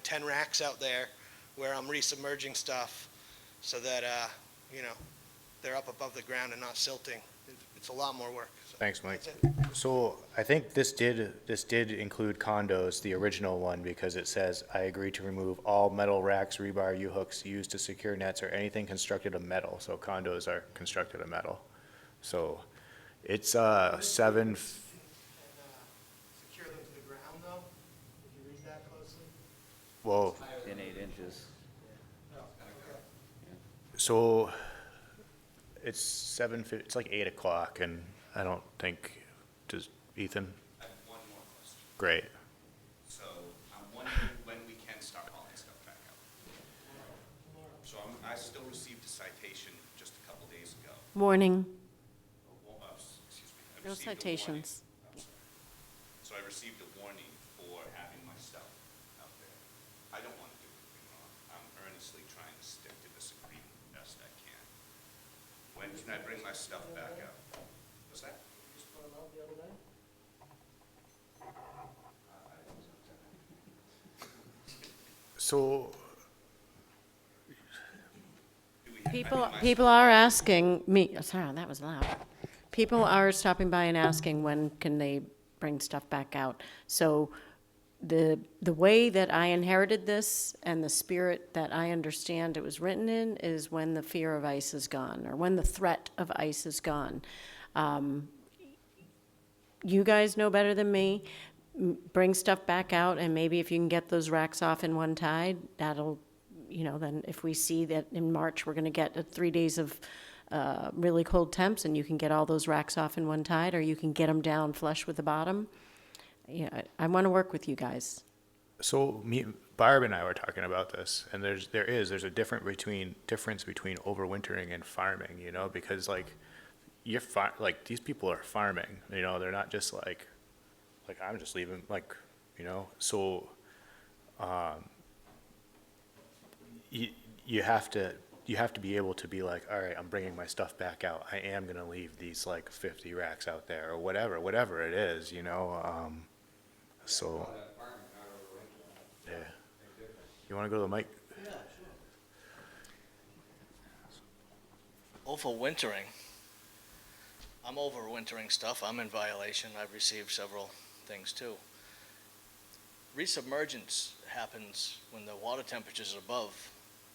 Speaker 10: 10 racks out there where I'm resubmerging stuff so that, they're up above the ground and not silting. It's a lot more work. So
Speaker 1: Thanks, Mike.
Speaker 10: that's it.
Speaker 1: So I think this did include condos, the original one, because it says, I agree to remove all metal racks, rebar, U-hooks used to secure nets or anything constructed of metal. So condos are constructed of metal. So it's
Speaker 10: Secure them
Speaker 1: seven,
Speaker 10: to the ground, though, if you read that closely.
Speaker 1: well,
Speaker 5: In 8 inches.
Speaker 1: so it's it's like 8 o'clock, and I don't think, does Ethan?
Speaker 18: I have one more question.
Speaker 1: Great.
Speaker 18: So I'm wondering when we can start hauling stuff back out. So I still received a citation just a couple days ago.
Speaker 4: Warning,
Speaker 18: Excuse me. I
Speaker 4: no
Speaker 18: received a warning.
Speaker 4: citations.
Speaker 18: I'm sorry. So I received a warning for having my stuff out there. I don't want to do anything wrong. I'm earnestly trying to stick to this agreement the best I can. When can I bring my stuff back out? What's that?
Speaker 8: Just put them out the other day?
Speaker 1: So
Speaker 4: People are asking me, sorry, that was loud. People are stopping by and asking when can they bring stuff back out. So the way that I inherited this and the spirit that I understand it was written in is when the fear of ice is gone, or when the threat of ice is gone. You guys know better than me. Bring stuff back out, and maybe if you can get those racks off in one tide, that'll, then if we see that in March we're going to get 3 days of really cold temps, and you can get all those racks off in one tide, or you can get them down flush with the bottom. Yeah, I want to work with you guys.
Speaker 1: So Barb and I were talking about this, and there's a difference between overwintering and farming, because these people are farming, they're not just like I'm just leaving, so you have to be able to be like, all right, I'm bringing my stuff back out. I am going to leave these 50 racks out there or whatever it is, so, yeah. You want to go to the mic?
Speaker 8: Yeah, sure.
Speaker 20: Overwintering. I'm overwintering stuff. I'm in violation. I've received several things too. Resubmergence happens when the water temperature is above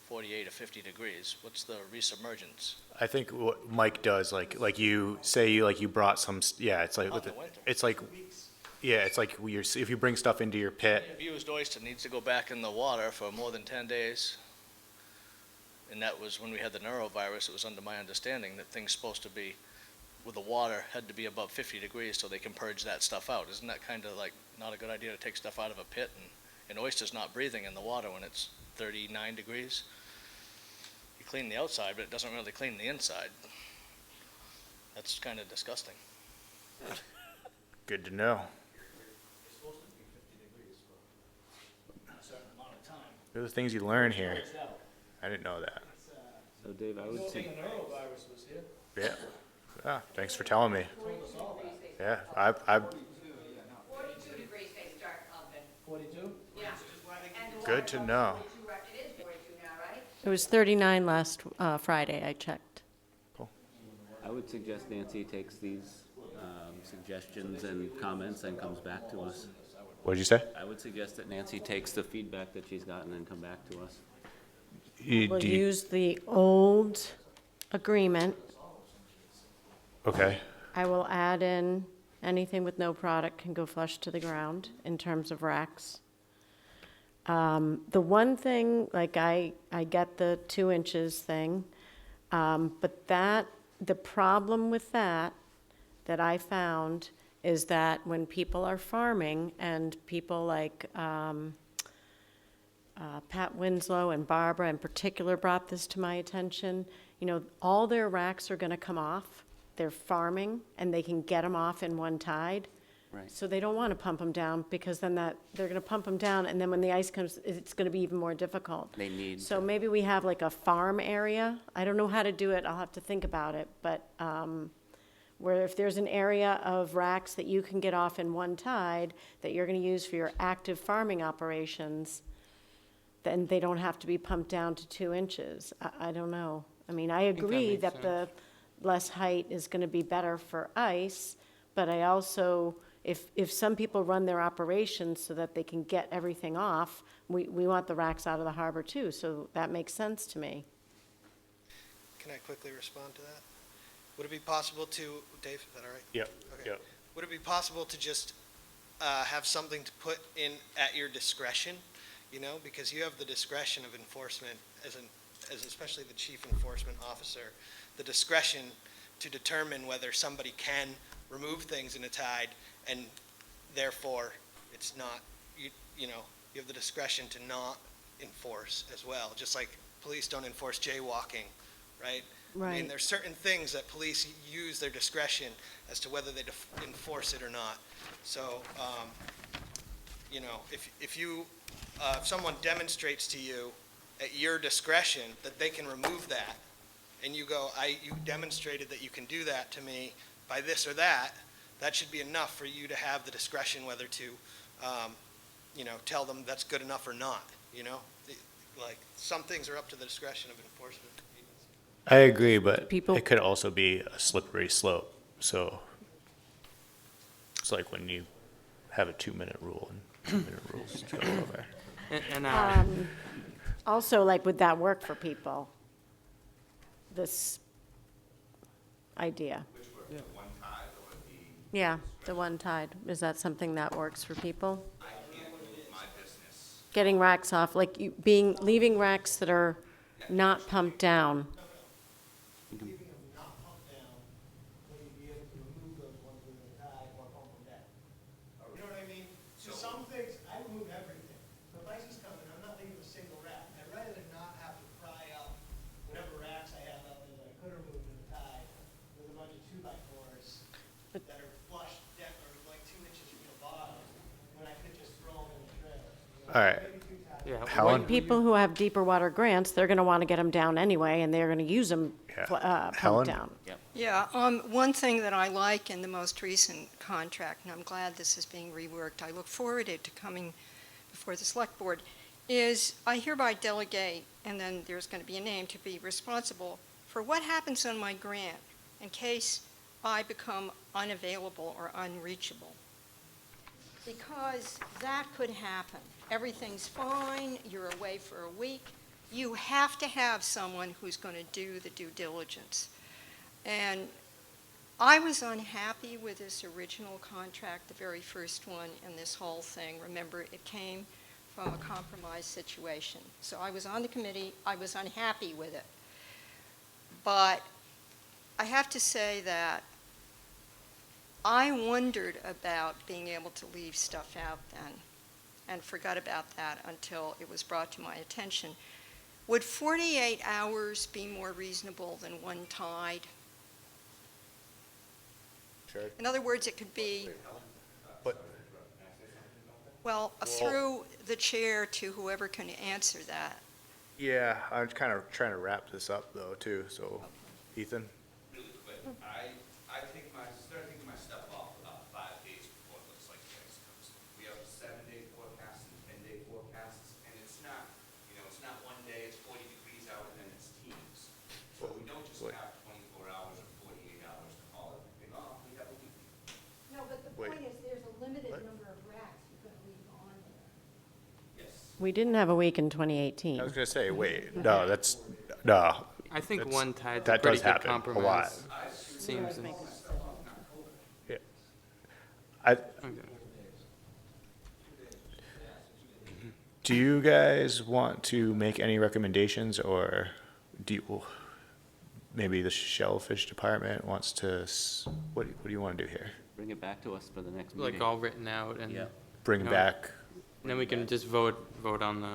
Speaker 20: 48 or 50 degrees. What's the resubmergence?
Speaker 1: I think what Mike does, like you say you brought some, it's like,
Speaker 20: Not in the winter.
Speaker 1: it's like, it's like if you bring stuff into your pit.
Speaker 20: Abused oyster needs to go back in the water for more than 10 days. And that was when we had the norovirus. It was under my understanding that things supposed to be, with the water, had to be above 50 degrees so they can purge that stuff out. Isn't that kind of not a good idea to take stuff out of a pit? And an oyster's not breathing in the water when it's 39 degrees. You clean the outside, but it doesn't really clean the inside. That's kind of disgusting.
Speaker 1: Good to know.
Speaker 8: It's supposed to be 50 degrees for a certain amount of time.
Speaker 1: They're the things you learn here.
Speaker 8: It's out.
Speaker 1: I didn't know that.
Speaker 5: So Dave, I would say,
Speaker 8: The norovirus was here.
Speaker 1: Yeah. Ah, thanks for telling me.
Speaker 8: Told us all that.
Speaker 1: Yeah, I
Speaker 8: 42? Yeah.
Speaker 1: good to know.
Speaker 4: It was 39 last Friday, I checked.
Speaker 5: I would suggest Nancy takes these suggestions and comments and comes back to us.
Speaker 1: What did you say?
Speaker 5: I would suggest that Nancy takes the feedback that she's gotten and come back to us.
Speaker 4: We'll use the old agreement.
Speaker 1: Okay.
Speaker 4: I will add in anything with no product can go flush to the ground in terms of racks. The one thing, like I get the 2 inches thing, but the problem with that I found is that when people are farming and people like Pat Winslow and Barbara in particular brought this to my attention, you know, all their racks are gonna come off. They're farming and they can get them off in one tide.
Speaker 5: Right.
Speaker 4: So they don't want to pump them down because then they're going to pump them down and then when the ice comes, it's going to be even more difficult.
Speaker 5: They need.
Speaker 4: So maybe we have like a farm area. I don't know how to do it. I'll have to think about it. But where if there's an area of racks that you can get off in one tide that you're going to use for your active farming operations, then they don't have to be pumped down to 2 inches. I don't know. I mean, I agree
Speaker 2: makes
Speaker 4: that the less height is going to be better for ice, but I also, if some people run their operations so that they can get everything off, we want the racks out of the harbor too, so that makes sense to me.
Speaker 10: Can I quickly respond to that? Would it be possible to, Dave, is that all right?
Speaker 1: Yep.
Speaker 10: Okay.
Speaker 1: Yep.
Speaker 10: Would it be possible to just have something to put in at your discretion, you know, because you have the discretion of enforcement as especially the chief enforcement officer, the discretion to determine whether somebody can remove things in a tide and therefore it's not, you know, you have the discretion to not enforce as well, just like police don't enforce jaywalking, right? I mean,
Speaker 4: Right.
Speaker 10: there's certain things that police use their discretion as to whether they enforce it or not. So, you know, if someone demonstrates to you at your discretion that they can remove that, and you go, you demonstrated that you can do that to me by this or that, that should be enough for you to have the discretion whether to, you know, tell them that's good enough or not, you know? Like, some things are up to the discretion of enforcement.
Speaker 1: I agree, but
Speaker 4: People-
Speaker 1: it could also be a slippery slope. So it's like when you have a 2-minute rule and 2-minute rules go over.
Speaker 2: And
Speaker 4: Also, like, would that work for people? This idea?
Speaker 18: One tide or the,
Speaker 4: Yeah, the one tide. Is that something that works for people?
Speaker 18: I can't move my business.
Speaker 4: Getting racks off, like leaving racks that are not pumped down.
Speaker 10: Leaving them not pumped down, will you be able to remove those ones within the tide or pump them down? You know what I mean? So some things, I remove everything. So if ice is coming, I'm not leaving a single rack. I'd rather than not have to pry out whatever racks I have out there that I could remove in the tide with a bunch of 2x4s that are flush depth or like 2 inches from the bottom, when I could just throw them in the trailer. You know,
Speaker 1: All right.
Speaker 10: maybe 2 times.
Speaker 2: yeah,
Speaker 1: Helen?
Speaker 4: People who have deeper water grants, they're gonna wanna get them down anyway, and they're gonna use them
Speaker 1: Helen?
Speaker 4: pumped down.
Speaker 9: Yeah, one thing that I like in the most recent contract, and I'm glad this is being reworked, I look forward to coming before the select board, is I hereby delegate, and then there's going to be a name to be responsible for what happens on my grant in case I become unavailable or unreachable. Because that could happen. Everything's fine, you're away for a week. You have to have someone who's going to do the due diligence. And I was unhappy with this original contract, the very first one, and this whole thing. Remember, it came from a compromise situation. So I was on the committee, I was unhappy with it. But I have to say that I wondered about being able to leave stuff out then and forgot about that until it was brought to my attention. Would 48 hours be more reasonable than one tide?
Speaker 1: Sure.
Speaker 9: In other words, it could be,
Speaker 1: But
Speaker 9: well, through the chair to whoever can answer that.
Speaker 1: yeah, I'm kind of trying to wrap this up though too. So, Ethan.
Speaker 18: Really quick, I start taking my stuff off about 5 days before it looks like the ice comes. We have 7-day forecasts and 10-day forecasts, and it's not, you know, it's not one day it's 40 degrees out
Speaker 4: We didn't have a week in 2018.
Speaker 1: I was gonna say, wait, no, that's, no.
Speaker 2: I think
Speaker 1: that's-
Speaker 2: one tide's a
Speaker 1: that
Speaker 2: pretty
Speaker 1: does
Speaker 2: good
Speaker 1: happen a lot.
Speaker 2: compromise. Seems.
Speaker 1: Yeah. I, do you guys want to make any recommendations, or do you, maybe the Shellfish Department wants to, what do you want to do here?
Speaker 5: Bring it back to us for the next meeting.
Speaker 2: Like all written out and.
Speaker 5: Yeah.
Speaker 1: Bring
Speaker 2: you know,
Speaker 1: back,
Speaker 2: And then we can just vote on the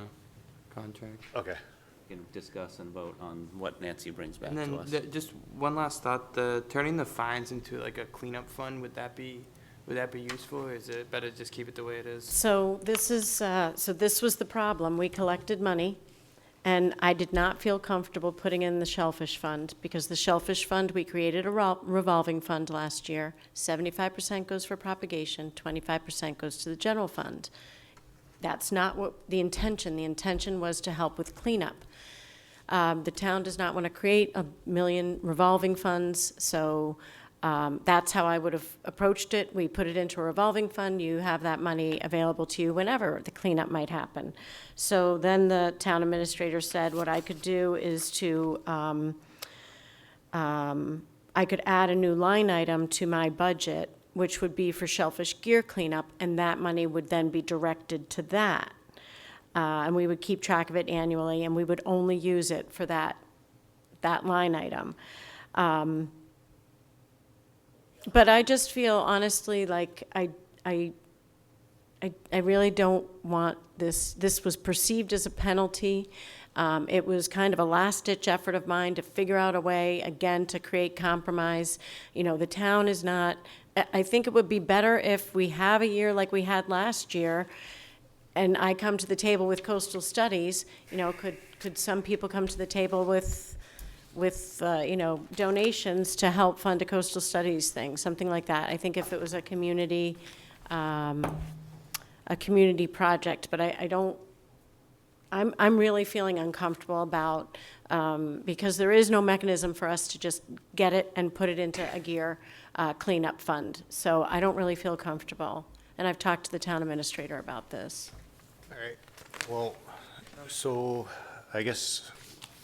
Speaker 2: contract.
Speaker 1: okay.
Speaker 5: We can discuss and vote on what Nancy brings back
Speaker 2: And
Speaker 5: to
Speaker 2: then
Speaker 5: us.
Speaker 2: just one last thought, turning the fines into like a cleanup fund, would that be useful, or is it better to just keep it the way it is?
Speaker 4: So this is, so this was the problem. We collected money, and I did not feel comfortable putting in the Shellfish Fund, because the Shellfish Fund, we created a revolving fund last year. 75% goes for propagation, 25% goes to the general fund. That's not what the intention was to help with cleanup. The town does not want to create 1 million revolving funds, so that's how I would have approached it. We put it into a revolving fund. You have that money available to you whenever the cleanup might happen. So then the town administrator said what I could do is to, I could add a new line item to my budget, which would be for shellfish gear cleanup, and that money would then be directed to that. And we would keep track of it annually, and we would only use it for that line item. But I just feel honestly like I really don't want this. This was perceived as a penalty. It was kind of a last-ditch effort of mine to figure out a way, again, to create compromise. You know, the town is not, I think it would be better if we have a year like we had last year, and I come to the table with coastal studies. You know, could some people come to the table with you know, donations to help fund a coastal studies thing, something like that. I think if it was a community project, but I don't, I'm really feeling uncomfortable about, because there is no mechanism for us to just get it and put it into a gear cleanup fund. So I don't really feel comfortable. And I've talked to the town administrator about this.
Speaker 1: All right, well, so I guess,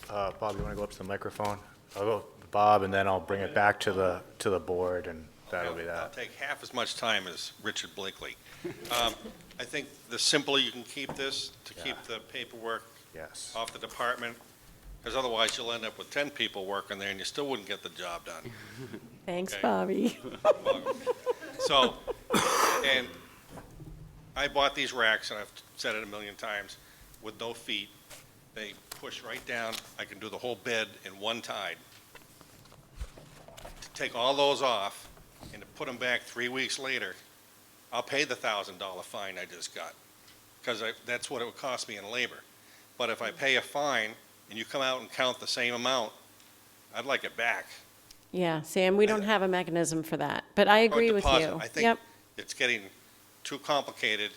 Speaker 1: Bob, you want to go up to the microphone? I'll go with Bob, and then I'll bring it back to the board, and that'll be
Speaker 13: I'll
Speaker 1: that.
Speaker 13: take half as much time as Richard Blakely. I think the simpler you can keep this, to keep the paperwork
Speaker 1: Yes.
Speaker 13: off the department, because otherwise you'll end up with 10 people working there and you still wouldn't get the job done.
Speaker 4: Thanks,
Speaker 13: Okay.
Speaker 4: Bobby.
Speaker 13: So, and I bought these racks, and I've said it a million times, with no feet. They push right down. I can do the whole bed in one tide. To take all those off and to put them back 3 weeks later, I'll pay the $1,000 fine I just got, because that's what it would cost me in labor. But if I pay a fine and you come out and count the same amount, I'd like it back.
Speaker 4: Yeah, Sam, we don't have a mechanism for that, but I agree with
Speaker 13: Deposit.
Speaker 4: you.
Speaker 13: I think
Speaker 4: Yep.
Speaker 13: it's getting too complicated,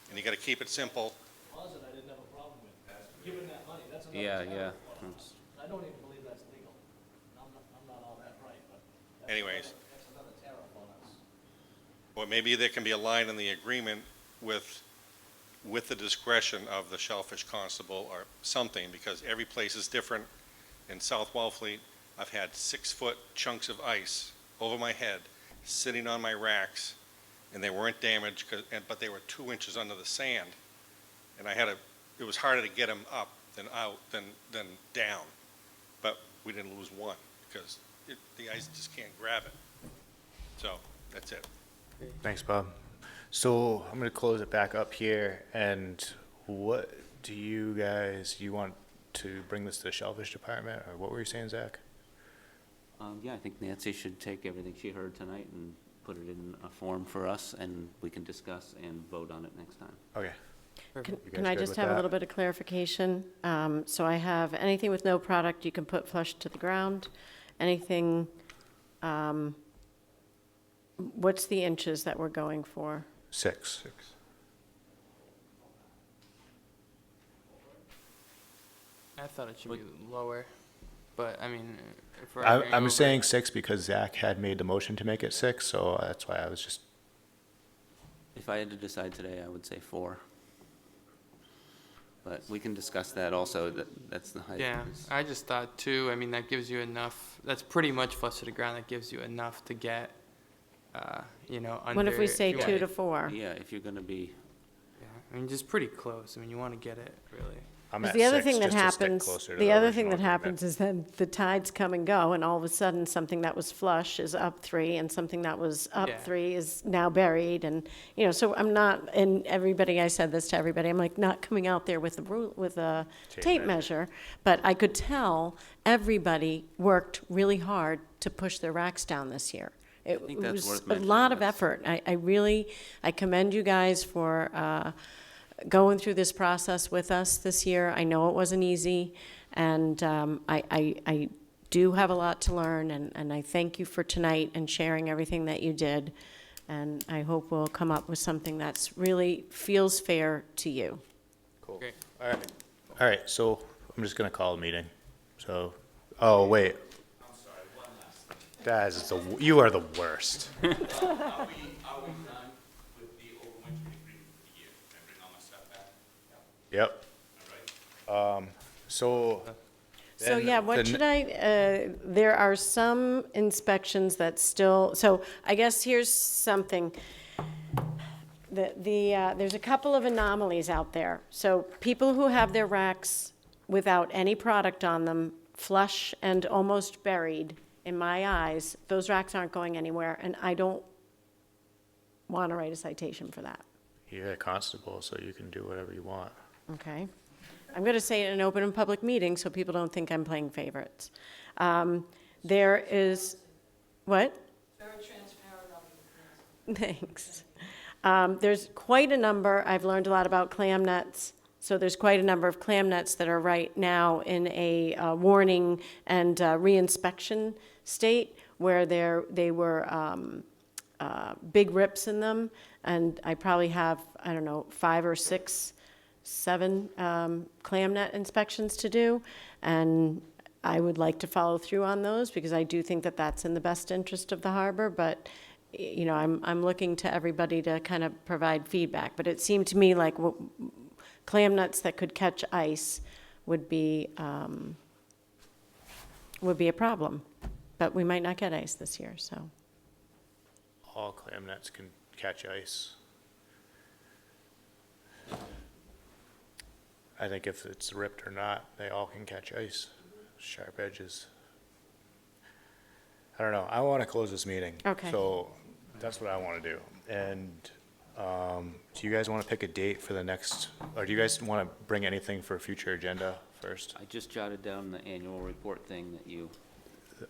Speaker 13: and you got to keep it simple.
Speaker 14: Deposit, I didn't have a problem with. Giving that money, that's another
Speaker 5: Yeah,
Speaker 14: tariff.
Speaker 5: yeah.
Speaker 14: I don't even believe that's legal. I'm not all that bright, but. that's
Speaker 13: Anyways.
Speaker 14: That's another tariff on us.
Speaker 13: Or maybe there can be a line in the agreement with the discretion of the Shellfish Constable or something, because every place is different. In South Wellfleet, I've had 6-foot chunks of ice over my head, sitting on my racks, and they weren't damaged, but they were 2 inches under the sand. And it was harder to get them up than out, than down. But we didn't lose one, because the ice just can't grab it. So, that's it.
Speaker 1: Thanks, Bob. So I'm going to close it back up here, and what do you want to bring this to the Shellfish Department, or what were you saying, Zach?
Speaker 5: Yeah, I think Nancy should take everything she heard tonight and put it in a form for us, and we can discuss and vote on it next time.
Speaker 1: Okay.
Speaker 4: Can I just have a little bit of clarification? So I have anything with no product you can put flush to the ground, anything, what's the inches that we're going for?
Speaker 1: 6.
Speaker 2: I thought it should be lower, but I mean, if we're arguing
Speaker 1: I'm
Speaker 2: over-
Speaker 1: saying 6 because Zach had made the motion to make it 6, so that's why I was just,
Speaker 5: If I had to decide today, I would say 4. But we can discuss that also, that's the height.
Speaker 2: Yeah, I just thought too, I mean, that gives you enough, that's pretty much flush to the ground, that gives you enough to get, you know, under.
Speaker 4: What if we say
Speaker 2: you
Speaker 4: 2
Speaker 2: want-
Speaker 4: to 4?
Speaker 5: Yeah, if you're gonna be,
Speaker 2: Yeah, I mean, just pretty close, I mean, you want to get it, really.
Speaker 1: I'm
Speaker 4: 'Cause
Speaker 1: at
Speaker 4: the other
Speaker 1: 6,
Speaker 4: thing that
Speaker 1: just to stick
Speaker 4: happens,
Speaker 1: closer to
Speaker 4: the other thing
Speaker 1: original
Speaker 4: that
Speaker 1: agreement.
Speaker 4: happens is then the tides come and go, and all of a sudden, something that was flush is up 3, and something that was up
Speaker 2: Yeah.
Speaker 4: 3 is now buried, and, you know, so I'm not, and everybody, I said this to everybody, I'm like, not coming out there with a tape measure, but I could tell everybody worked really hard to push their racks down this year. It
Speaker 5: think that's
Speaker 4: was
Speaker 5: worth
Speaker 4: a
Speaker 5: mentioning.
Speaker 4: lot of
Speaker 5: That's-
Speaker 4: effort. I really, I commend you guys for, going through this process with us this year. I know it wasn't easy, and I do have a lot to learn, and I thank you for tonight and sharing everything that you did, and I hope we'll come up with something that's really feels fair to you.
Speaker 1: Cool.
Speaker 2: Great.
Speaker 1: All right, so I'm just gonna call a meeting. So, oh, wait.
Speaker 11: I'm sorry, one last thing.
Speaker 1: That is you are the worst.
Speaker 11: Are we done with the overwintering agreement for the year? Can I bring all my stuff back?
Speaker 1: Yep.
Speaker 11: All right.
Speaker 1: So.
Speaker 4: So,
Speaker 1: then
Speaker 4: yeah, what
Speaker 1: the
Speaker 4: should I, there are some inspections that still, so I guess here's something. There's a couple of anomalies out there. So people who have their racks without any product on them, flush and almost buried, in my eyes, those racks aren't going anywhere, and I don't want to write a citation for that,
Speaker 1: You're a constable, so you can do whatever you want.
Speaker 4: okay? I'm going to say it in an open and public meeting so people don't think I'm playing favorites. There is, what?
Speaker 8: Very transparent of you.
Speaker 4: Thanks. There's quite a number, I've learned a lot about clam nets, so there's quite a number of clam nets that are right now in a warning and reinspection state where they were big rips in them, and I probably have, I don't know, 5 or 6, 7 clam net inspections to do, and I would like to follow through on those because I do think that that's in the best interest of the harbor, but you know, I'm looking to everybody to kind of provide feedback, but it seemed to me like clam nets that could catch ice would be a problem, but we might not get ice this year, so.
Speaker 1: All clam nets can catch ice. I think if it's ripped or not, they all can catch ice. Sharp edges. I don't know. I want to close this meeting.
Speaker 4: Okay.
Speaker 1: So that's what I want to do. And do you guys want to pick a date for the next, or do you guys want to bring anything for a future agenda first?
Speaker 5: I just jotted down the annual report thing that you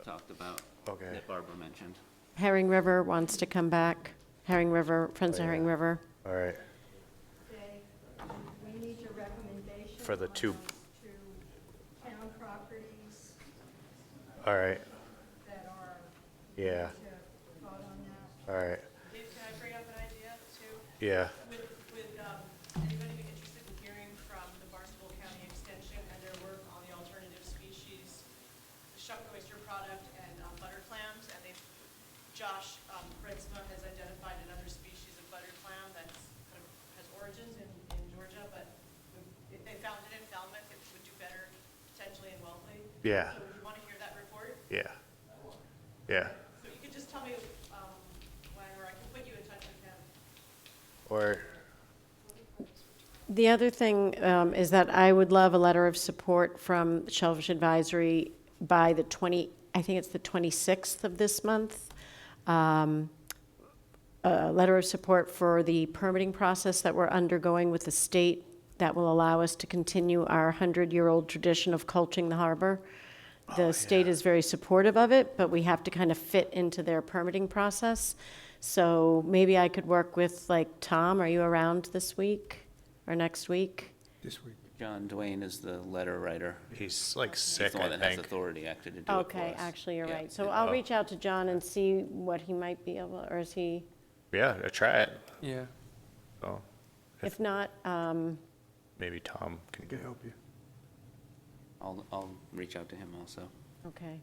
Speaker 5: talked about.
Speaker 1: Okay.
Speaker 5: That Barbara mentioned.
Speaker 4: Herring River wants to come back. Herring River, Friends of Herring River.
Speaker 1: All right.
Speaker 9: Okay, we need your recommendation.
Speaker 1: For the two.
Speaker 9: To town properties
Speaker 1: All right.
Speaker 9: that are.
Speaker 1: Yeah.
Speaker 9: To vote on that.
Speaker 1: All right.
Speaker 6: Dave, can I bring up an idea too?
Speaker 1: Yeah.
Speaker 6: Would anybody be interested in hearing from the Barnstable County Extension and their work on the alternative species, the shuck oyster product and butter clams? And Josh Redsma has identified another species of butter clam that's kind of has origins in Georgia, but if they found it in Falmouth, it would do better potentially in Wellfleet.
Speaker 1: Yeah.
Speaker 6: So you want to hear that report?
Speaker 1: Yeah. Yeah.
Speaker 6: So you could just tell me when, or I can put you in touch with him.
Speaker 1: Or,
Speaker 4: The other thing is that I would love a letter of support from Shellfish Advisory by the 26th of this month. A letter of support for the permitting process that we're undergoing with the state that will allow us to continue our 100-year-old tradition of culching the harbor. The state is very supportive of it, but we have to kind of fit into their permitting process. So maybe I could work with, like, Tom, are you around this week or next week?
Speaker 15: This week.
Speaker 5: John Duane is the letter writer.
Speaker 1: he's like
Speaker 5: He's
Speaker 1: sick,
Speaker 5: the one
Speaker 1: I
Speaker 5: that has
Speaker 1: think.
Speaker 5: authority actually to do it for
Speaker 4: Okay,
Speaker 5: us.
Speaker 4: actually, you're
Speaker 5: Yeah.
Speaker 4: right. So I'll reach out to John and see what he might be able, or is he,
Speaker 1: Yeah, try it.
Speaker 2: Yeah.
Speaker 1: Oh,
Speaker 4: if not,
Speaker 1: maybe Tom can
Speaker 15: I can help you.
Speaker 5: I'll reach out to him also.
Speaker 4: okay.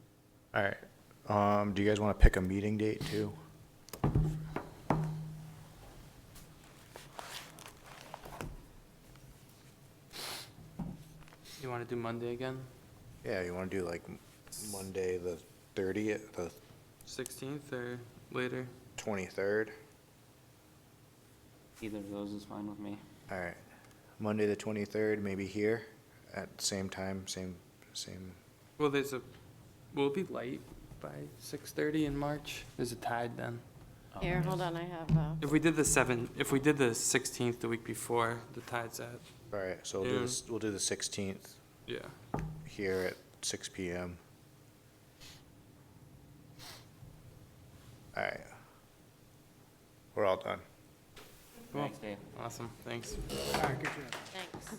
Speaker 1: All right. Do you guys want to pick a meeting date too?
Speaker 2: You want to do Monday again?
Speaker 1: Yeah, you want to do like Monday the 30th, the
Speaker 2: 16th or later?
Speaker 1: 23rd?
Speaker 5: Either of those is fine with me.
Speaker 1: All right. Monday the 23rd, maybe here at the same time, same.
Speaker 2: Well, will it be light by 6:30 in March? There's a tide then.
Speaker 4: Here, hold on, I have,
Speaker 2: If we did the 16th the week before, the tide's at,
Speaker 1: All right, so we'll do the 16th
Speaker 2: yeah.
Speaker 1: here at 6 p.m. All right. We're all done.
Speaker 2: Cool.
Speaker 5: Thanks, Dave.
Speaker 2: Awesome, thanks.
Speaker 15: All right, good job.
Speaker 4: thanks.